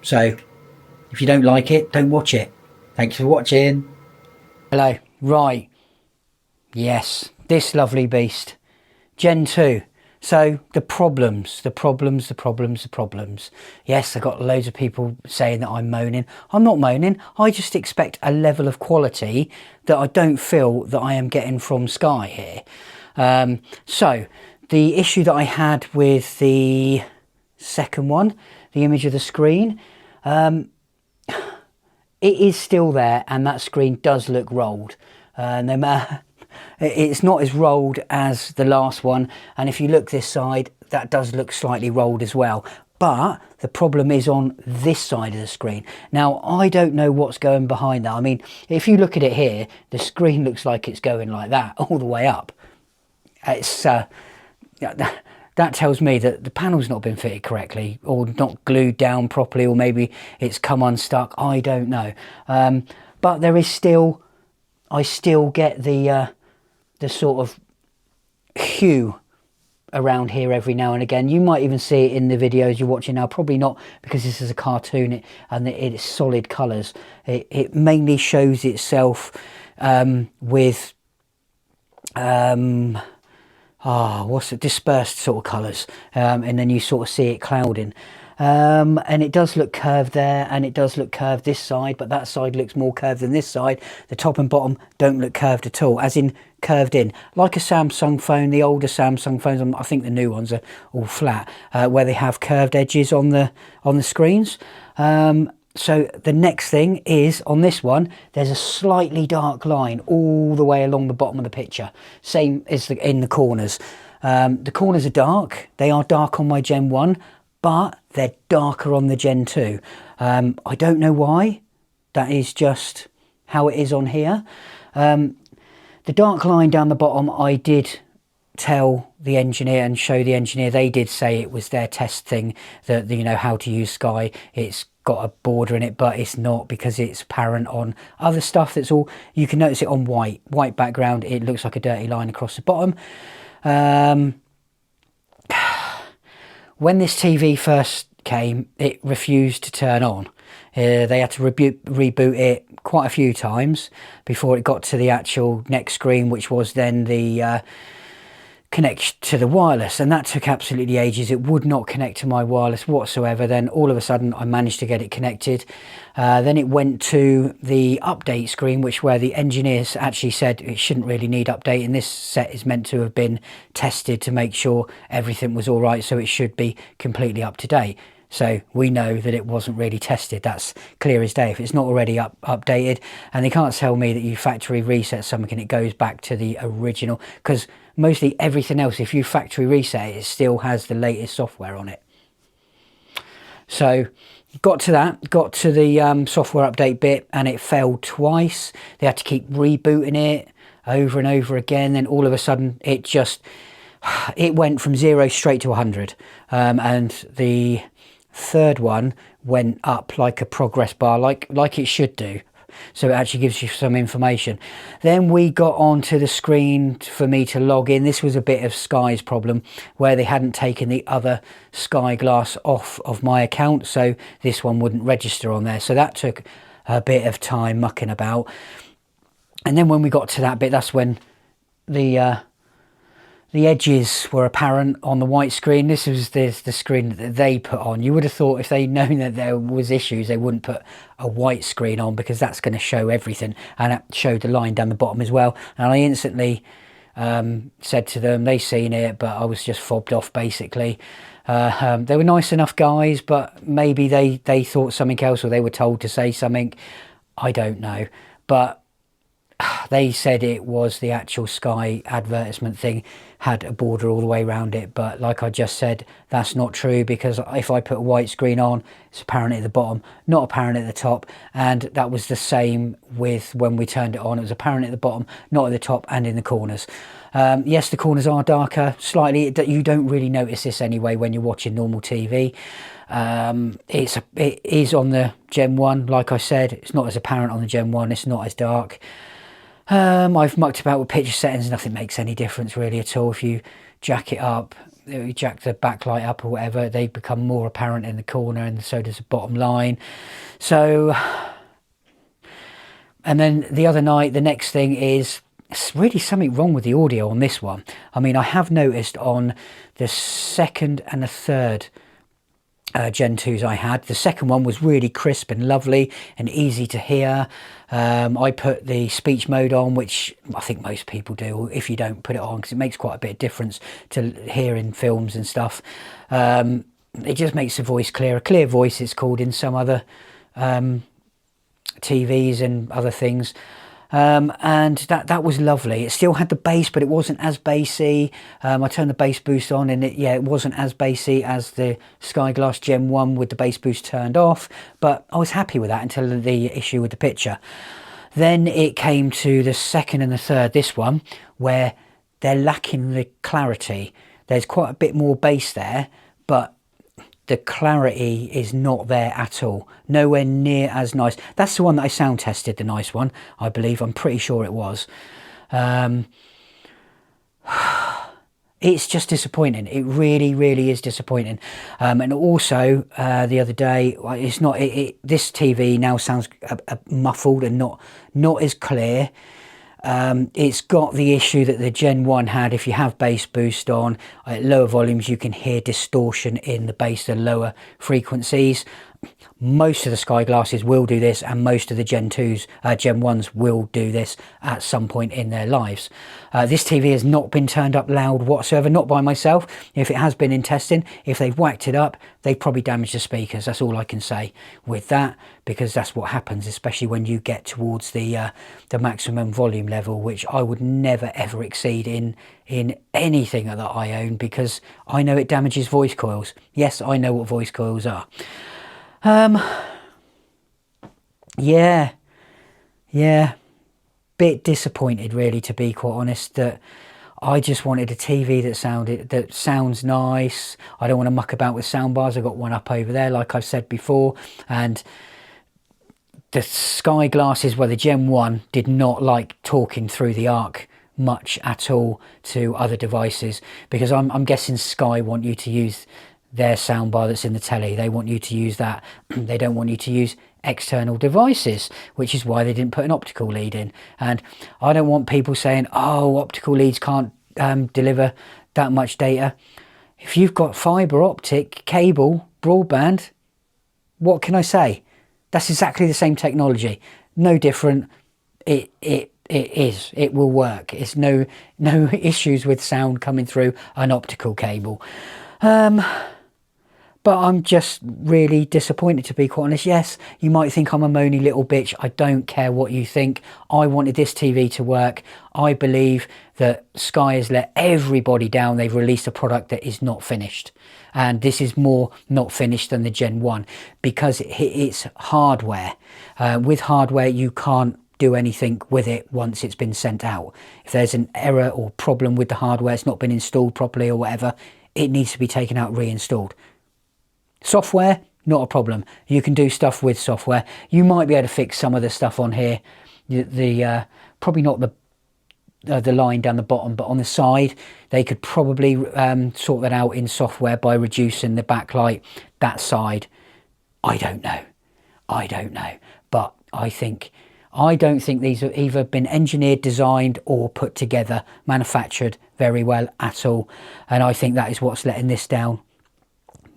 So if you don't like it, don't watch it. Thanks for watching. Hello. Right. Yes, this lovely beast, Gen 2. So the problems. Yes, I got loads of people saying that I'm moaning. I'm not moaning. I just expect a level of quality that I don't feel that I am getting from Sky here. So the issue that I had with the second one, the image of the screen, it is still there, and that screen does look rolled. No matter... It's not as rolled as the last one, and if you look this side, that does look slightly rolled as well. But the problem is on this side of the screen. Now, I don't know what's going behind that. I mean, if you look at it here, the screen looks like it's going like that all the way up. It's that tells me that the panel's not been fitted correctly, or not glued down properly, or maybe it's come unstuck. I don't know. But there is still, I still get the sort of hue around here every now and again. You might even see it in the videos you're watching now, probably not, because this is a cartoon and it's solid colors. It mainly shows itself with what's it, dispersed sort of colors, and then you sort of see it clouding. And it does look curved there, and it does look curved this side, but that side looks more curved than this side. The top and bottom don't look curved at all, as in curved in, like a Samsung phone. The older Samsung phones, I think the new ones are all flat, where they have curved edges on the screens. So the next thing is, on this one, there's a slightly dark line all the way along the bottom of the picture, same as in the corners. The corners are dark. They are dark on my Gen 1, but they're darker on the Gen 2. I don't know why. That is just how it is on here. The dark line down the bottom, I did tell the engineer and show the engineer. They did say it was their test thing, that, you know, how to use Sky. It's got a border in it, but it's not, because it's apparent on other stuff. That's all. You can notice it on white background. It looks like a dirty line across the bottom. When this TV first came, it refused to turn on. They had to reboot it quite a few times before it got to the actual next screen, which was then the connect to the wireless, and that took absolutely ages. It would not connect to my wireless whatsoever. Then all of a sudden I managed to get it connected. Then it went to the update screen, where the engineers actually said it shouldn't really need updating. This set is meant to have been tested to make sure everything was all right, so it should be completely up to date. So we know that it wasn't really tested. That's clear as day. If it's not already updated, and they can't tell me that you factory reset something and it goes back to the original, because mostly everything else, if you factory reset it, it still has the latest software on it. So got to the software update bit, and it failed twice. They had to keep rebooting it over and over again. Then all of a sudden it went from 0 straight to 100, and the third one went up like a progress bar, like it should do. So it actually gives you some information. Then we got onto the screen for me to log in. This was a bit of Sky's problem, where they hadn't taken the other Skyglass off of my account, so this one wouldn't register on there. So that took a bit of time mucking about. And then when we got to that bit, that's when the edges were apparent on the white screen. This was the screen that they put on. You would have thought if they'd known that there was issues, they wouldn't put a white screen on, because that's going to show everything, and it showed the line down the bottom as well. And I instantly said to them, they seen it, but I was just fobbed off basically. They were nice enough guys, but maybe they thought something else, or they were told to say something. I don't know, but they said it was the actual Sky advertisement thing had a border all the way around it. But like I just said, that's not true, because if I put a white screen on, it's apparent at the bottom, not apparent at the top. And that was the same with when we turned it on. It was apparent at the bottom, not at the top, and in the corners. Yes, the corners are darker slightly. You don't really notice this anyway when you're watching normal TV. It is on the Gen 1, like I said. It's not as apparent on the Gen 1. It's not as dark. I've mucked about with picture settings. Nothing makes any difference really at all. If you jack it up, you jack the backlight up or whatever, they become more apparent in the corner, and so does the bottom line. So, and then the other night, the next thing is, it's really something wrong with the audio on this one. I mean, I have noticed on the second and the third Gen 2s I had, the second one was really crisp and lovely and easy to hear. I put the speech mode on, which I think most people do if you don't put it on, because it makes quite a bit of difference to hearing films and stuff. It just makes the voice clearer. Clear voice it's called in some other TVs and other things. And that was lovely. It still had the bass, but it wasn't as bassy. I turned the bass boost on, and it wasn't as bassy as the Skyglass Gen 1 with the bass boost turned off, but I was happy with that until the issue with the picture. Then it came to the second and the third, this one, where they're lacking the clarity. There's quite a bit more bass there, but the clarity is not there at all. Nowhere near as nice. That's the one that I sound tested, the nice one, I believe. I'm pretty sure it was. It's just disappointing. It really, really is disappointing. And also, the other day, it's not. This TV now sounds muffled and not as clear. It's got the issue that the Gen 1 had. If you have bass boost on at lower volumes, you can hear distortion in the bass, the lower frequencies. Most of the Skyglasses will do this, and most of the Gen 2s, Gen 1s will do this at some point in their lives. This TV has not been turned up loud whatsoever, not by myself. If it has been in testing, if they've whacked it up, they've probably damaged the speakers. That's all I can say with that, because that's what happens, especially when you get towards the maximum volume level, which I would never ever exceed in anything that I own, because I know it damages voice coils. Yes, I know what voice coils are. Yeah, bit disappointed really, to be quite honest, that I just wanted a TV that sounds nice. I don't want to muck about with sound bars. I've got one up over there, like I've said before, and the Skyglasses, well, the Gen 1 did not like talking through the arc much at all to other devices, because I'm guessing Sky want you to use their soundbar that's in the telly. They want you to use that. They don't want you to use external devices, which is why they didn't put an optical lead in. And I don't want people saying, oh, optical leads can't deliver that much data. If you've got fibre optic cable broadband, what can I say? That's exactly the same technology, no different. It will work. It's no issues with sound coming through an optical cable. But I'm just really disappointed, to be quite honest. Yes, you might think I'm a moany little bitch. I don't care what you think. I wanted this TV to work. I believe that Sky has let everybody down. They've released a product that is not finished. And this is more not finished than the Gen 1, because it's hardware. With hardware, you can't do anything with it once it's been sent out. If there's an error or problem with the hardware, it's not been installed properly or whatever, it needs to be taken out, reinstalled. Software, not a problem. You can do stuff with software. You might be able to fix some of the stuff on here. Probably not the line down the bottom, but on the side, they could probably sort that out in software by reducing the backlight that side. I don't know. But I don't think these have either been engineered, designed, or put together, manufactured very well at all. And I think that is what's letting this down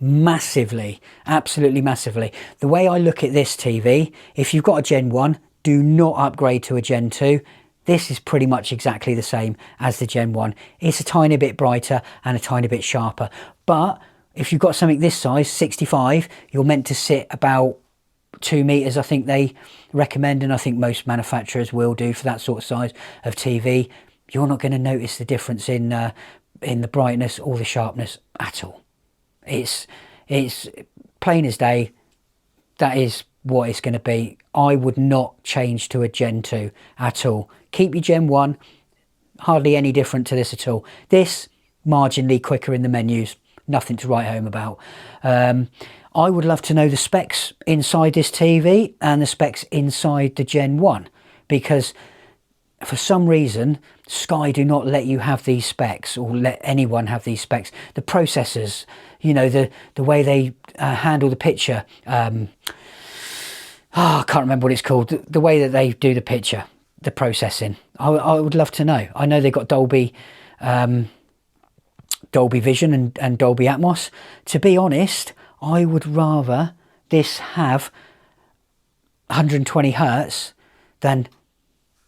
massively, absolutely massively. The way I look at this TV, if you've got a Gen 1, do not upgrade to a Gen 2. This is pretty much exactly the same as the Gen 1. It's a tiny bit brighter and a tiny bit sharper. But if you've got something this size, 65, you're meant to sit about 2 meters, I think they recommend, and I think most manufacturers will do for that sort of size of TV. You're not going to notice the difference in the brightness or the sharpness at all. It's plain as day. That is what it's going to be. I would not change to a Gen 2 at all. Keep your Gen 1, hardly any different to this at all. This, marginally quicker in the menus, nothing to write home about. I would love to know the specs inside this TV and the specs inside the Gen 1, because for some reason Sky do not let you have these specs, or let anyone have these specs. The processors, you know, the way they handle the picture, I can't remember what it's called, the way that they do the picture, the processing. I would love to know. I know they've got Dolby Vision and Dolby Atmos. To be honest, I would rather this have 120 hertz than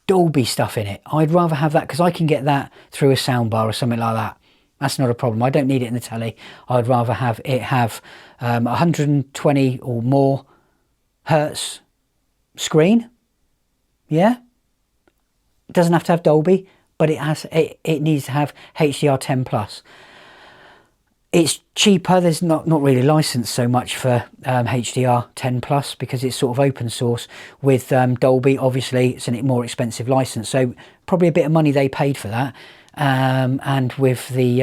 Dolby stuff in it. I'd rather have that, because I can get that through a soundbar or something like that. That's not a problem. I don't need it in the telly. I'd rather have it have 120 or more hertz screen. Yeah, it doesn't have to have Dolby, but it needs to have HDR10 plus. It's cheaper. There's not really licensed so much for HDR10 plus, because it's sort of open source. With Dolby, obviously it's a more expensive license, so probably a bit of money they paid for that. And with the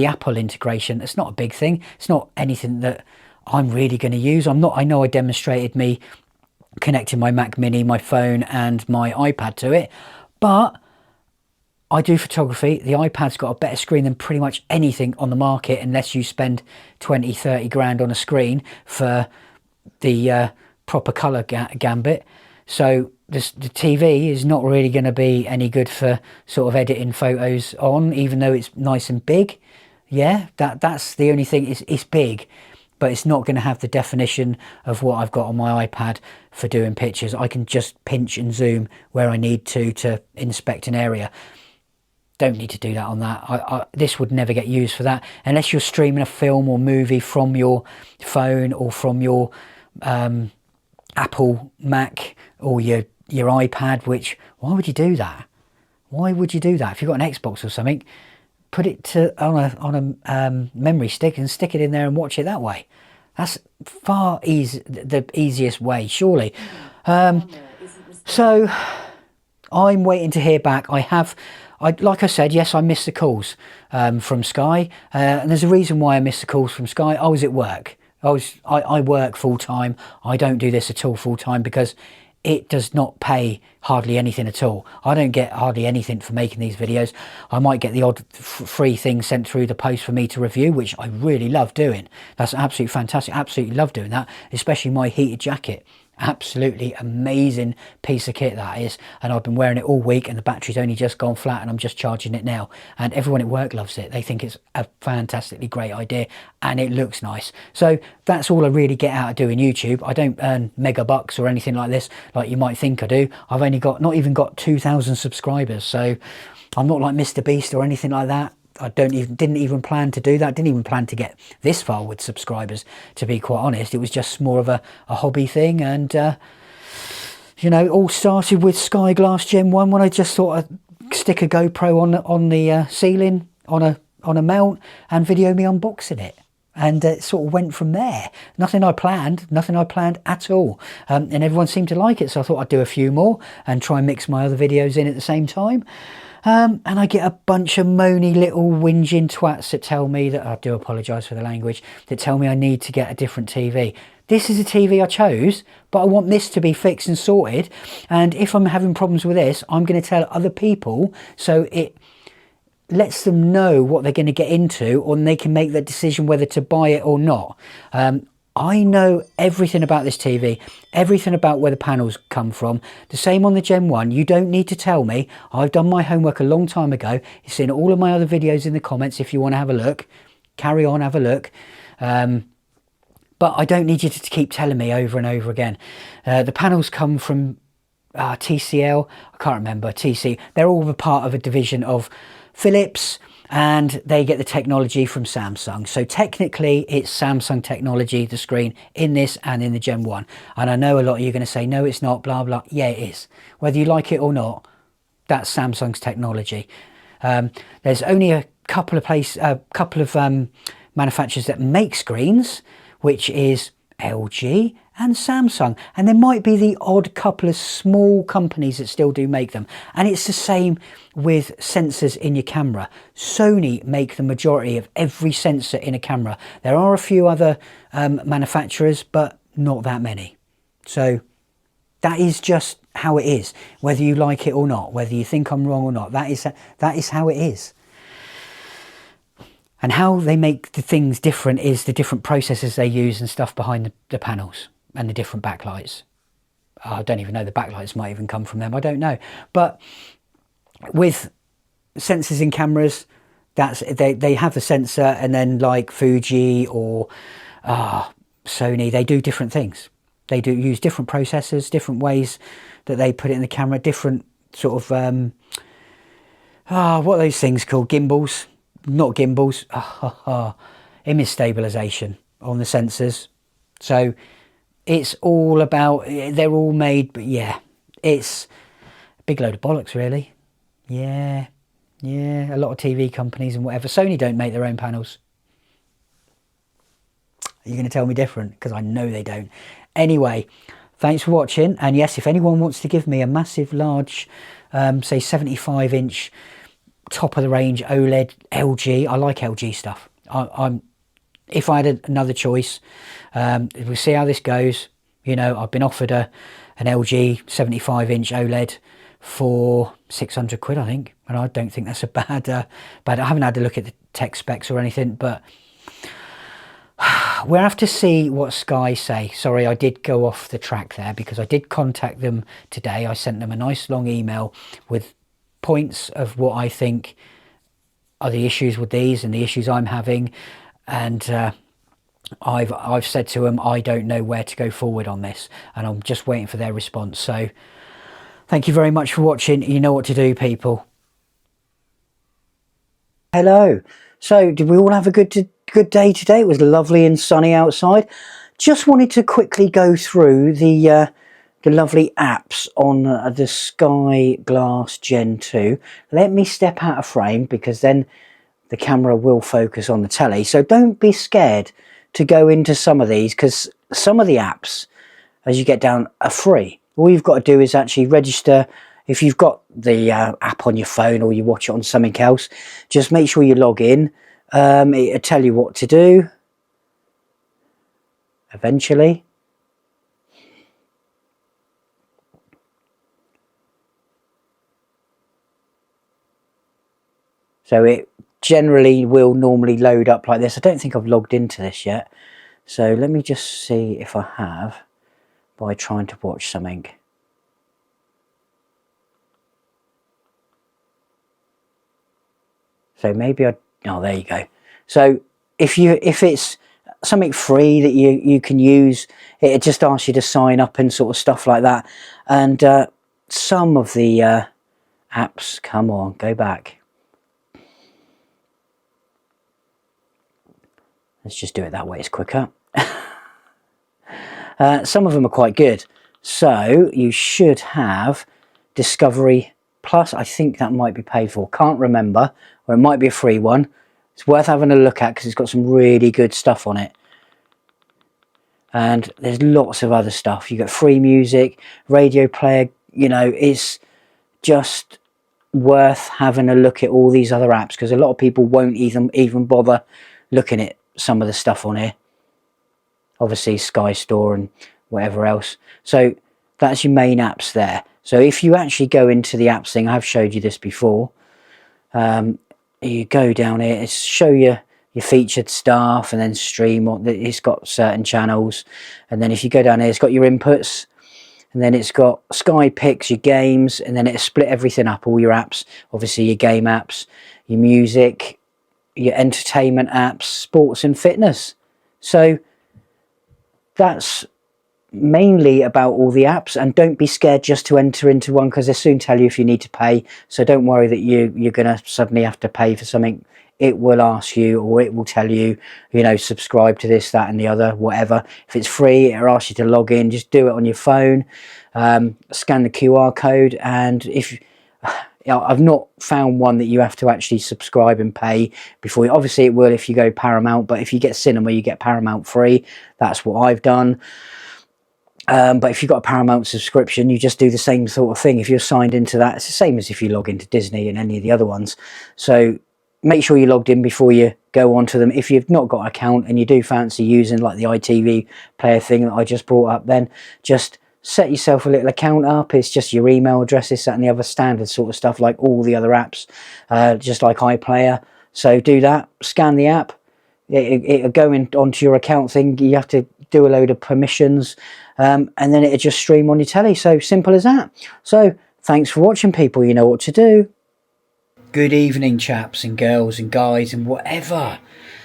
Apple integration, it's not a big thing. It's not anything that I'm really going to use. I know I demonstrated me connecting my Mac Mini, my phone and my iPad to it, but I do photography. The iPad's got a better screen than pretty much anything on the market, unless you spend 20, 30 grand on a screen for the proper color gambit. So the TV is not really going to be any good for sort of editing photos on, even though it's nice and big. Yeah, that's the only thing. It's big, but it's not going to have the definition of what I've got on my iPad for doing pictures. I can just pinch and zoom where I need to inspect an area. Don't need to do that on that. This would never get used for that unless you're streaming a film or movie from your phone or from your Apple Mac or your iPad. Which, why would you do that? Why would you do that? If you've got an Xbox or something, put it on a memory stick and stick it in there and watch it that way. That's the easiest way, surely. So I'm waiting to hear back. Like I said, yes, I missed the calls from Sky, and there's a reason why I missed the calls from Sky. I was at work. I work full time. I don't do this at all full time because it does not pay hardly anything at all. I don't get hardly anything for making these videos. I might get the odd free thing sent through the post for me to review, which I really love doing. That's absolutely fantastic. Absolutely love doing that, especially my heated jacket. Absolutely amazing piece of kit that is, and I've been wearing it all week, and the battery's only just gone flat and I'm just charging it now, and everyone at work loves it. They think it's a fantastically great idea and it looks nice. So that's all I really get out of doing YouTube. I don't earn mega bucks or anything like this like you might think I do. I've only not even got 2,000 subscribers, so I'm not like Mr. Beast or anything like that. I didn't even plan to do that. Didn't even plan to get this far with subscribers, to be quite honest. It was just more of a hobby thing, and you know, it all started with Skyglass Gen 1 when I just thought I'd stick a GoPro on the ceiling on a mount and video me unboxing it, and it sort of went from there. Nothing I planned at all, and everyone seemed to like it, so I thought I'd do a few more and try and mix my other videos in at the same time. And I get a bunch of moany little whinging twats that tell me that, I do apologise for the language, that tell me I need to get a different TV. This is a TV I chose, but I want this to be fixed and sorted. And if I'm having problems with this, I'm going to tell other people, so it lets them know what they're going to get into, or they can make the decision whether to buy it or not. I know everything about this TV, everything about where the panels come from. The same on the Gen 1. You don't need to tell me. I've done my homework a long time ago. It's in all of my other videos in the comments if you want to have a look. Carry on, have a look. But I don't need you to keep telling me over and over again. The panels come from TCL. I can't remember. TC. They're all a part of a division of Philips, and they get the technology from Samsung. So technically it's Samsung technology, the screen in this and in the Gen 1. And I know a lot of you are going to say, no, it's not, blah, blah. Yeah, it is. Whether you like it or not, that's Samsung's technology. There's only a couple of manufacturers that make screens, which is LG and Samsung, and there might be the odd couple of small companies that still do make them. And it's the same with sensors in your camera. Sony make the majority of every sensor in a camera. There are a few other manufacturers, but not that many. So that is just how it is, whether you like it or not, whether you think I'm wrong or not. That is how it is. And how they make the things different is the different processes they use and stuff behind the panels and the different backlights. I don't even know, the backlights might even come from them, I don't know. But with sensors in cameras, they have the sensor, and then like Fuji or Sony, they do different things. They do use different processors, different ways that they put it in the camera, different sort of, what are those things called? Gimbals? Not gimbals, image stabilization on the sensors. So it's all about, they're all made, but yeah, it's a big load of bollocks really. Yeah, a lot of TV companies and whatever. Sony don't make their own panels. Are you going to tell me different? Because I know they don't. Anyway, thanks for watching. And yes, if anyone wants to give me a massive, large, say 75-inch top of the range OLED LG, I like LG stuff. If I had another choice, we'll see how this goes. You know, I've been offered an LG 75-inch OLED for 600 quid, I think, and I don't think that's a bad I haven't had a look at the tech specs or anything, but we'll have to see what Sky say. Sorry, I did go off the track there because I did contact them today. I sent them a nice long email with points of what I think are the issues with these and the issues I'm having, and I've said to them I don't know where to go forward on this, and I'm just waiting for their response. So thank you very much for watching. You know what to do, people. Hello. So did we all have a good day today? It was lovely and sunny outside. Just wanted to quickly go through the lovely apps on the Skyglass Gen 2. Let me step out of frame because then the camera will focus on the telly. So don't be scared to go into some of these, because some of the apps, as you get down, are free. All you've got to do is actually register. If you've got the app on your phone or you watch it on something else, just make sure you log in. It'll tell you what to do eventually. So it generally will normally load up like this. I don't think I've logged into this yet. So let me just see if I have by trying to watch something. So maybe oh, there you go. So if it's something free that you can use, it just asks you to sign up and sort of stuff like that. And some of the apps, come on, go back. Let's just do it that way, it's quicker. Some of them are quite good. So you should have Discovery Plus. I think that might be paid for. Can't remember. Or it might be a free one. It's worth having a look at because it's got some really good stuff on it. And there's lots of other stuff. You got free music, radio player. You know, it's just worth having a look at all these other apps because a lot of people won't even bother looking at some of the stuff on here. Obviously Sky Store and whatever else. So that's your main apps there. So if you actually go into the apps thing, I've showed you this before. You go down here, it's show you your featured stuff and then stream. It's got certain channels, and then if you go down here, it's got your inputs, and then it's got Sky Picks, your games, and then it's split everything up, all your apps, obviously your game apps, your music, your entertainment apps, sports and fitness. So that's mainly about all the apps, and don't be scared just to enter into one because they soon tell you if you need to pay. So don't worry that you're going to suddenly have to pay for something. It will ask you, or it will tell you, you know, subscribe to this, that and the other, whatever. If it's free, it'll ask you to log in. Just do it on your phone, scan the QR code, and if I've not found one that you have to actually subscribe and pay before. Obviously it will if you go Paramount, but if you get cinema, you get Paramount free. That's what I've done. But if you've got a Paramount subscription, you just do the same sort of thing. If you're signed into that, it's the same as if you log into Disney and any of the other ones. So make sure you're logged in before you go onto them. If you've not got an account and you do fancy using like the ITV player thing that I just brought up, then just set yourself a little account up. It's just your email address, this, that and the other standard sort of stuff like all the other apps, just like iPlayer. So do that, scan the app, it'll go onto your account thing. You have to do a load of permissions, and then it'll just stream on your telly. So simple as that. So thanks for watching, people. You know what to do. Good evening, chaps and girls and guys and whatever.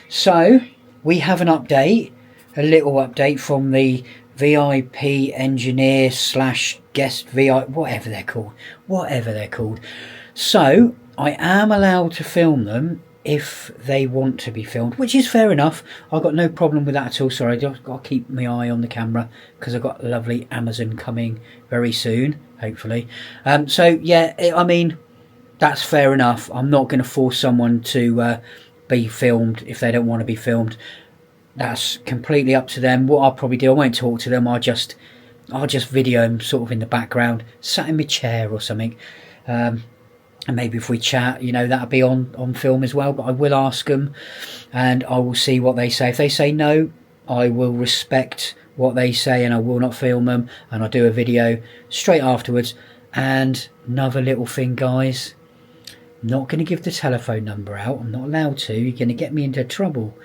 So we have an update, a little update from the VIP engineer / guest VI, whatever they're called. So I am allowed to film them if they want to be filmed, which is fair enough. I've got no problem with that at all. Sorry, I've got to keep my eye on the camera because I've got lovely Amazon coming very soon, hopefully. So yeah, I mean, that's fair enough. I'm not going to force someone to be filmed if they don't want to be filmed. That's completely up to them. What I'll probably do, I won't talk to them. I'll just video them sort of in the background, sat in my chair or something. And maybe if we chat, you know, that'll be on film as well. But I will ask them and I will see what they say. If they say no, I will respect what they say and I will not film them, and I'll do a video straight afterwards And another little thing, guys, I'm not going to give the telephone number out. I'm not allowed to. You're going to get me into trouble.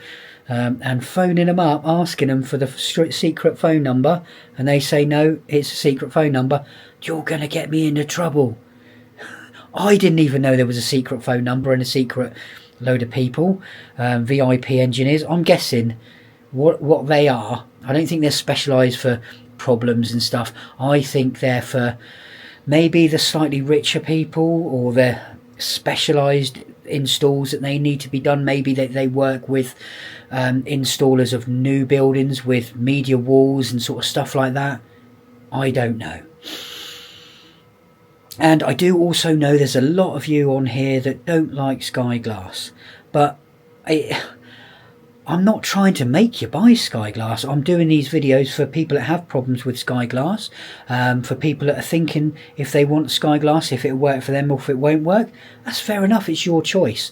And phoning them up, asking them for the secret phone number, and they say no, it's a secret phone number, you're going to get me into trouble. I didn't even know there was a secret phone number and a secret load of people, VIP engineers. I'm guessing what they are. I don't think they're specialised for problems and stuff. I think they're for maybe the slightly richer people, or they're specialised installs that they need to be done. Maybe they work with installers of new buildings with media walls and sort of stuff like that. I don't know. And I do also know there's a lot of you on here that don't like Skyglass, but I'm not trying to make you buy Skyglass. I'm doing these videos for people that have problems with Skyglass, for people that are thinking if they want Skyglass, if it'll work for them or if it won't work. That's fair enough, it's your choice.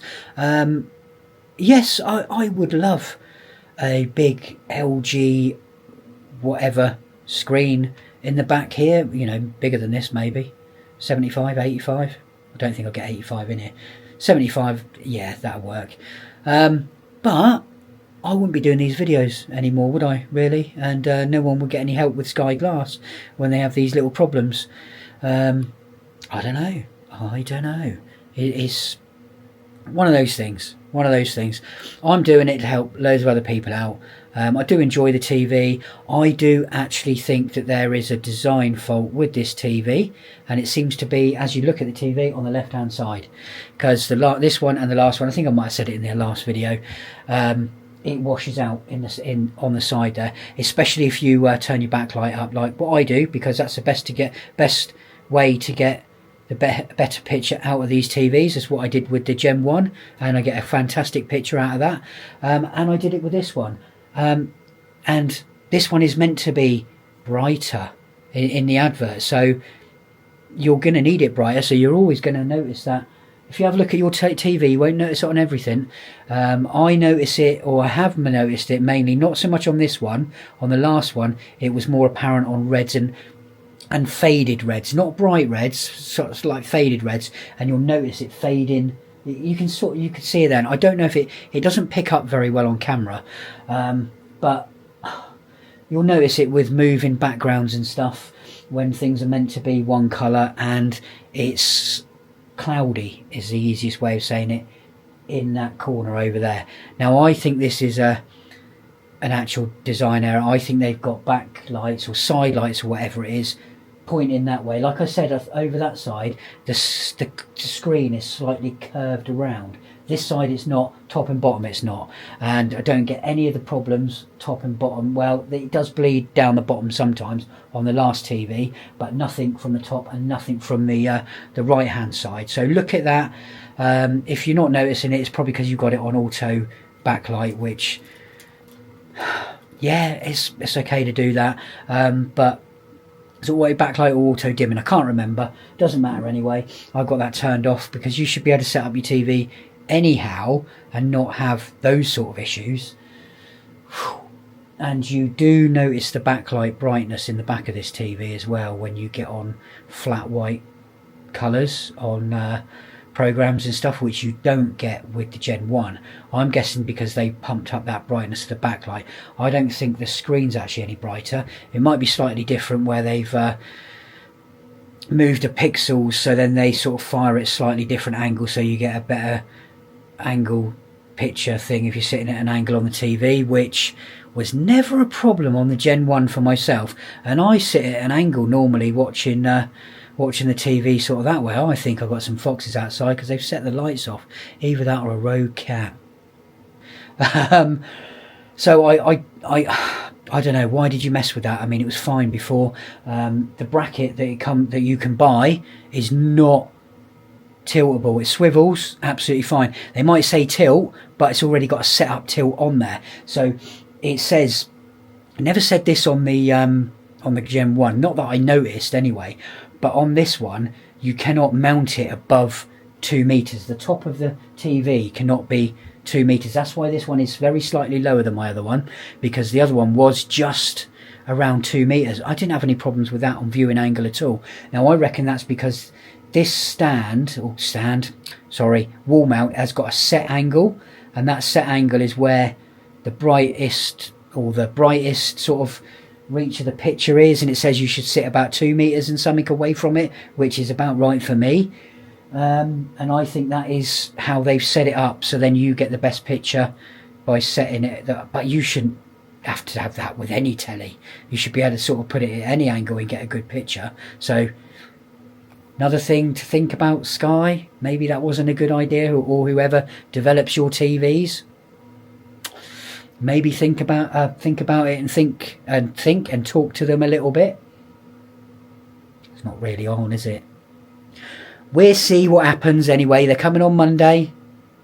Yes, I would love a big LG whatever screen in the back here, you know, bigger than this maybe. 75, 85. I don't think I'll get 85 in here. 75, yeah, that'll work. But I wouldn't be doing these videos anymore, would I, really? And no one would get any help with Skyglass when they have these little problems. I don't know. It's one of those things. I'm doing it to help loads of other people out. I do enjoy the TV. I do actually think that there is a design fault with this TV, and it seems to be, as you look at the TV, on the left hand side, because this one and the last one, I think I might have said it in the last video, it washes out on the side there, especially if you turn your backlight up like what I do, because that's the best way to get the better picture out of these TVs. Is what I did with the Gen 1, and I get a fantastic picture out of that. And I did it with this one. And this one is meant to be brighter in the advert, so you're going to need it brighter, so you're always going to notice that. If you have a look at your TV, you won't notice it on everything. I notice it, or I have noticed it mainly, not so much on this one. On the last one, it was more apparent on reds and faded reds, not bright reds, sort of like faded reds, and you'll notice it fading. You can see it then. I don't know if it doesn't pick up very well on camera, but you'll notice it with moving backgrounds and stuff when things are meant to be one colour and it's cloudy, is the easiest way of saying it, in that corner over there. Now I think this is an actual design error. I think they've got backlights or side lights or whatever it is pointing that way. Like I said, over that side the screen is slightly curved around. This side it's not, top and bottom it's not, and I don't get any of the problems top and bottom. Well, it does bleed down the bottom sometimes on the last TV, but nothing from the top and nothing from the right hand side. So look at that. If you're not noticing it, it's probably because you've got it on auto backlight, which yeah, it's okay to do that, but it's always backlight or auto dimming, I can't remember, doesn't matter anyway. I've got that turned off because you should be able to set up your TV anyhow and not have those sort of issues. And you do notice the backlight brightness in the back of this TV as well when you get on flat white colours on programs and stuff, which you don't get with the Gen 1. I'm guessing because they pumped up that brightness of the backlight. I don't think the screen's actually any brighter. It might be slightly different where they've moved the pixels, so then they sort of fire at slightly different angles, so you get a better angle picture thing if you're sitting at an angle on the TV, which was never a problem on the Gen 1 for myself. And I sit at an angle normally watching the TV sort of that way. I think I've got some foxes outside because they've set the lights off. Either that or a rogue cat. So I don't know, why did you mess with that? I mean, it was fine before. The bracket that you can buy is not tiltable. It swivels absolutely fine. They might say tilt, but it's already got a set up tilt on there. So it says, I never said this on the Gen 1, not that I noticed anyway, but on this one you cannot mount it above 2 meters. The top of the TV cannot be 2 meters. That's why this one is very slightly lower than my other one, because the other one was just around 2 meters. I didn't have any problems with that on viewing angle at all. Now I reckon that's because this wall mount has got a set angle, and that set angle is where the brightest sort of reach of the picture is, and it says you should sit about 2 meters and something away from it, which is about right for me. And I think that is how they've set it up, so then you get the best picture by setting it. But you shouldn't have to have that with any telly. You should be able to sort of put it at any angle and get a good picture. So another thing to think about, Sky, maybe that wasn't a good idea, or whoever develops your TVs. Maybe think about it and talk to them a little bit. It's not really on, is it? We'll see what happens anyway. They're coming on Monday,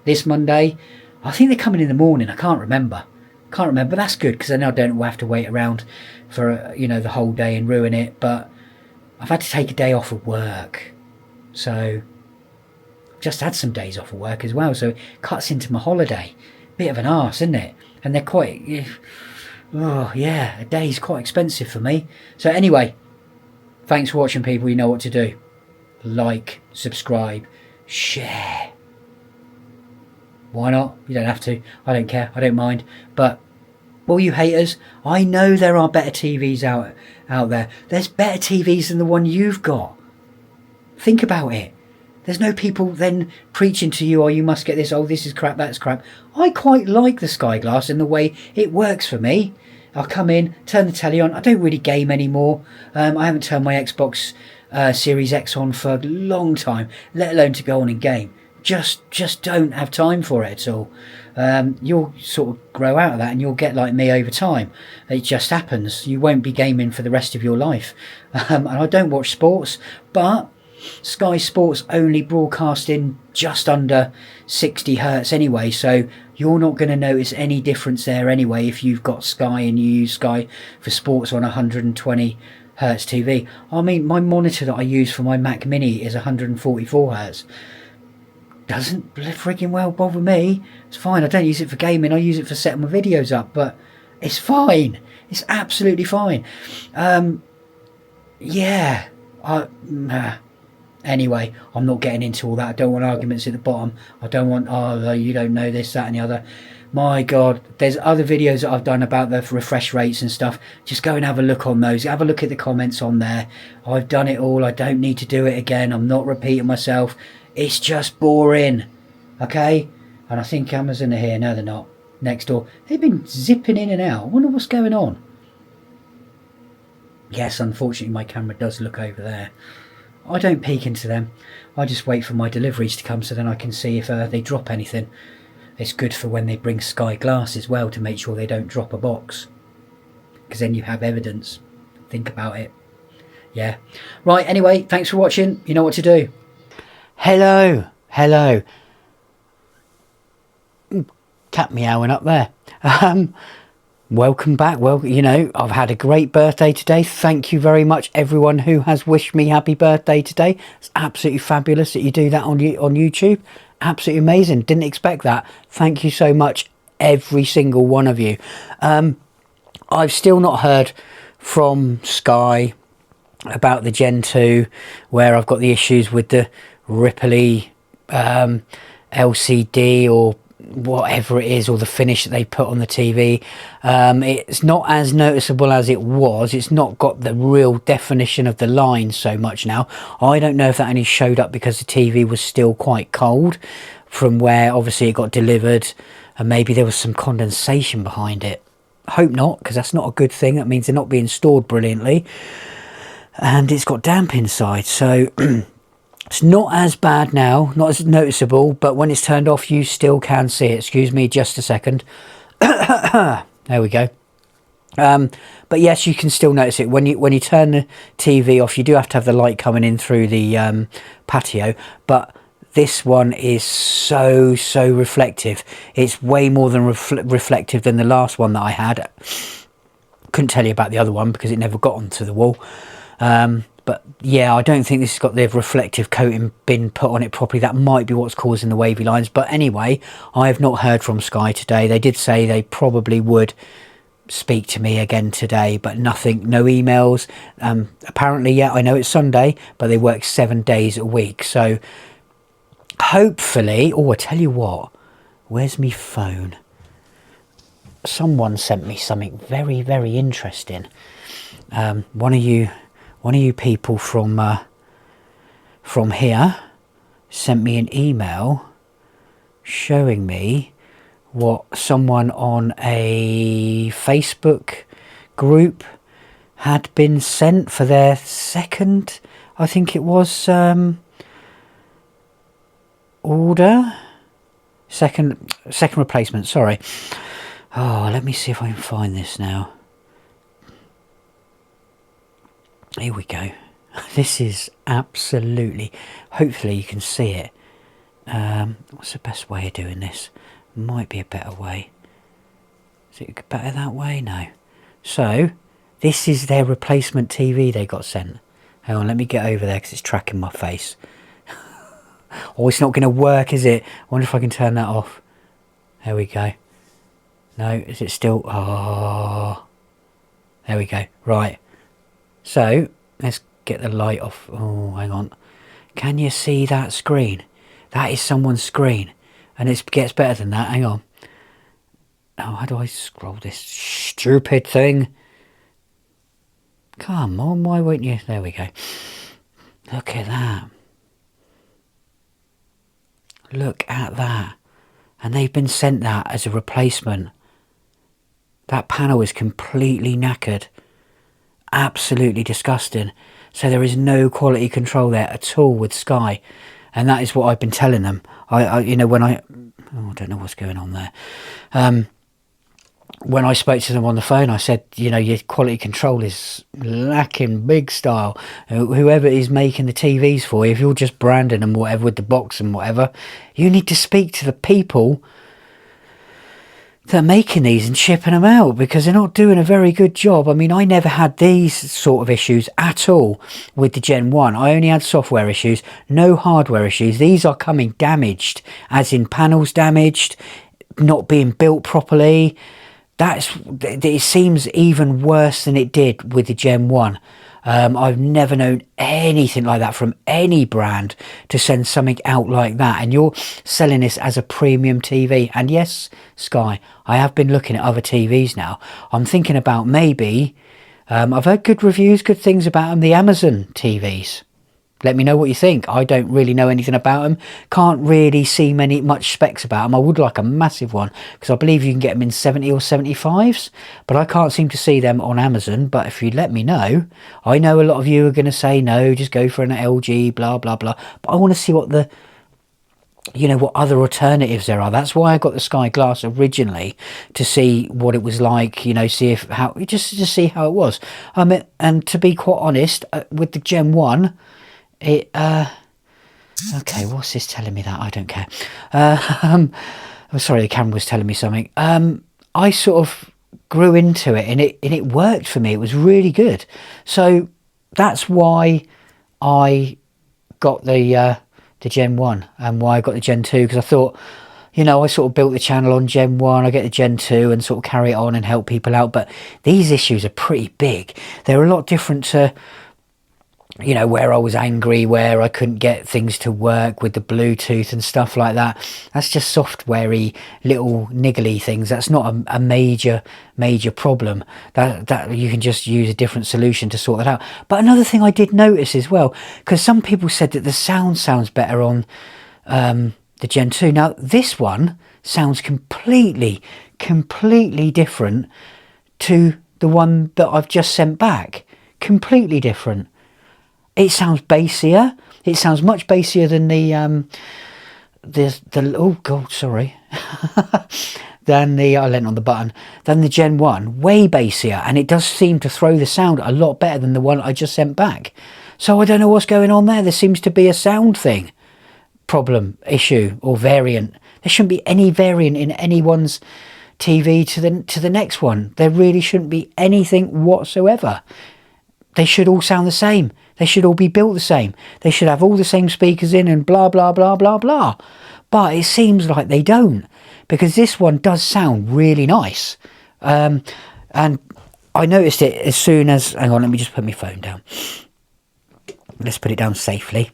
this Monday. I think they're coming in the morning. I can't remember. That's good, because then I don't have to wait around for the whole day and ruin it. But I've had to take a day off of work, so I've just had some days off of work as well. So it cuts into my holiday. Bit of an arse, isn't it? And they're quite, oh yeah, a day's quite expensive for me. So anyway, thanks for watching, people. You know what to do. Like, subscribe, share. Why not? You don't have to. I don't care. I don't mind. But all you haters, I know there are better TVs out there. There's better TVs than the one you've got. Think about it. There's no people then preaching to you, oh, you must get this, oh, this is crap, that's crap. I quite like the Skyglass in the way it works for me. I'll come in, turn the telly on. I don't really game anymore. I haven't turned my Xbox Series X on for a long time, let alone to go on and game. Just don't have time for it at all. You'll sort of grow out of that, and you'll get like me over time. It just happens. You won't be gaming for the rest of your life. And I don't watch sports, but Sky Sports only broadcasting just under 60 hertz anyway, so you're not going to notice any difference there anyway if you've got Sky and you use Sky for sports on 120 hertz TV. I mean, my monitor that I use for my Mac Mini is 144 hertz. Doesn't frigging well bother me. It's fine. I don't use it for gaming. I use it for setting my videos up, but it's fine. It's absolutely fine. Yeah. Anyway, I'm not getting into all that. I don't want arguments at the bottom. I don't want, oh, you don't know this, that and the other. My God, there's other videos that I've done about the refresh rates and stuff. Just go and have a look on those. Have a look at the comments on there. I've done it all. I don't need to do it again. I'm not repeating myself. It's just boring. Okay? And I think Amazon are here. No, they're not. Next door. They've been zipping in and out. I wonder what's going on. Yes, unfortunately, my camera does look over there. I don't peek into them. I just wait for my deliveries to come, so then I can see if they drop anything. It's good for when they bring Skyglass as well, to make sure they don't drop a box, because then you have evidence. Think about it. Yeah. Right, anyway, thanks for watching. You know what to do. Hello. Cat meowing up there. Welcome back. Well, I've had a great birthday today. Thank you very much, everyone who has wished me happy birthday today. It's absolutely fabulous that you do that on YouTube. Absolutely amazing. Didn't expect that. Thank you so much, every single one of you. I've still not heard from Sky about the Gen 2, where I've got the issues with the Ripley LCD or whatever it is, or the finish that they put on the TV. It's not as noticeable as it was. It's not got the real definition of the line so much now. I don't know if that only showed up because the TV was still quite cold from where obviously it got delivered, and maybe there was some condensation behind it. I hope not, because that's not a good thing. That means they're not being stored brilliantly, and it's got damp inside, so it's not as bad now, not as noticeable, but when it's turned off, you still can see it. Excuse me, just a second. There we go. But yes, you can still notice it. When you turn the TV off, you do have to have the light coming in through the patio, but this one is so reflective. It's way more than reflective than the last one that I had. Couldn't tell you about the other one because it never got onto the wall. But yeah, I don't think this has got the reflective coating been put on it properly. That might be what's causing the wavy lines. But anyway, I have not heard from Sky today. They did say they probably would speak to me again today, but nothing, no emails. Apparently, yeah, I know it's Sunday, but they work 7 days a week. So hopefully, oh, I tell you what, where's me phone? Someone sent me something very, very interesting. One of you people from here sent me an email showing me what someone on a Facebook group had been sent for their second, I think it was, order, second replacement, sorry. Oh, let me see if I can find this now. Here we go. This is absolutely, hopefully you can see it. What's the best way of doing this? Might be a better way. Is it better that way? No. So this is their replacement TV they got sent. Hang on, let me get over there because it's tracking my face. Oh, it's not going to work, is it? I wonder if I can turn that off. There we go. No, is it still? Oh, there we go. Right. So let's get the light off. Oh, hang on. Can you see that screen? That is someone's screen. And it gets better than that. Hang on. Oh, how do I scroll this stupid thing? Come on, why won't you? There we go. Look at that. Look at that. And they've been sent that as a replacement. That panel is completely knackered. Absolutely disgusting. So there is no quality control there at all with Sky. And that is what I've been telling them. You know, when I don't know what's going on there. When I spoke to them on the phone, I said, you know, your quality control is lacking big style. Whoever is making the TVs for you, if you're just branding them, whatever, with the box and whatever, you need to speak to the people that are making these and shipping them out, because they're not doing a very good job. I mean, I never had these sort of issues at all with the Gen 1. I only had software issues, no hardware issues. These are coming damaged, as in panels damaged, not being built properly. It seems even worse than it did with the Gen 1. I've never known anything like that from any brand, to send something out like that. And you're selling this as a premium TV. And yes, Sky, I have been looking at other TVs now. I'm thinking about maybe, I've heard good reviews, good things about them, the Amazon TVs. Let me know what you think. I don't really know anything about them. Can't really see much specs about them. I would like a massive one, because I believe you can get them in 70 or 75s, but I can't seem to see them on Amazon. But if you let me know, I know a lot of you are going to say no, just go for an LG, blah blah blah. But I want to see what what other alternatives there are. That's why I got the Skyglass originally, to see what it was like, just to see how it was. And to be quite honest, with the Gen 1, okay, what's this telling me that? I don't care. I'm sorry, the camera was telling me something. I sort of grew into it, and it worked for me. It was really good. So that's why I got the Gen 1, and why I got the Gen 2, because I thought, I sort of built the channel on Gen 1, I get the Gen 2 and sort of carry it on and help people out. But these issues are pretty big. They're a lot different to, where I was angry, where I couldn't get things to work with the Bluetooth and stuff like that. That's just software-y, little niggly things. That's not a major problem. That you can just use a different solution to sort that out. But another thing I did notice as well, because some people said that the sound sounds better on the Gen 2. Now, this one sounds completely different to the one that I've just sent back. Completely different. It sounds bassier. It sounds much bassier than oh god, sorry. I leant on the button. Than the Gen 1, way bassier, and it does seem to throw the sound a lot better than the one I just sent back. So I don't know what's going on there. There seems to be a sound thing, problem, issue, or variant. There shouldn't be any variant in anyone's TV to the next one. There really shouldn't be anything whatsoever. They should all sound the same. They should all be built the same. They should have all the same speakers in and blah, blah, blah, blah, blah. But it seems like they don't, because this one does sound really nice. And I noticed it as soon as, hang on, let me just put my phone down. Let's put it down safely.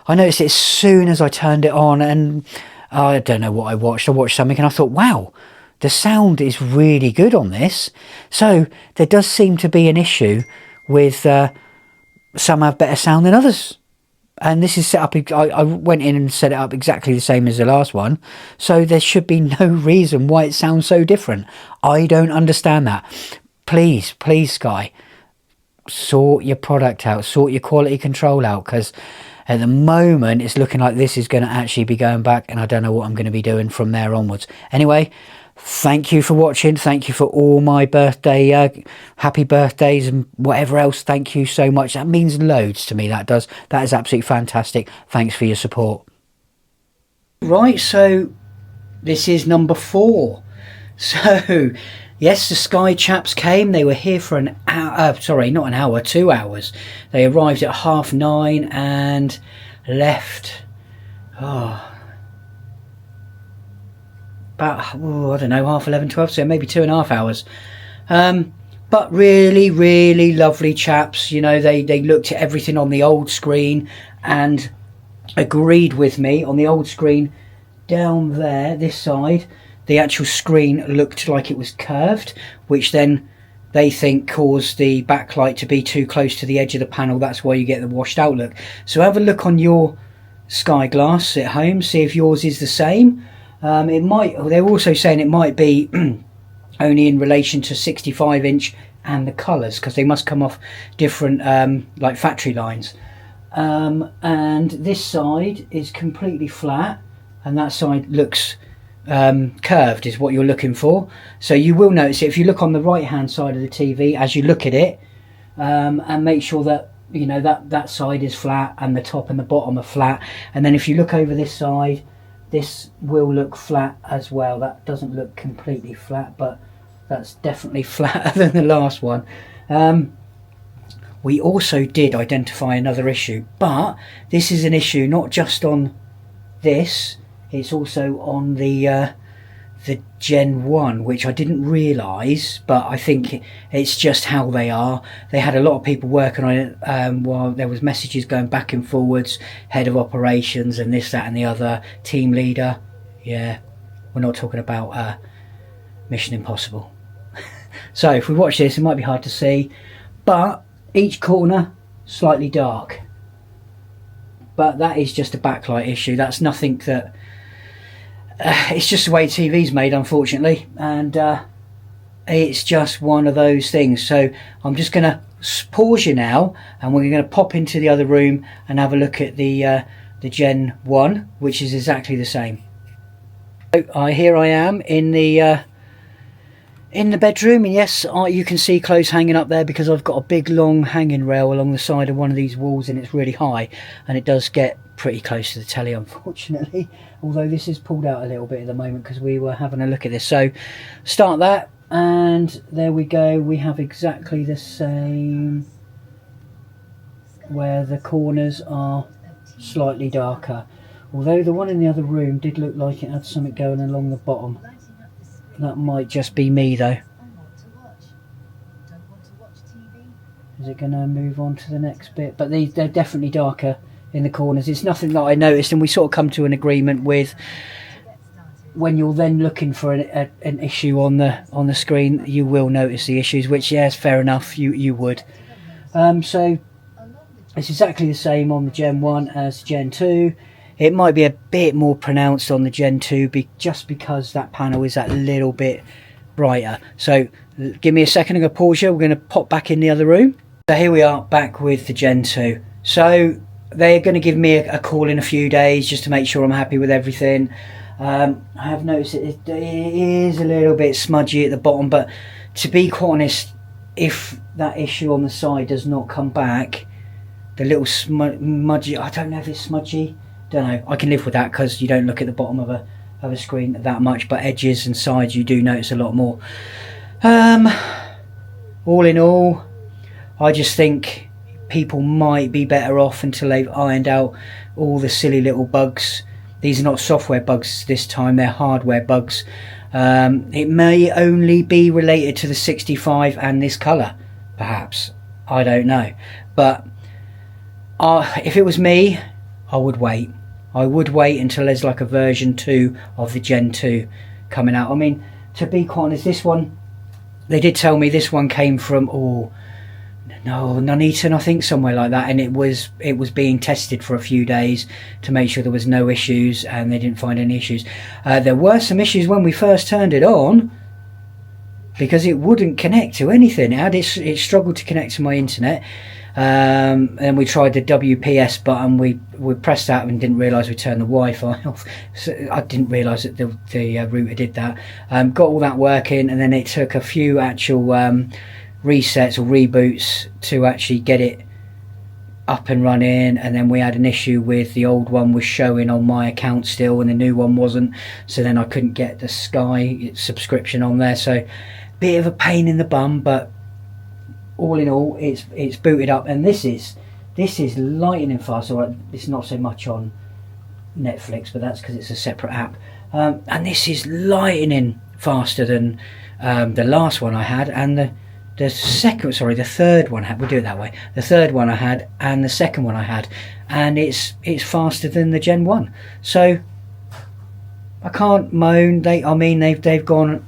I noticed it as soon as I turned it on, and I don't know what I watched. I watched something and I thought, wow, the sound is really good on this. So there does seem to be an issue with some have better sound than others. And this is set up, I went in and set it up exactly the same as the last one. So there should be no reason why it sounds so different. I don't understand that. Please, please, Sky, sort your product out, sort your quality control out, because at the moment it's looking like this is going to actually be going back, and I don't know what I'm going to be doing from there onwards. Anyway, thank you for watching. Thank you for all my birthday, happy birthdays and whatever else. Thank you so much. That means loads to me. That does. That is absolutely fantastic. Thanks for your support. Right, so this is number 4. So yes, the Sky chaps came. They were here for an hour, sorry, not an hour, 2 hours. They arrived at 9:30 and left, about, I don't know, 11:30, 12, so maybe 2.5 hours. But really, really lovely chaps. You know, they looked at everything on the old screen and agreed with me. On the old screen down there, this side, the actual screen looked like it was curved, which then they think caused the backlight to be too close to the edge of the panel. That's why you get the washed out look. So have a look on your Skyglass at home, see if yours is the same. It might, they're also saying it might be only in relation to 65-inch and the colours, because they must come off different like factory lines. And this side is completely flat, and that side looks curved, is what you're looking for. So you will notice it if you look on the right hand side of the TV as you look at it, and make sure that, you know, that side is flat and the top and the bottom are flat. And then if you look over this side, this will look flat as well. That doesn't look completely flat, but that's definitely flatter than the last one. We also did identify another issue, but this is an issue not just on this, it's also on the Gen 1, which I didn't realise, but I think it's just how they are. They had a lot of people working on it while there was messages going back and forwards, head of operations and this, that and the other, team leader. Yeah, we're not talking about Mission Impossible. So if we watch this, it might be hard to see, but each corner slightly dark. But that is just a backlight issue. That's nothing that... it's just the way TV's made, unfortunately, and it's just one of those things. So I'm just going to pause you now, and we're going to pop into the other room and have a look at the Gen 1, which is exactly the same. So, here I am in the bedroom, and yes, you can see clothes hanging up there because I've got a big long hanging rail along the side of one of these walls, and it's really high, and it does get pretty close to the telly, unfortunately, although this is pulled out a little bit at the moment because we were having a look at this. So start that, and there we go. We have exactly the same, where the corners are slightly darker, although the one in the other room did look like it had something going along the bottom. That might just be me though. Is it going to move on to the next bit? But they're definitely darker in the corners. It's nothing that I noticed, and we sort of come to an agreement with, when you're then looking for an issue on the screen, you will notice the issues, which, yes, fair enough, you would. So it's exactly the same on the Gen 1 as Gen 2. It might be a bit more pronounced on the Gen 2 just because that panel is that little bit brighter. So give me a second, I'm going to pause you. We're going to pop back in the other room. So here we are back with the Gen 2. So they're going to give me a call in a few days just to make sure I'm happy with everything. I have noticed it is a little bit smudgy at the bottom, but to be quite honest, if that issue on the side does not come back, the little smudgy, I don't know if it's smudgy, don't know, I can live with that because you don't look at the bottom of a screen that much, but edges and sides you do notice a lot more. All in all, I just think people might be better off until they've ironed out all the silly little bugs. These are not software bugs this time, they're hardware bugs. It may only be related to the 65 and this colour, perhaps. I don't know. But if it was me, I would wait. I would wait until there's like a version 2 of the Gen 2 coming out. I mean, to be quite honest, this one, they did tell me this one came from, Nuneaton, I think, somewhere like that, and it was being tested for a few days to make sure there was no issues, and they didn't find any issues. There were some issues when we first turned it on, because it wouldn't connect to anything. It struggled to connect to my internet. And we tried the WPS button. We pressed that and didn't realise we turned the Wi-Fi off. So I didn't realise that the router did that. Got all that working, and then it took a few actual resets or reboots to actually get it up and running. And then we had an issue with the old one was showing on my account still, and the new one wasn't. So then I couldn't get the Sky subscription on there. So bit of a pain in the bum, but all in all, it's booted up, and this is lightning fast. Alright, it's not so much on Netflix, but that's because it's a separate app. And this is lightning faster than the last one I had, and the third one I had. We'll do it that way. The third one I had, and the second one I had, and it's faster than the Gen 1. So I can't moan. They've gone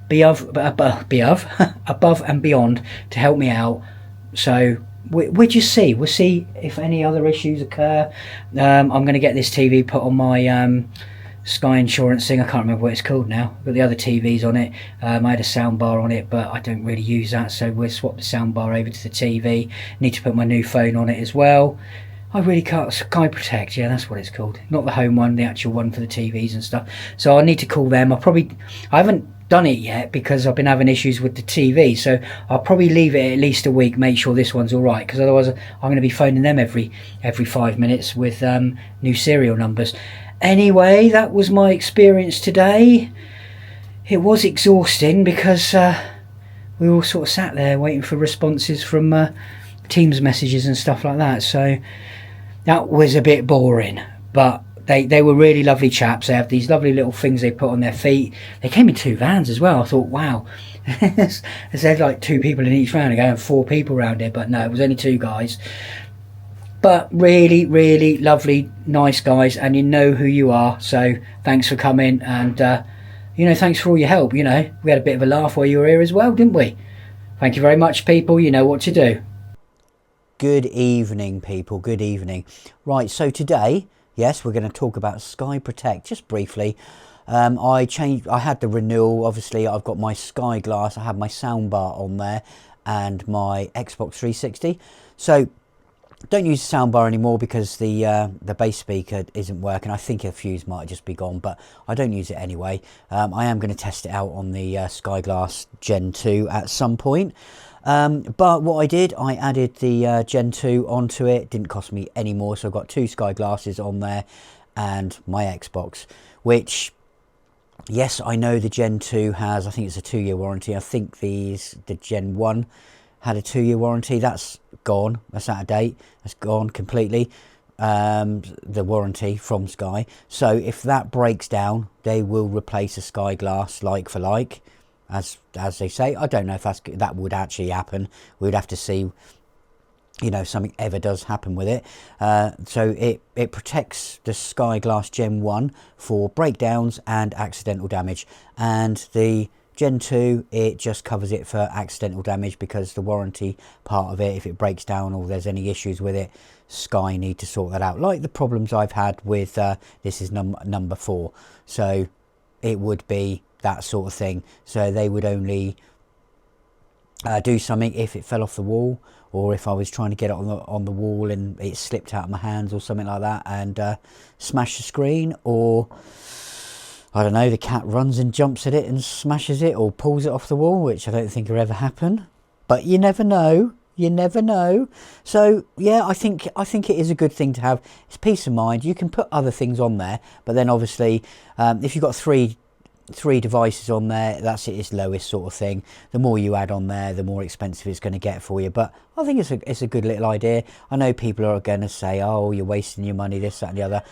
above and beyond to help me out. So we'll just see. We'll see if any other issues occur. I'm going to get this TV put on my Sky Insurance thing. I can't remember what it's called now. I've got the other TVs on it. I had a sound bar on it, but I don't really use that, so we'll swap the sound bar over to the TV. Need to put my new phone on it as well. I really can't. Sky Protect, yeah, that's what it's called. Not the home one, the actual one for the TVs and stuff. So I need to call them. I haven't done it yet because I've been having issues with the TV, so I'll probably leave it at least a week, make sure this one's all right, because otherwise I'm going to be phoning them every 5 minutes with new serial numbers. Anyway, that was my experience today. It was exhausting because we all sort of sat there waiting for responses from Teams messages and stuff like that, so that was a bit boring. But they were really lovely chaps. They have these lovely little things they put on their feet. They came in 2 vans as well. I thought, wow, there's like 2 people in each van. They're going 4 people around here, but no, it was only 2 guys. But really, really lovely, nice guys, and you know who you are. So thanks for coming, and thanks for all your help. We had a bit of a laugh while you were here as well, didn't we? Thank you very much, people. You know what to do. Good evening, people. Good evening. Right, so today, yes, we're going to talk about Sky Protect just briefly. I had the renewal. Obviously, I've got my Skyglass. I have my soundbar on there and my Xbox 360. So don't use the soundbar anymore because the bass speaker isn't working. I think a fuse might just be gone, but I don't use it anyway. I am going to test it out on the Skyglass Gen 2 at some point. But what I did, I added the Gen 2 onto it. Didn't cost me any more, so I've got 2 Sky Glasses on there and my Xbox, which, yes, I know the Gen 2 has, I think it's a 2-year warranty. I think the Gen 1 had a 2-year warranty. That's gone. That's out of date. That's gone completely. The warranty from Sky. So if that breaks down, they will replace a Sky Glass like for like. As they say. I don't know if that would actually happen. We'd have to see, something ever does happen with it. So it protects the Skyglass Gen 1 for breakdowns and accidental damage, and the Gen 2, it just covers it for accidental damage, because the warranty part of it, if it breaks down or there's any issues with it, Sky need to sort that out, like the problems I've had with this is number 4. So it would be that sort of thing. So they would only do something if it fell off the wall, or if I was trying to get it on the wall and it slipped out of my hands or something like that and smashed the screen, or I don't know, the cat runs and jumps at it and smashes it or pulls it off the wall, which I don't think will ever happen, but you never know. You never know. So yeah, I think it is a good thing to have. It's peace of mind. You can put other things on there, but then obviously if you've got three devices on there, that's its lowest sort of thing. The more you add on there, the more expensive it's going to get for you. But I think it's a good little idea. I know people are going to say, oh, you're wasting your money, this, that and the other.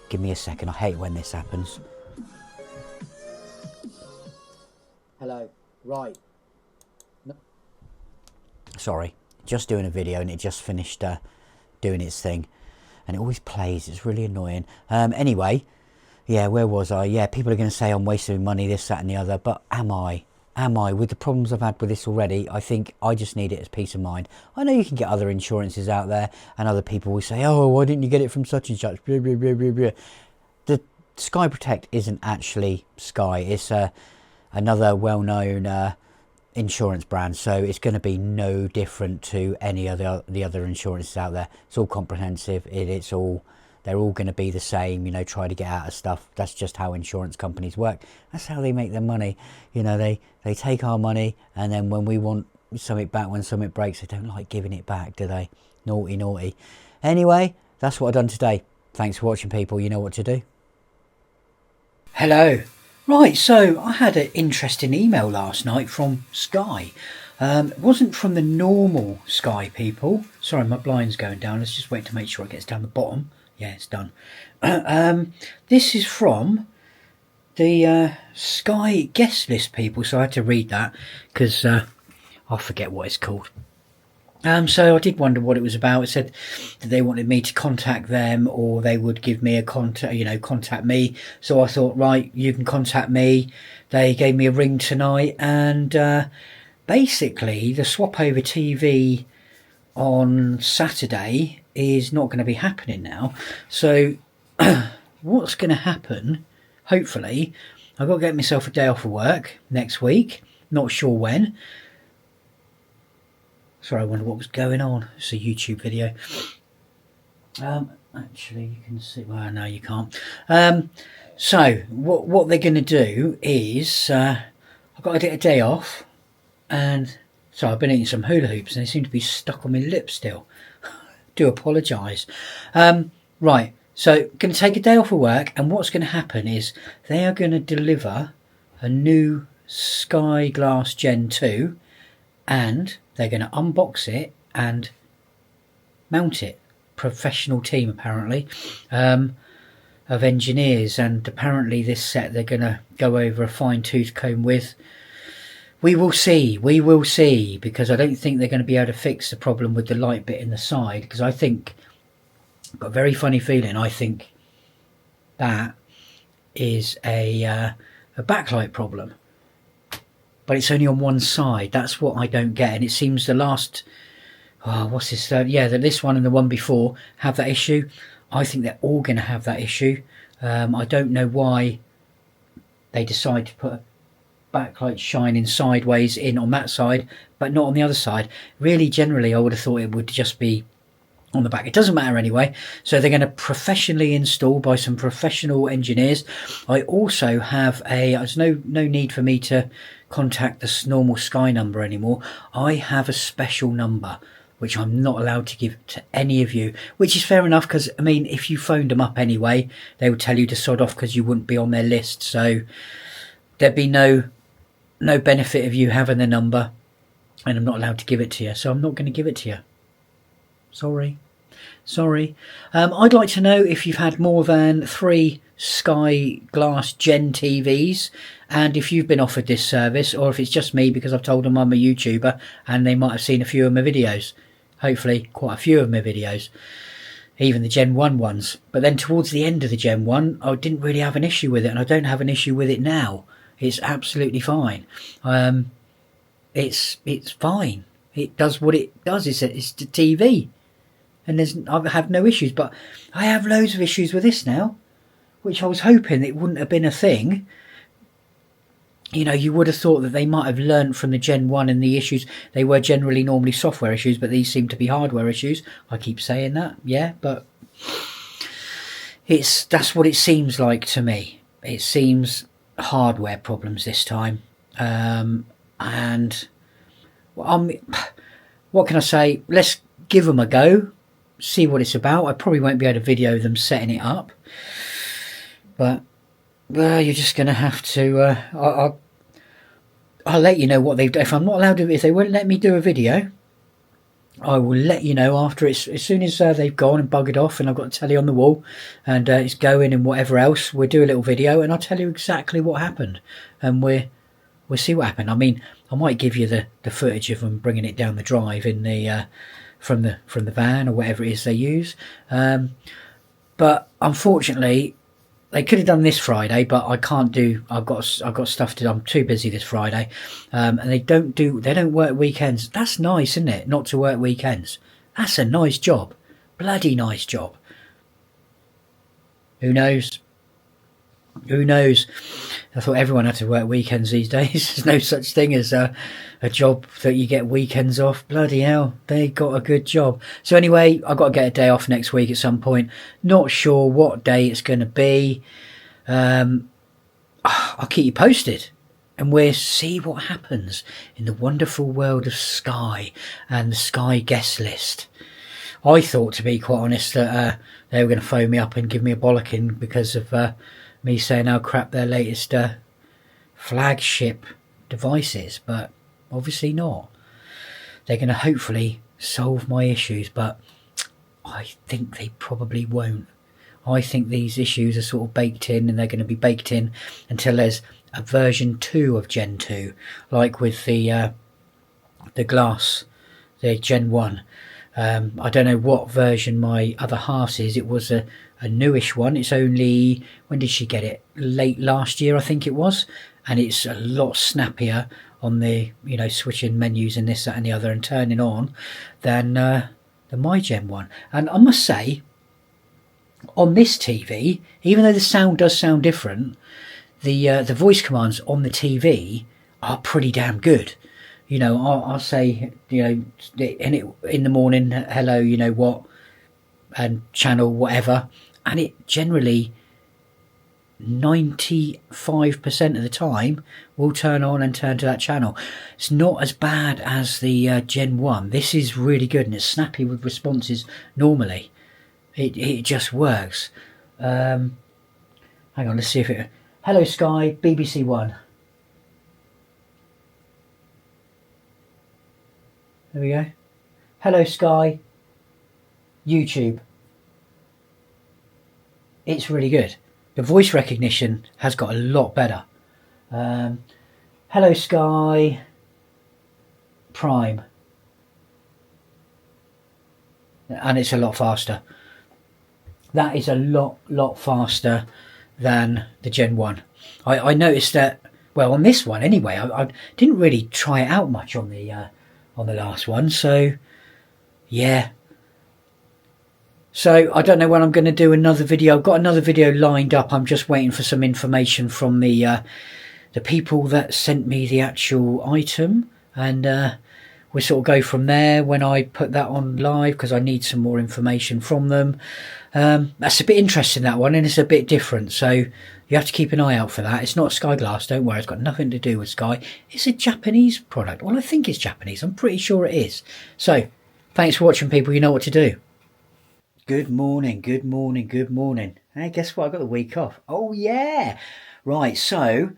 Give me a second. I hate when this happens. Hello. Right. No. Sorry, just doing a video and it just finished doing its thing, and it always plays. It's really annoying. Anyway, yeah, where was I? Yeah, people are going to say I'm wasting money, this, that, and the other. But am I? Am I? With the problems I've had with this already, I think I just need it as peace of mind. I know you can get other insurances out there, and other people will say, "Oh, why didn't you get it from such and such?" Blah, blah, blah, blah, blah. The Sky Protect isn't actually Sky. It's another well-known insurance brand, so it's going to be no different to any other the other insurances out there. It's all comprehensive. It's all, they're all going to be the same. You know, try to get out of stuff. That's just how insurance companies work. That's how they make their money. You know, they take our money, and then when we want something back, when something breaks, they don't like giving it back, do they? Naughty, naughty. Anyway, that's what I've done today. Thanks for watching, people. You know what to do. Hello. Right, so I had an interesting email last night from Sky. It wasn't from the normal Sky people. Sorry, my blind's going down. Let's just wait to make sure it gets down the bottom. Yeah, it's done. This is from the Sky guest list people, so I had to read that because I forget what it's called. So I did wonder what it was about. It said that they wanted me to contact them, or they would give me a contact me. So I thought, right, you can contact me. They gave me a ring tonight, and basically the swap over TV on Saturday is not going to be happening now. So what's going to happen, hopefully, I've got to get myself a day off of work next week. Not sure when. Sorry, I wonder what was going on. It's a YouTube video. Actually, you can see. Well, no, you can't. So, what they're going to do is, I've got to get a day off, and so I've been eating some hula hoops, and they seem to be stuck on my lips still. Do apologise. Right, so going to take a day off of work, and what's going to happen is they are going to deliver a new Skyglass Gen 2, and they're going to unbox it and mount it. Professional team, apparently, of engineers, and apparently this set they're going to go over a fine-tooth comb with. We will see, because I don't think they're going to be able to fix the problem with the light bit in the side, because I think, I've got a very funny feeling, I think that is a backlight problem. But it's only on one side. That's what I don't get. And it seems the last, what's this? This one and the one before have that issue. I think they're all going to have that issue. I don't know why they decide to put a backlight shining sideways in on that side, but not on the other side. Really, generally, I would have thought it would just be on the back. It doesn't matter anyway. So they're going to professionally install by some professional engineers. I also have there's no need for me to contact the normal Sky number anymore. I have a special number which I'm not allowed to give to any of you, which is fair enough, because I mean, if you phoned them up anyway, they would tell you to sod off because you wouldn't be on their list. So there'd be no benefit of you having the number, and I'm not allowed to give it to you, so I'm not going to give it to you. Sorry. I'd like to know if you've had more than 3 Skyglass Gen TVs, and if you've been offered this service, or if it's just me because I've told them I'm a YouTuber and they might have seen a few of my videos. Hopefully quite a few of my videos, even the Gen 1 ones. But then towards the end of the Gen 1, I didn't really have an issue with it, and I don't have an issue with it now. It's absolutely fine. It's fine. It does what it does. It's the TV. And I have no issues, but I have loads of issues with this now, which I was hoping it wouldn't have been a thing. You know, you would have thought that they might have learned from the Gen 1 and the issues. They were generally normally software issues, but these seem to be hardware issues. I keep saying that, yeah, but that's what it seems like to me. It seems hardware problems this time. And what can I say? Let's give them a go. See what it's about. I probably won't be able to video them setting it up, but you're just going to have to I'll let you know what they've done. If I'm not allowed to, if they won't let me do a video, I will let you know after it's, as soon as they've gone and buggered off and I've got a telly on the wall and it's going and whatever else, we'll do a little video and I'll tell you exactly what happened, and we're we'll see what happened. I mean, I might give you the footage of them bringing it down the drive in the from the van or whatever it is they use. But unfortunately, they could have done this Friday, but I can't do. I've got stuff to do. I'm too busy this Friday, and they don't work weekends. That's nice, isn't it? Not to work weekends. That's a nice job, bloody nice job. Who knows? Who knows? I thought everyone had to work weekends these days. There's no such thing as a job that you get weekends off. Bloody hell, they got a good job. So anyway, I've got to get a day off next week at some point. Not sure what day it's going to be. I'll keep you posted, and we'll see what happens in the wonderful world of Sky and the Sky guest list. I thought, to be quite honest, that they were going to phone me up and give me a bollocking because of me saying how crap their latest flagship device is, but obviously not. They're going to hopefully solve my issues, but I think they probably won't. I think these issues are sort of baked in, and they're going to be baked in until there's a version 2 of Gen 2, like with the Glass, the Gen 1. I don't know what version my other half is. It was a newish one. It's only, when did she get it? Late last year, I think it was. And it's a lot snappier on the, switching menus and this, that and the other and turning on than my Gen 1. And I must say, on this TV, even though the sound does sound different, the voice commands on the TV are pretty damn good. I'll say, in the morning, hello, what, and channel whatever, and it generally 95% of the time will turn on and turn to that channel. It's not as bad as the Gen 1. This is really good, and it's snappy with responses normally. It just works. Hang on, let's see if it... Hello Sky, BBC One. There we go. Hello Sky, YouTube. It's really good. The voice recognition has got a lot better. Hello Sky, Prime. And it's a lot faster. That is a lot faster than the Gen 1. I noticed that, well, on this one anyway, I didn't really try it out much on the last one, so yeah. So I don't know when I'm going to do another video. I've got another video lined up. I'm just waiting for some information from the people that sent me the actual item, and we'll sort of go from there when I put that on live, because I need some more information from them. That's a bit interesting, that one, and it's a bit different, so you have to keep an eye out for that. It's not Skyglass, don't worry, it's got nothing to do with Sky. It's a Japanese product. Well, I think it's Japanese, I'm pretty sure it is. So thanks for watching, people. You know what to do. Good morning, good morning, good morning. Hey, guess what? I got the week off. Oh yeah. Right, so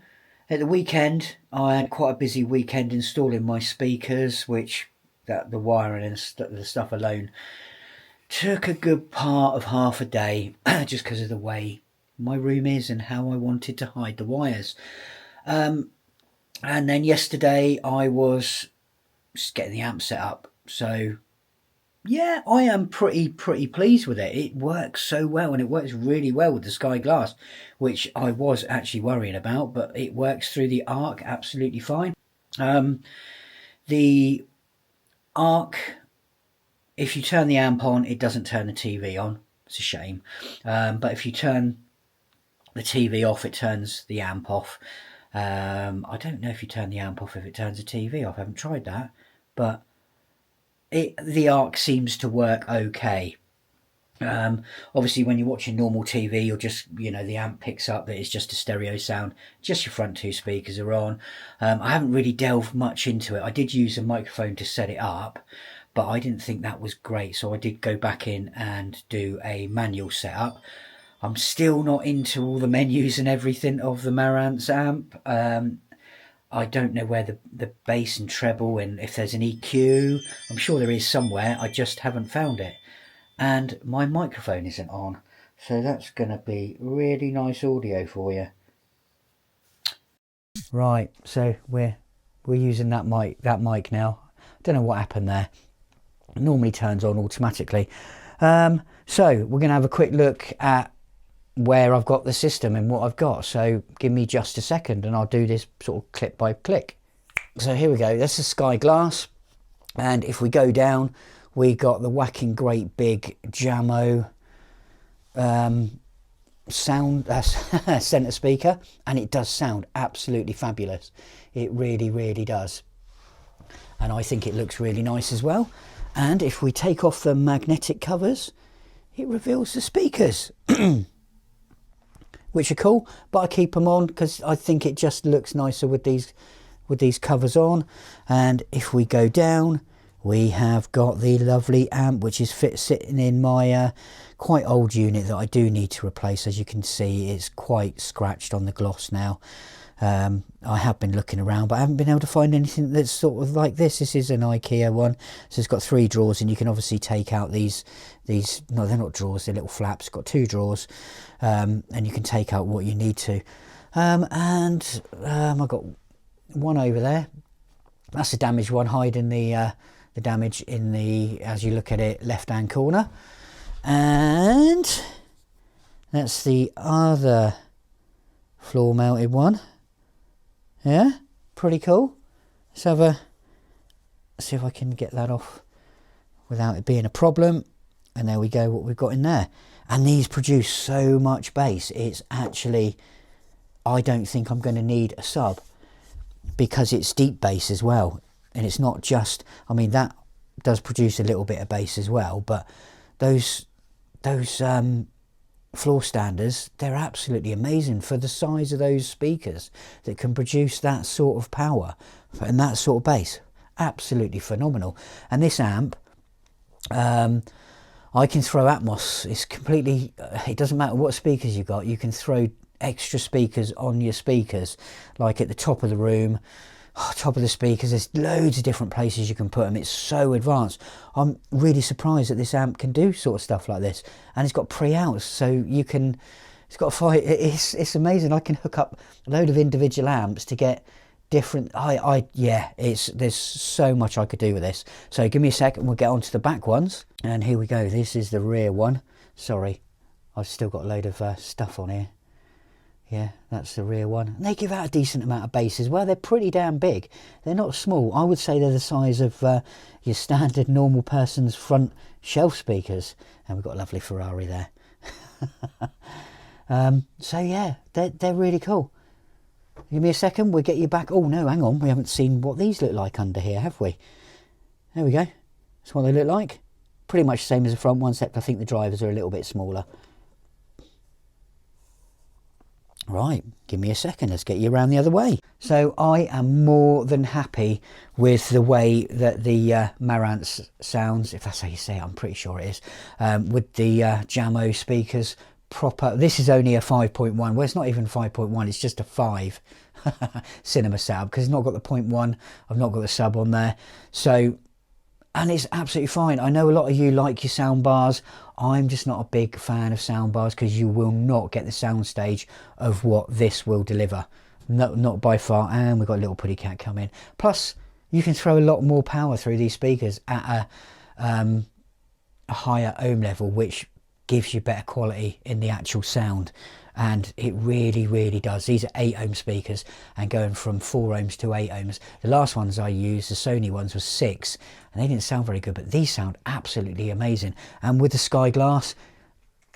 at the weekend I had quite a busy weekend installing my speakers, which the wiring and the stuff alone took a good part of half a day, just because of the way my room is and how I wanted to hide the wires. And then yesterday I was just getting the amp set up. So yeah, I am pretty pleased with it. It works so well, and it works really well with the Skyglass, which I was actually worrying about, but it works through the Arc absolutely fine. The Arc, if you turn the amp on, it doesn't turn the TV on. It's a shame. But if you turn the TV off, it turns the amp off. I don't know if you turn the amp off if it turns the TV off. I haven't tried that. But the Arc seems to work okay. Obviously, when you're watching normal TV, you'll just, the amp picks up that it's just a stereo sound. Just your front two speakers are on. I haven't really delved much into it. I did use a microphone to set it up, but I didn't think that was great, so I did go back in and do a manual setup. I'm still not into all the menus and everything of the Marantz amp. I don't know where the bass and treble, and if there's an EQ. I'm sure there is somewhere, I just haven't found it. And my microphone isn't on, so that's going to be really nice audio for you. Right, so we're using that mic now. Don't know what happened there. It normally turns on automatically. So we're going to have a quick look at where I've got the system and what I've got. So give me just a second and I'll do this sort of click by click. So here we go. This is Skyglass, and if we go down, we got the whacking great big Jamo sound center speaker, and it does sound absolutely fabulous. It really does, and I think it looks really nice as well. And if we take off the magnetic covers, it reveals the speakers which are cool, but I keep them on because I think it just looks nicer with these covers on. And if we go down, we have got the lovely amp, which is sitting in my quite old unit that I do need to replace. As you can see, it's quite scratched on the gloss now. I have been looking around, but I haven't been able to find anything that's sort of like this. This is an IKEA one, so it's got 3 drawers, and you can obviously take out these no, they're not drawers, they're little flaps. It's got 2 drawers, and you can take out what you need to. I've got one over there. That's a damaged one, hiding the damage in the, as you look at it, left hand corner. And that's the other floor mounted one. Yeah, pretty cool. Let's see if I can get that off without it being a problem. And there we go, what we've got in there. And these produce so much bass. It's actually, I don't think I'm going to need a sub, because it's deep bass as well. And it's not just, I mean, that does produce a little bit of bass as well, but those floor standers, they're absolutely amazing for the size of those speakers that can produce that sort of power and that sort of bass. Absolutely phenomenal. And this amp, I can throw Atmos. It's completely, it doesn't matter what speakers you got, you can throw extra speakers on your speakers, like at the top of the room, top of the speakers. There's loads of different places you can put them. It's so advanced. I'm really surprised that this amp can do sort of stuff like this, and it's got pre-outs, so you can, it's got it's amazing. I can hook up a load of individual amps to get different, yeah, there's so much I could do with this. So give me a second, we'll get on to the back ones. And here we go. This is the rear one. Sorry, I've still got a load of stuff on here. Yeah, that's the rear one. And they give out a decent amount of bass as well. They're pretty damn big. They're not small. I would say they're the size of your standard normal person's front shelf speakers. And we've got a lovely Ferrari there. So yeah, they're really cool. Give me a second, we'll get you back. Oh no, hang on, we haven't seen what these look like under here, have we? There we go. That's what they look like. Pretty much the same as the front one, except I think the drivers are a little bit smaller. Right, give me a second, let's get you around the other way. So I am more than happy with the way that the Marantz sounds, if that's how you say it, I'm pretty sure it is, with the Jamo speakers. Proper, this is only a 5.1, well it's not even 5.1, it's just a 5 cinema setup, because it's not got the 0.1, I've not got the sub on there. So, and it's absolutely fine. I know a lot of you like your sound bars. I'm just not a big fan of sound bars, because you will not get the sound stage of what this will deliver. No, not by far. And we've got a little putty cat come in. Plus, you can throw a lot more power through these speakers at a higher ohm level, which gives you better quality in the actual sound. And it really does. These are 8 ohm speakers, and going from 4 ohms to 8 ohms. The last ones I used, the Sony ones, was 6, and they didn't sound very good, but these sound absolutely amazing. And with the Skyglass,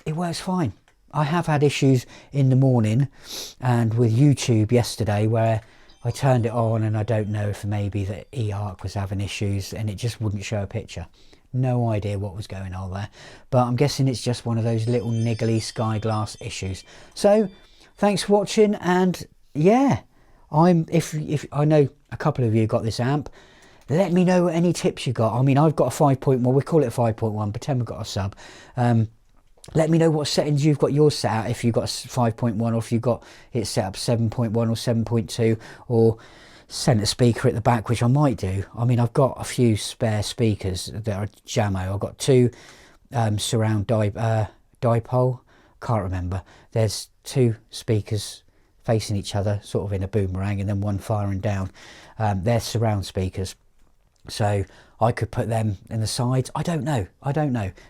it works fine. I have had issues in the morning and with YouTube yesterday where I turned it on, and I don't know if maybe the eARC was having issues and it just wouldn't show a picture. No idea what was going on there, but I'm guessing it's just one of those little niggly Skyglass issues. So thanks for watching, and yeah, if I know a couple of you got this amp, let me know any tips you got. I mean, I've got a 5.1, we call it 5.1, pretend we've got a sub. Let me know what settings you've got yours set out, if you've got 5.1 or if you've got it set up 7.1 or 7.2, or center speaker at the back, which I might do. I mean, I've got a few spare speakers that are Jamo. I've got 2 surround dipole, can't remember. There's 2 speakers facing each other, sort of in a boomerang, and then one firing down. They're surround speakers, so I could put them in the sides. I don't know.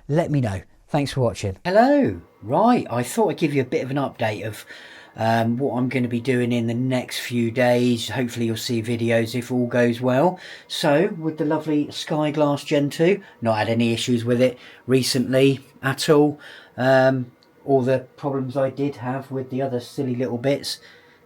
Let me know. Thanks for watching. Hello. Right, I thought I'd give you a bit of an update of what I'm going to be doing in the next few days. Hopefully you'll see videos if all goes well. So with the lovely Skyglass Gen 2, not had any issues with it recently at all. All the problems I did have with the other silly little bits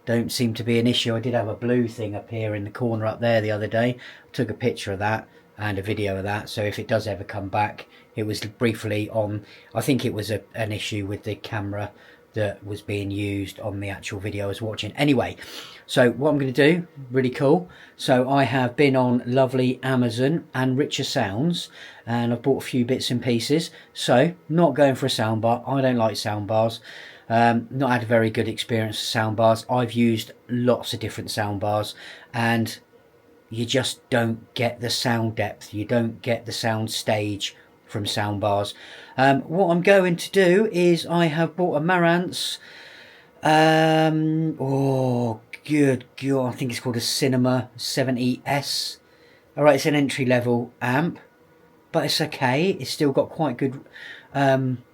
don't seem to be an issue. I did have a blue thing up here in the corner up there the other day. I took a picture of that and a video of that, so if it does ever come back, it was briefly on, I think it was an issue with the camera that was being used on the actual video I was watching. Anyway, so what I'm going to do, really cool, so I have been on lovely Amazon and Richer Sounds, and I've bought a few bits and pieces. So not going for a soundbar. I don't like soundbars. Not had a very good experience with soundbars. I've used lots of different soundbars, and you just don't get the sound depth, you don't get the sound stage from soundbars. What I'm going to do is I have bought a Marantz, oh good god, I think it's called a Cinema 70S. Alright, it's an entry level amp, but it's okay. It's still got quite good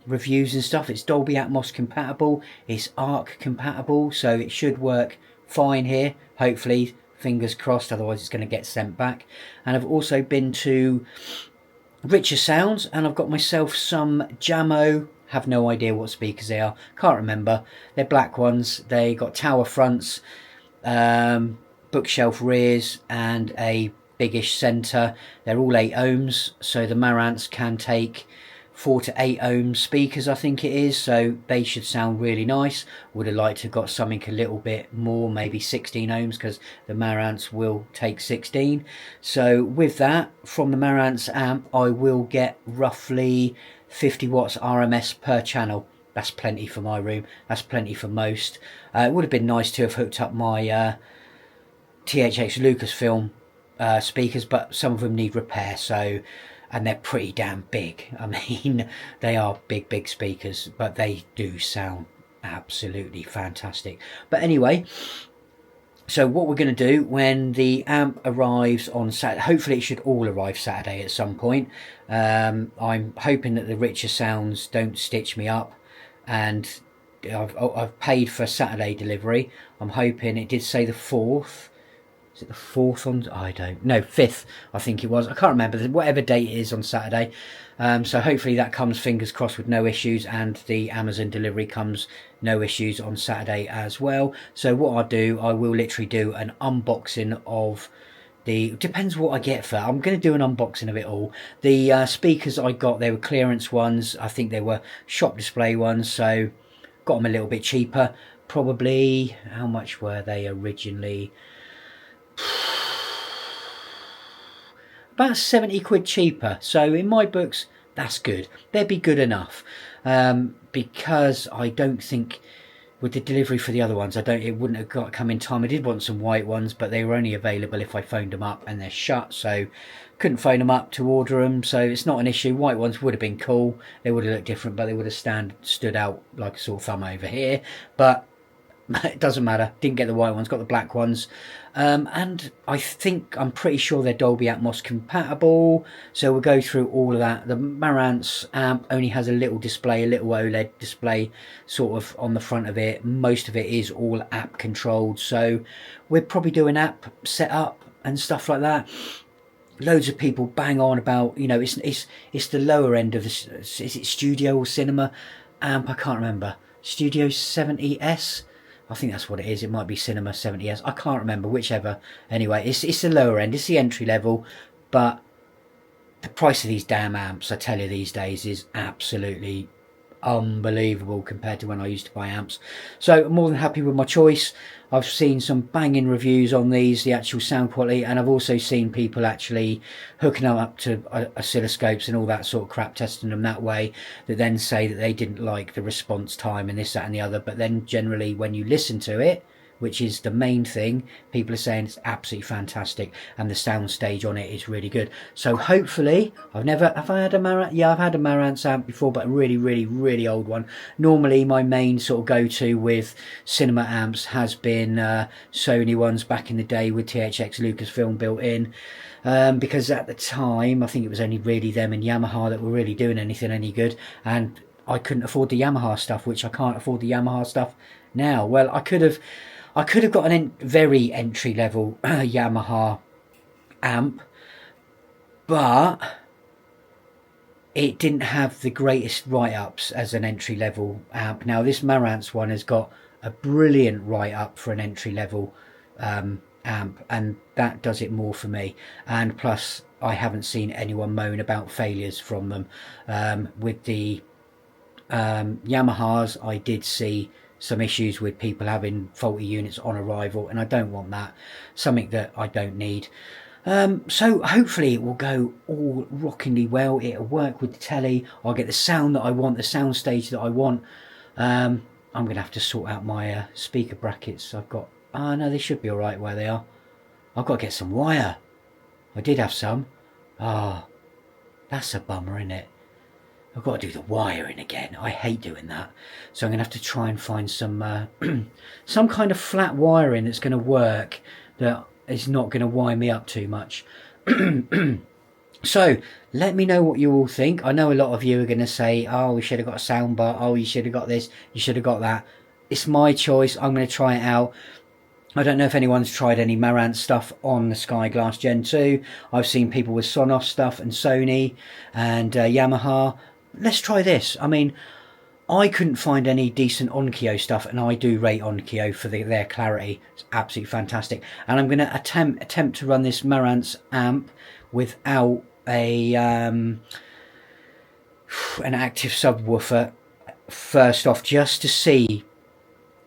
reviews and stuff. It's Dolby Atmos compatible, it's ARC compatible, so it should work fine here, hopefully, fingers crossed, otherwise it's going to get sent back. And I've also been to Richer Sounds and I've got myself some Jamo, have no idea what speakers they are, can't remember. They're black ones, they got tower fronts, bookshelf rears and a biggish centre. They're all 8 ohms, so the Marantz can take 4 to 8 ohm speakers, I think it is, so they should sound really nice. Would have liked to have got something a little bit more, maybe 16 ohms, because the Marantz will take 16. So with that, from the Marantz amp, I will get roughly 50 watts RMS per channel. That's plenty for my room, that's plenty for most. It would have been nice to have hooked up my THX Lucasfilm speakers, but some of them need repair, so, and they're pretty damn big. I mean, they are big speakers, but they do sound absolutely fantastic. But anyway, so what we're going to do when the amp arrives on Saturday, hopefully it should all arrive Saturday at some point. I'm hoping that the Richer Sounds don't stitch me up, and I've paid for Saturday delivery. I'm hoping, it did say the 4th. Is it the 4th on? I don't know. 5th, I think it was. I can't remember. Whatever date it is on Saturday. So hopefully that comes, fingers crossed, with no issues, and the Amazon delivery comes no issues on Saturday as well. So what I'll do, I will literally do an unboxing of the, depends what I get for, I'm going to do an unboxing of it all. The speakers I got, they were clearance ones. I think they were shop display ones, so got them a little bit cheaper. Probably, how much were they originally? About 70 quid cheaper, so in my books that's good. They'd be good enough, because I don't think with the delivery for the other ones, it wouldn't have got come in time. I did want some white ones, but they were only available if I phoned them up, and they're shut, so couldn't phone them up to order them, so it's not an issue. White ones would have been cool, they would have looked different, but they would have stood out like a sore thumb over here, but it doesn't matter. Didn't get the white ones, got the black ones, and I'm pretty sure they're Dolby Atmos compatible, so we'll go through all of that. The Marantz amp only has a little display, a little OLED display sort of on the front of it. Most of it is all app controlled, so we're probably doing app setup and stuff like that. Loads of people bang on about, you know, it's the lower end of this, is it Studio or Cinema amp? I can't remember. Studio 70S, I think that's what it is. It might be Cinema 70S. I can't remember, whichever. Anyway, it's the lower end. It's the entry level. But the price of these damn amps, I tell you, these days is absolutely unbelievable compared to when I used to buy amps. So I'm more than happy with my choice. I've seen some banging reviews on these, the actual sound quality, and I've also seen people actually hooking them up to oscilloscopes and all that sort of crap, testing them that way, that then say that they didn't like the response time and this, that and the other. But then generally when you listen to it, which is the main thing. People are saying it's absolutely fantastic, and the sound stage on it is really good. So hopefully, have I had a Marantz? Yeah, I've had a Marantz amp before, but a really old one. Normally my main sort of go-to with cinema amps has been Sony ones back in the day with THX Lucasfilm built in. Because at the time I think it was only really them and Yamaha that were really doing anything any good, and I couldn't afford the Yamaha stuff, which I can't afford the Yamaha stuff now. Well, I could have got an very entry level Yamaha amp, but it didn't have the greatest write-ups as an entry level amp. Now this Marantz one has got a brilliant write-up for an entry level amp, and that does it more for me. And plus I haven't seen anyone moan about failures from them. With the Yamahas, I did see some issues with people having faulty units on arrival, and I don't want that. Something that I don't need. So hopefully it will go all rockingly well. It'll work with the telly. I'll get the sound that I want, the sound stage that I want. I'm going to have to sort out my speaker brackets. I've got... Oh no, they should be alright where they are. I've got to get some wire. I did have some. Oh, that's a bummer, isn't it? I've got to do the wiring again. I hate doing that. So I'm going to have to try and find some some kind of flat wiring that's going to work, that is not going to wire me up too much. So let me know what you all think. I know a lot of you are going to say, oh, we should have got a soundbar. Oh, you should have got this. You should have got that. It's my choice. I'm going to try it out. I don't know if anyone's tried any Marantz stuff on the Skyglass Gen 2. I've seen people with Sonos stuff and Sony and Yamaha. Let's try this. I mean, I couldn't find any decent Onkyo stuff, and I do rate Onkyo for their clarity. It's absolutely fantastic. And I'm going to attempt to run this Marantz amp without a an active subwoofer first off, just to see,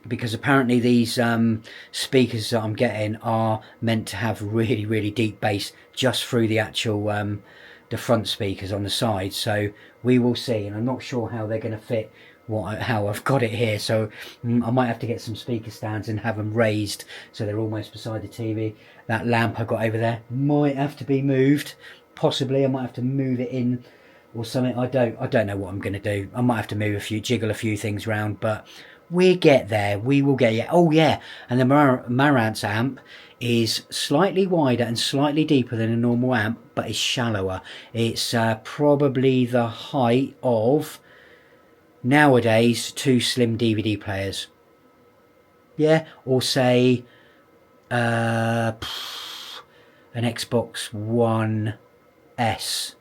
because apparently these speakers that I'm getting are meant to have really deep bass just through the actual the front speakers on the side. So we will see, and I'm not sure how they're going to fit how I've got it here. So I might have to get some speaker stands and have them raised so they're almost beside the TV. That lamp I got over there might have to be moved. Possibly I might have to move it in or something. I don't know what I'm going to do. I might have to jiggle a few things around, but we'll get there. We will get it. Oh yeah, and the Marantz amp is slightly wider and slightly deeper than a normal amp, but it's shallower. It's probably the height of nowadays 2 slim DVD players. Yeah, or say an Xbox One S,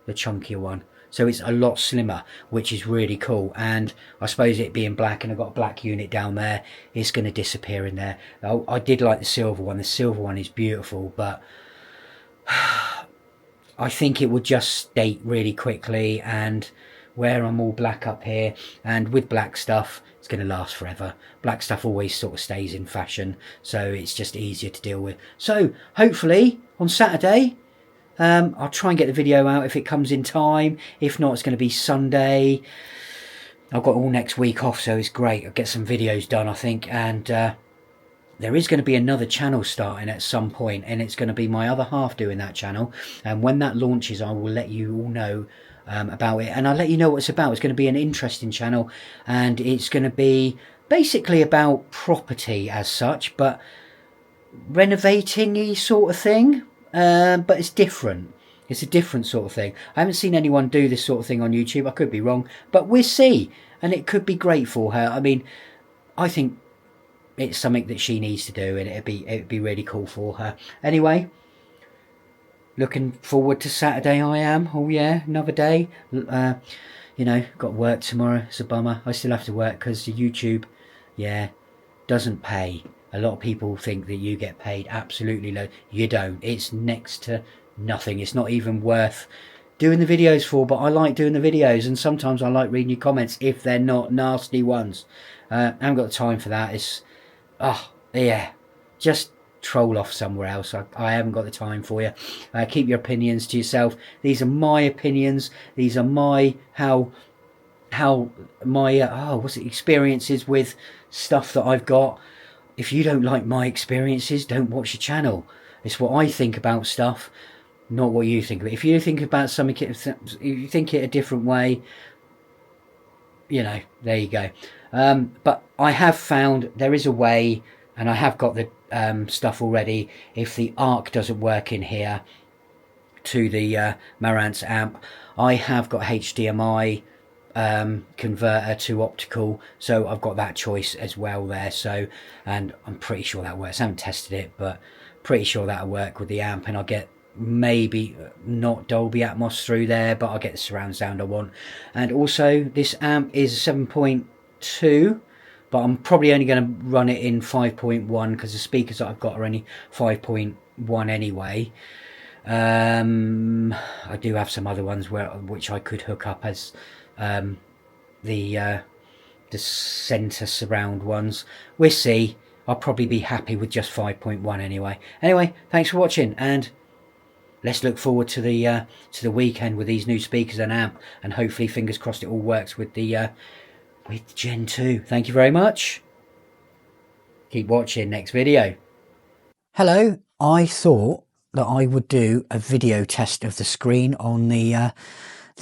the chunkier one. So it's a lot slimmer, which is really cool. And I suppose it being black, and I've got a black unit down there, it's going to disappear in there. I did like the silver one. The silver one is beautiful, but I think it would just state really quickly, and where I'm all black up here, and with black stuff, it's going to last forever. Black stuff always sort of stays in fashion, so it's just easier to deal with. So hopefully on Saturday, I'll try and get the video out if it comes in time. If not, it's going to be Sunday. I've got all next week off, so it's great. I'll get some videos done, I think. And there is going to be another channel starting at some point, and it's going to be my other half doing that channel. And when that launches, I will let you all know about it. And I'll let you know what it's about. It's going to be an interesting channel, and it's going to be basically about property as such, but renovating-y sort of thing. But it's different. It's a different sort of thing. I haven't seen anyone do this sort of thing on YouTube. I could be wrong, but we'll see. And it could be great for her. I mean, I think it's something that she needs to do, and it'd be really cool for her. Anyway, looking forward to Saturday. I am. Oh yeah, another day. You know, got work tomorrow. It's a bummer. I still have to work because the YouTube, yeah, doesn't pay. A lot of people think that you get paid absolutely low. You don't. It's next to nothing. It's not even worth doing the videos for, but I like doing the videos, and sometimes I like reading your comments if they're not nasty ones. I haven't got the time for that. It's, oh, yeah, just troll off somewhere else. I haven't got the time for you. Keep your opinions to yourself. These are my opinions. These are my, how my, experiences with stuff that I've got. if you don't like my experiences, don't watch the channel. It's what I think about stuff, not what you think of it. If you think about something, if you think it a different way, you know, there you go. But I have found there is a way, and I have got the stuff already. If the arc doesn't work in here to the Marantz amp, I have got HDMI converter to optical, so I've got that choice as well there. So, and I'm pretty sure that works. I haven't tested it, but pretty sure that'll work with the amp, and I'll get maybe not Dolby Atmos through there, but I'll get the surround sound I want. And also this amp is 7.2, but I'm probably only going to run it in 5.1 because the speakers that I've got are only 5.1 anyway. I do have some other ones which I could hook up as the center surround ones. We'll see. I'll probably be happy with just 5.1 anyway. Anyway, thanks for watching, and let's look forward to the weekend with these new speakers and amp, and hopefully, fingers crossed, it all works with the Gen 2. Thank you very much. Keep watching. Next video. Hello, I thought that I would do a video test of the screen on the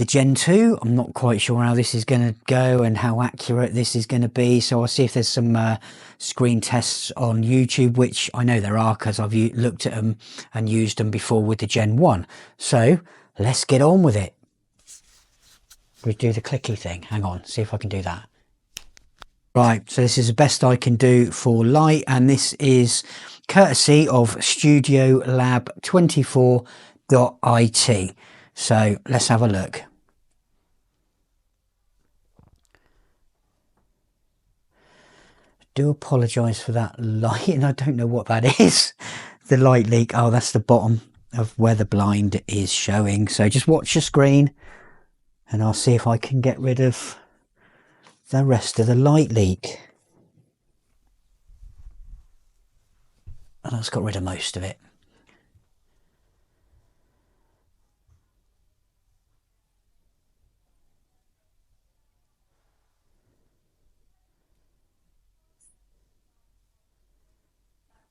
Gen 2. I'm not quite sure how this is going to go and how accurate this is going to be, so I'll see if there's some screen tests on YouTube, which I know there are because I've looked at them and used them before with the Gen 1. So let's get on with it. We do the clicky thing. Hang on, see if I can do that. Right, so this is the best I can do for light, and this is courtesy of Studio Lab 24.it. So let's have a look. Do apologise for that light, and I don't know what that is. The light leak. Oh, that's the bottom of where the blind is showing. So just watch the screen and I'll see if I can get rid of the rest of the light leak. And that's got rid of most of it.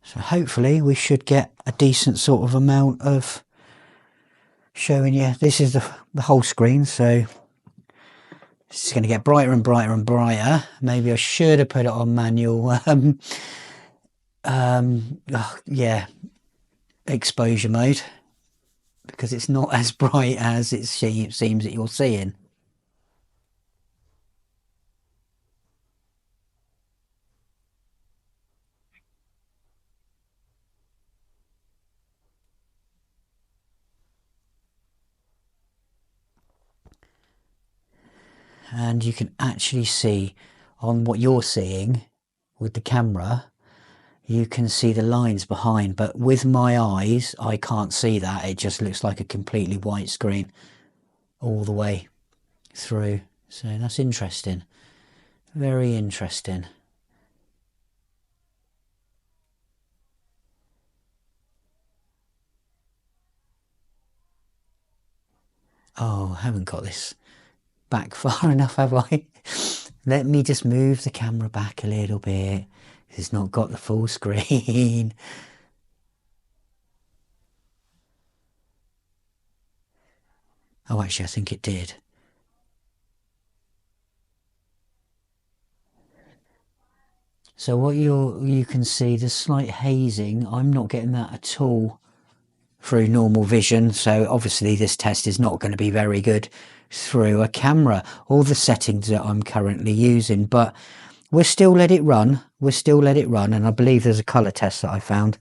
So hopefully we should get a decent sort of amount of showing you. This is the whole screen, so it's going to get brighter and brighter and brighter. Maybe I should have put it on manual yeah, exposure mode, because it's not as bright as it seems that you're seeing. And you can actually see on what you're seeing with the camera, you can see the lines behind, but with my eyes I can't see that. It just looks like a completely white screen all the way through. So that's interesting, very interesting. Oh, I haven't got this back far enough, have I? Let me just move the camera back a little bit. It's not got the full screen. Oh, actually, I think it did. So what you can see, the slight hazing, I'm not getting that at all through normal vision. So obviously this test is not going to be very good through a camera, all the settings that I'm currently using, but we'll still let it run. We'll still let it run, and I believe there's a color test that I found.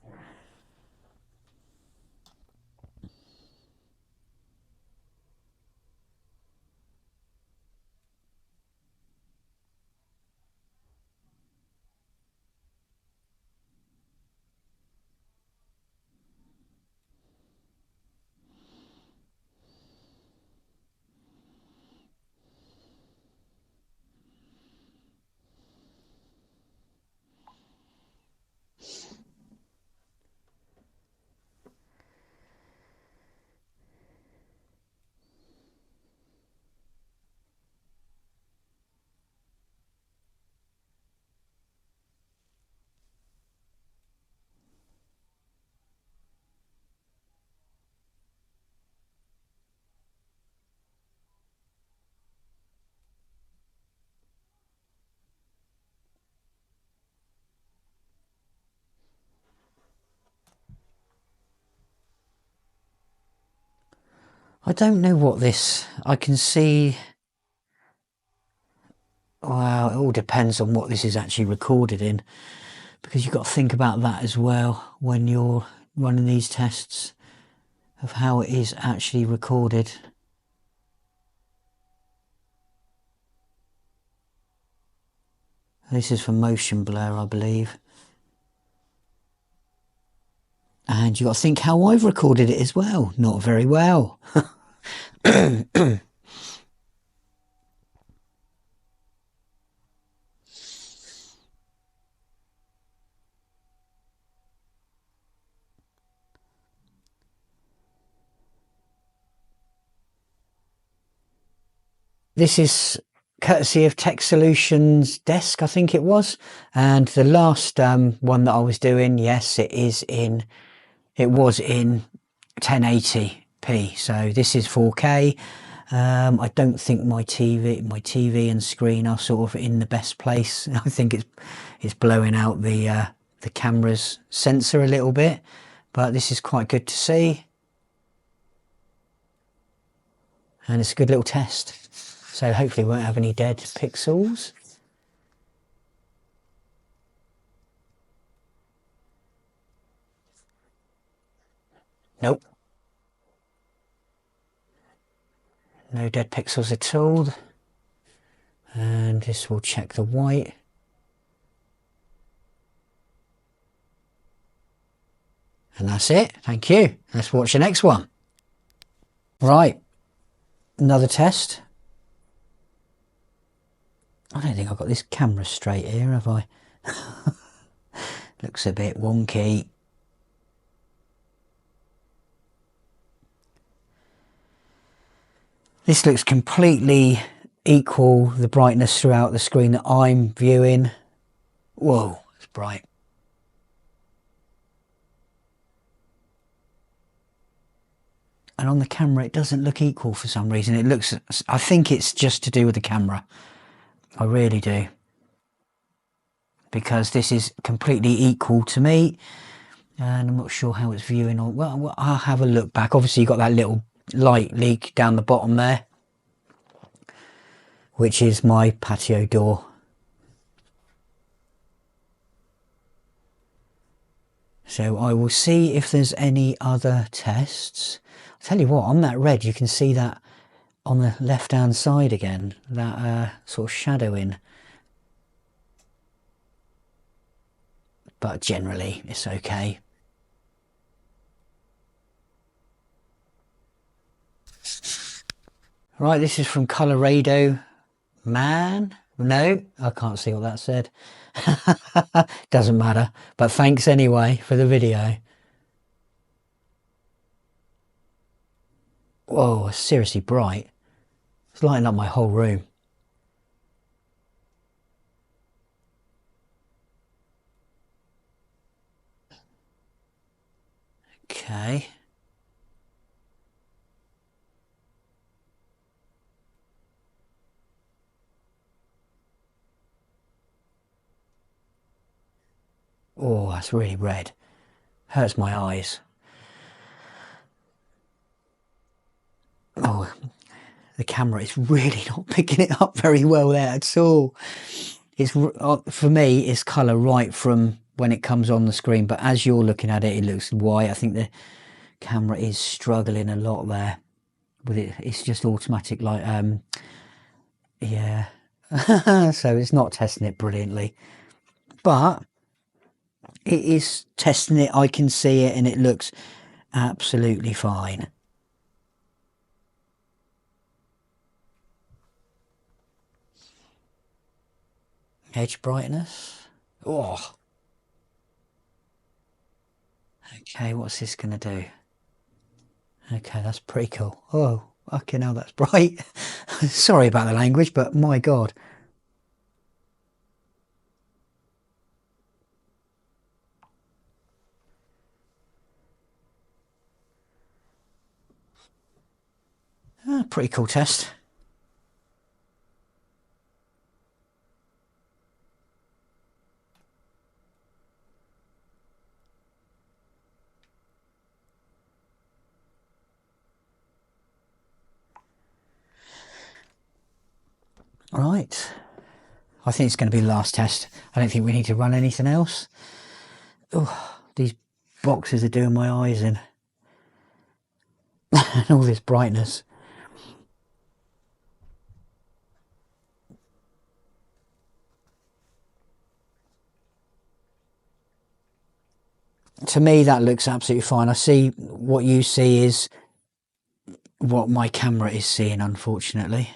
I don't know what this, I can see, well, it all depends on what this is actually recorded in, because you've got to think about that as well when you're running these tests of how it is actually recorded. This is for motion blur, I believe. And you've got to think how I've recorded it as well. Not very well. This is courtesy of Tech Solutions Desk, I think it was. And the last one that I was doing, yes, it was in 1080p. So this is 4K. I don't think my TV and screen are sort of in the best place. I think it's blowing out the camera's sensor a little bit, but this is quite good to see. And it's a good little test. So hopefully we won't have any dead pixels. Nope. No dead pixels at all. And this will check the white. And that's it. Thank you. Let's watch the next one. Right. Another test. I don't think I've got this camera straight here, have I? Looks a bit wonky. This looks completely equal, the brightness throughout the screen that I'm viewing. Whoa, it's bright. And on the camera it doesn't look equal for some reason. It looks, I think it's just to do with the camera. I really do. Because this is completely equal to me. And I'm not sure how it's viewing on. Well, I'll have a look back. Obviously you've got that little light leak down the bottom there, which is my patio door. So I will see if there's any other tests. I'll tell you what, on that red you can see that on the left hand side again, that sort of shadowing. But generally it's okay. Right, this is from Colorado Man. No, I can't see what that said. Doesn't matter, but thanks anyway for the video. Whoa, it's seriously bright. It's lighting up my whole room. Okay. Oh, that's really red. Hurts my eyes. Oh, the camera is really not picking it up very well there at all. It's for me, it's colour right from when it comes on the screen, but as you're looking at it, it looks white. I think the camera is struggling a lot there with it. It's just automatic, like yeah. So it's not testing it brilliantly, but it is testing it. I can see it and it looks absolutely fine. Edge brightness. Oh. Okay, what's this going to do? Okay, that's pretty cool. Oh, okay, now that's bright. Sorry about the language, but my God. Pretty cool test. Right, I think it's going to be the last test. I don't think we need to run anything else. Oh, these boxes are doing my eyes in. And all this brightness. To me, that looks absolutely fine. I see what you see is what my camera is seeing, unfortunately.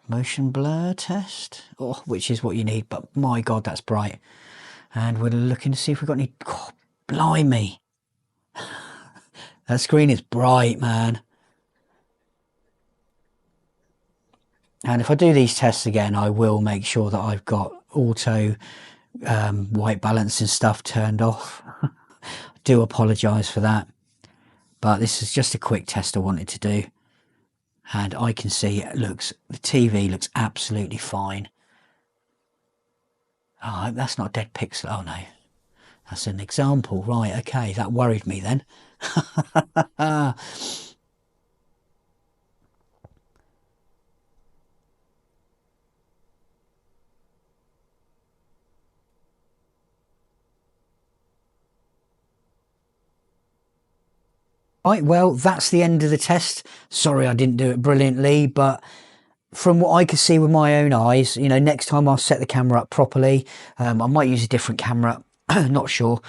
Motion blur test, oh, which is what you need, but my God, that's bright. And we're looking to see if we've got any, oh, blimey. That screen is bright, man. And if I do these tests again, I will make sure that I've got auto white balance and stuff turned off. I do apologise for that, but this is just a quick test I wanted to do. And I can see it looks, the TV looks absolutely fine. Oh, that's not a dead pixel. Oh no, that's an example. Right, okay, that worried me then. Right, well, that's the end of the test. Sorry I didn't do it brilliantly, but from what I could see with my own eyes, you know, next time I'll set the camera up properly. I might use a different camera, not sure,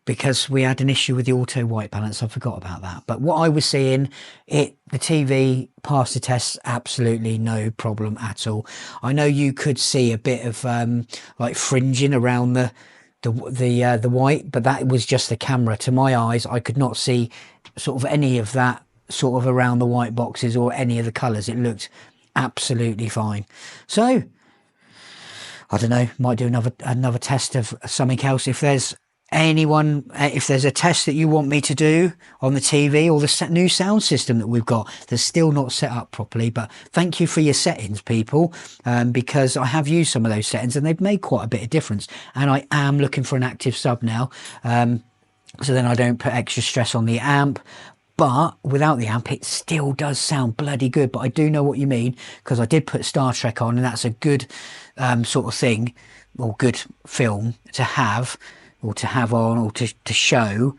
because we had an issue with the auto white balance. I forgot about that. But what I was seeing, the TV passed the test, absolutely no problem at all. I know you could see a bit of like fringing around the white, but that was just the camera. To my eyes, I could not see sort of any of that sort of around the white boxes or any of the colours. It looked absolutely fine. So I don't know, might do another test of something else. If there's anyone, if there's a test that you want me to do on the TV or the new sound system that we've got that's still not set up properly, but thank you for your settings, people, because I have used some of those settings and they've made quite a bit of difference. And I am looking for an active sub now, so then I don't put extra stress on the amp. But without the amp, it still does sound bloody good. But I do know what you mean, because I did put Star Trek on, and that's a good sort of thing, or good film to have, or to have on, or to show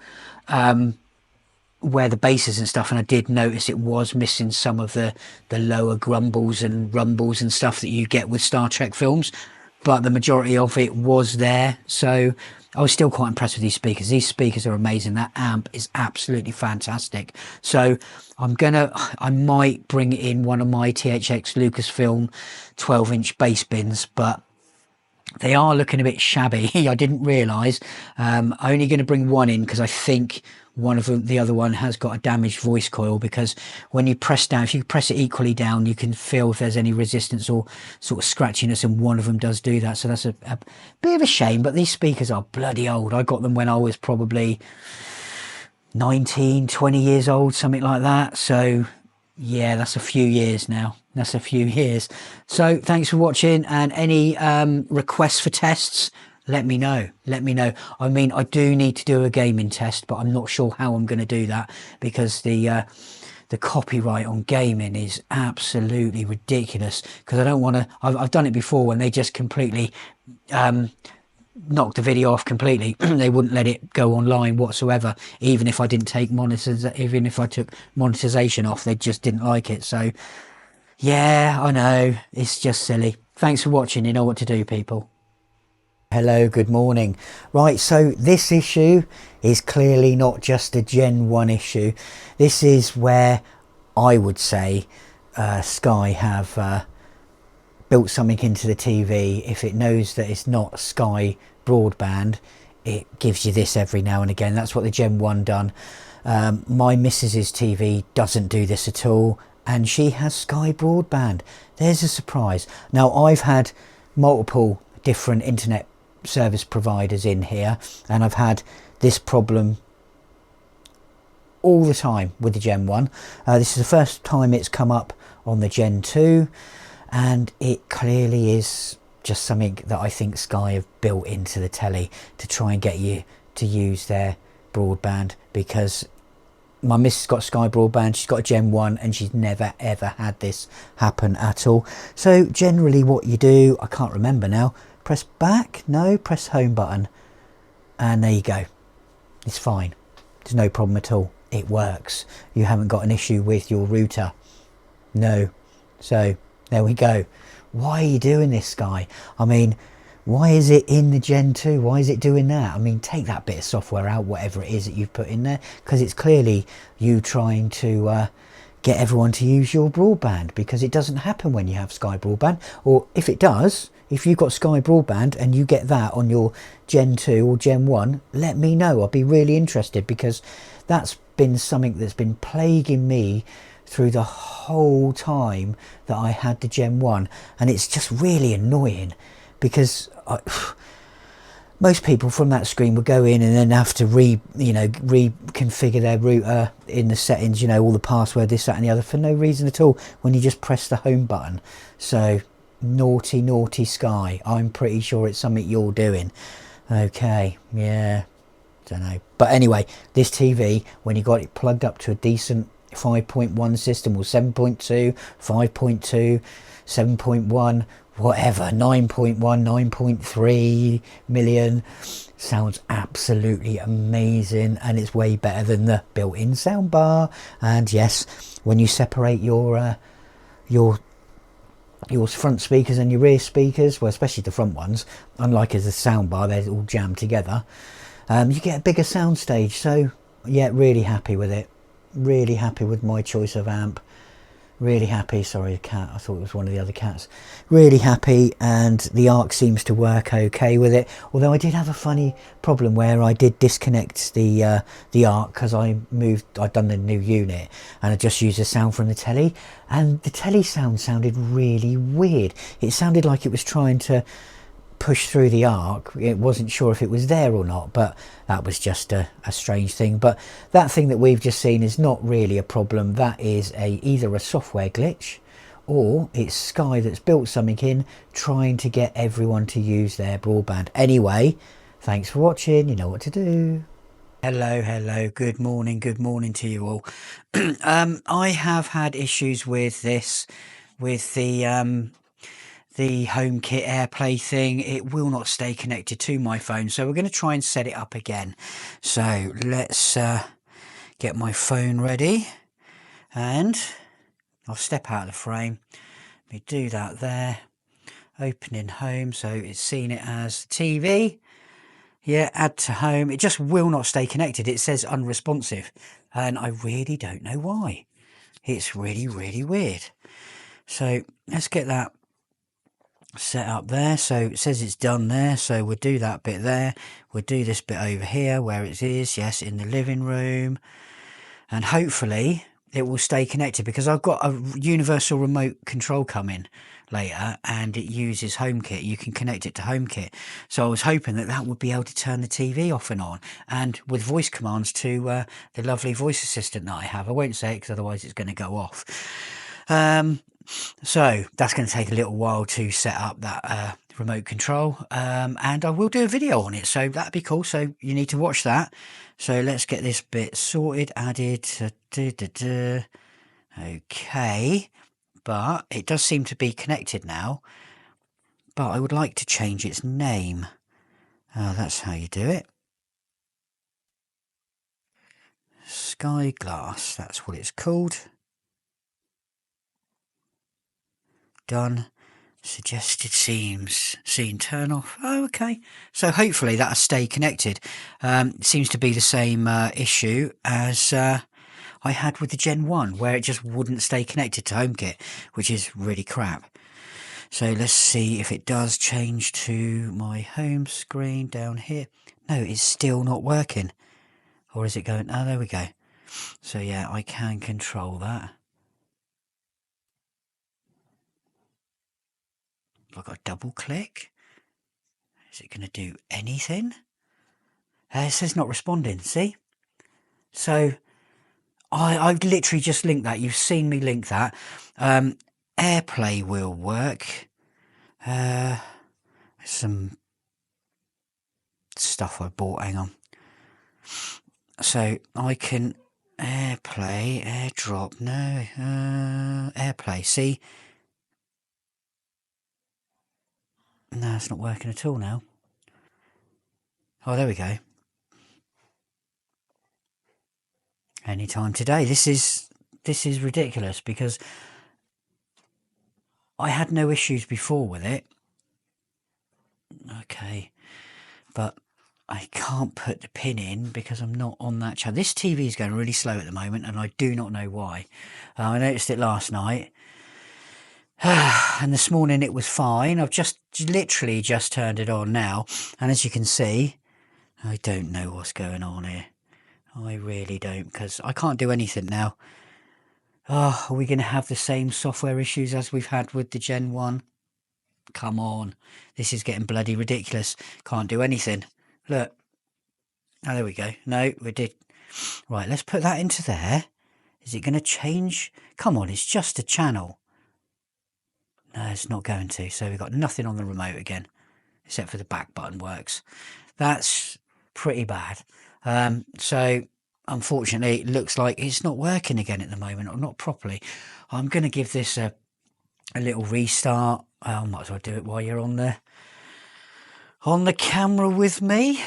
where the bass is and stuff. And I did notice it was missing some of the lower grumbles and rumbles and stuff that you get with Star Trek films, but the majority of it was there. So I was still quite impressed with these speakers. These speakers are amazing. That amp is absolutely fantastic. So I might bring in one of my THX Lucasfilm 12-inch bass bins, but they are looking a bit shabby. I didn't realise. I'm only going to bring one in because I think one of them, the other one, has got a damaged voice coil, because when you press down, if you press it equally down, you can feel if there's any resistance or sort of scratchiness, and one of them does do that. So that's a bit of a shame, but these speakers are bloody old. I got them when I was probably 19, 20 years old, something like that. So yeah, that's a few years now. That's a few years. So thanks for watching, and any requests for tests, let me know. Let me know. I mean, I do need to do a gaming test, but I'm not sure how I'm going to do that, because the copyright on gaming is absolutely ridiculous. Because I don't want to. I've done it before when they just completely knocked the video off completely. They wouldn't let it go online whatsoever, even if I didn't take even if I took monetization off. They just didn't like it. So yeah, I know, it's just silly. Thanks for watching. You know what to do, people. Hello, good morning. Right, so this issue is clearly not just a Gen 1 issue. This is where I would say Sky have built something into the TV. If it knows that it's not Sky broadband, it gives you this every now and again. That's what the Gen 1 done. My missus's TV doesn't do this at all, and she has Sky broadband. There's a surprise. Now, I've had multiple different internet service providers in here, and I've had this problem all the time with the Gen 1. This is the first time it's come up on the Gen 2, and it clearly is just something that I think Sky have built into the telly to try and get you to use their broadband, because my missus got Sky Broadband, she's got a Gen 1, and she's never ever had this happen at all. So generally what you do, I can't remember now, press back, no, press home button, and there you go. It's fine. There's no problem at all. It works. You haven't got an issue with your router. No. So there we go. Why are you doing this, Sky? I mean, why is it in the Gen 2? Why is it doing that? I mean, take that bit of software out, whatever it is that you've put in there, because it's clearly you trying to get everyone to use your broadband, because it doesn't happen when you have Sky Broadband. Or if it does, if you've got Sky Broadband and you get that on your Gen 2 or Gen 1, let me know. I'll be really interested, because that's been something that's been plaguing me through the whole time that I had the Gen 1, and it's just really annoying, because most people from that screen would go in and then have to reconfigure their router in the settings, all the password, this, that and the other, for no reason at all, when you just press the home button. So naughty Sky, I'm pretty sure it's something you're doing. Okay, yeah, don't know. But anyway, this TV, when you got it plugged up to a decent 5.1 system, or 7.2, 5.2, 7.1, whatever, 9.1, 9.3 million, sounds absolutely amazing, and it's way better than the built-in soundbar. And yes, when you separate your front speakers and your rear speakers, well, especially the front ones, unlike as a soundbar, they're all jammed together, you get a bigger sound stage. So yeah, really happy with it, really happy with my choice of amp, really happy. Sorry, a cat, I thought it was one of the other cats. Really happy, and the ARC seems to work okay with it, although I did have a funny problem where I did disconnect the ARC, because I'd done the new unit and I just used the sound from the telly, and the telly sound sounded really weird. It sounded like it was trying to push through the ARC. It wasn't sure if it was there or not, but that was just a strange thing. But that thing that we've just seen is not really a problem. That is either a software glitch, or it's Sky that's built something in trying to get everyone to use their broadband. Anyway, thanks for watching. You know what to do. Hello, good morning to you all. I have had issues with this, with the HomeKit AirPlay thing. It will not stay connected to my phone, so we're going to try and set it up again. So let's get my phone ready, and I'll step out of the frame. Let me do that there, opening home, so it's seen it as TV. Yeah, add to home. It just will not stay connected. It says unresponsive, and I really don't know why. It's really weird. So let's get that set up there. So it says it's done there, so we'll do that bit there. We'll do this bit over here where it is, yes, in the living room, and hopefully it will stay connected, because I've got a universal remote control coming later, and it uses HomeKit. You can connect it to HomeKit, so I was hoping that that would be able to turn the TV off and on, and with voice commands to the lovely voice assistant that I have. I won't say it, because otherwise it's going to go off. So that's going to take a little while to set up that remote control, and I will do a video on it, so that'd be cool. So you need to watch that. So let's get this bit sorted, added. Okay, but it does seem to be connected now, but I would like to change its name. That's how you do it. Skyglass, that's what it's called. Done. Suggested scene turn off. Oh, okay. So hopefully that'll stay connected. It seems to be the same issue as I had with the Gen 1, where it just wouldn't stay connected to HomeKit, which is really crap. So let's see if it does change to my home screen down here. No, it's still not working. Or is it going? Oh, there we go. So yeah, I can control that. I've got a double click. Is it going to do anything? It says not responding, see? So I've literally just linked that. You've seen me link that. AirPlay will work. Some stuff I bought, hang on. So I can AirPlay, AirDrop, no, AirPlay, see? No, it's not working at all now. Oh, there we go. Anytime today. This is ridiculous because I had no issues before with it. Okay, but I can't put the pin in because I'm not on that channel. This TV is going really slow at the moment and I do not know why. I noticed it last night and this morning it was fine. I've just literally just turned it on now, and as you can see, I don't know what's going on here. I really don't, because I can't do anything now. Oh, are we going to have the same software issues as we've had with the Gen 1? Come on. This is getting bloody ridiculous. Can't do anything. Look. Oh, there we go. No, we did. Right, let's put that into there. Is it going to change? Come on, it's just a channel. No, it's not going to. So we've got nothing on the remote again, except for the back button works. That's pretty bad. So unfortunately, it looks like it's not working again at the moment, or not properly. I'm going to give this a little restart. I might as well do it while you're on the camera with me.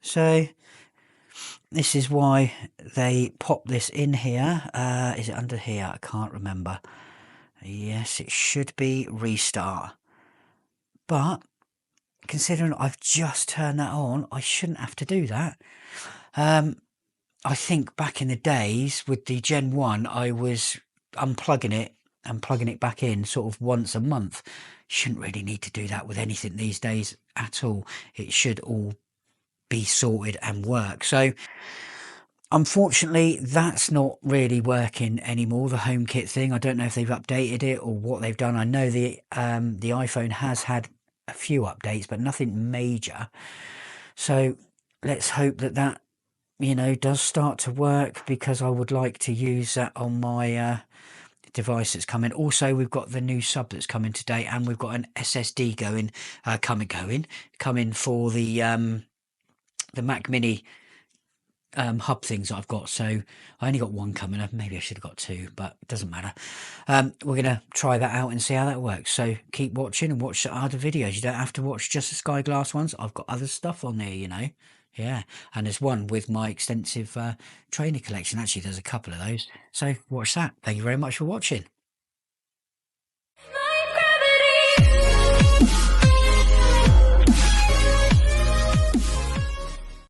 So this is why they pop this in here. Is it under here? I can't remember. Yes, it should be restart. But considering I've just turned that on, I shouldn't have to do that. I think back in the days with the Gen 1, I was unplugging it and plugging it back in sort of once a month. Shouldn't really need to do that with anything these days at all. It should all be sorted and work. So unfortunately, that's not really working anymore, the HomeKit thing. I don't know if they've updated it or what they've done. I know the iPhone has had a few updates, but nothing major. So let's hope that does start to work, because I would like to use that on my device that's coming. Also, we've got the new sub that's coming today, and we've got an SSD coming for the Mac Mini hub things that I've got. So I only got one coming up. Maybe I should have got two, but it doesn't matter. We're gonna try that out and see how that works. So keep watching and watch the other videos. You don't have to watch just the Skyglass ones. I've got other stuff on there, yeah, and there's one with my extensive trainer collection. Actually, there's a couple of those, so watch that. Thank you very much for watching.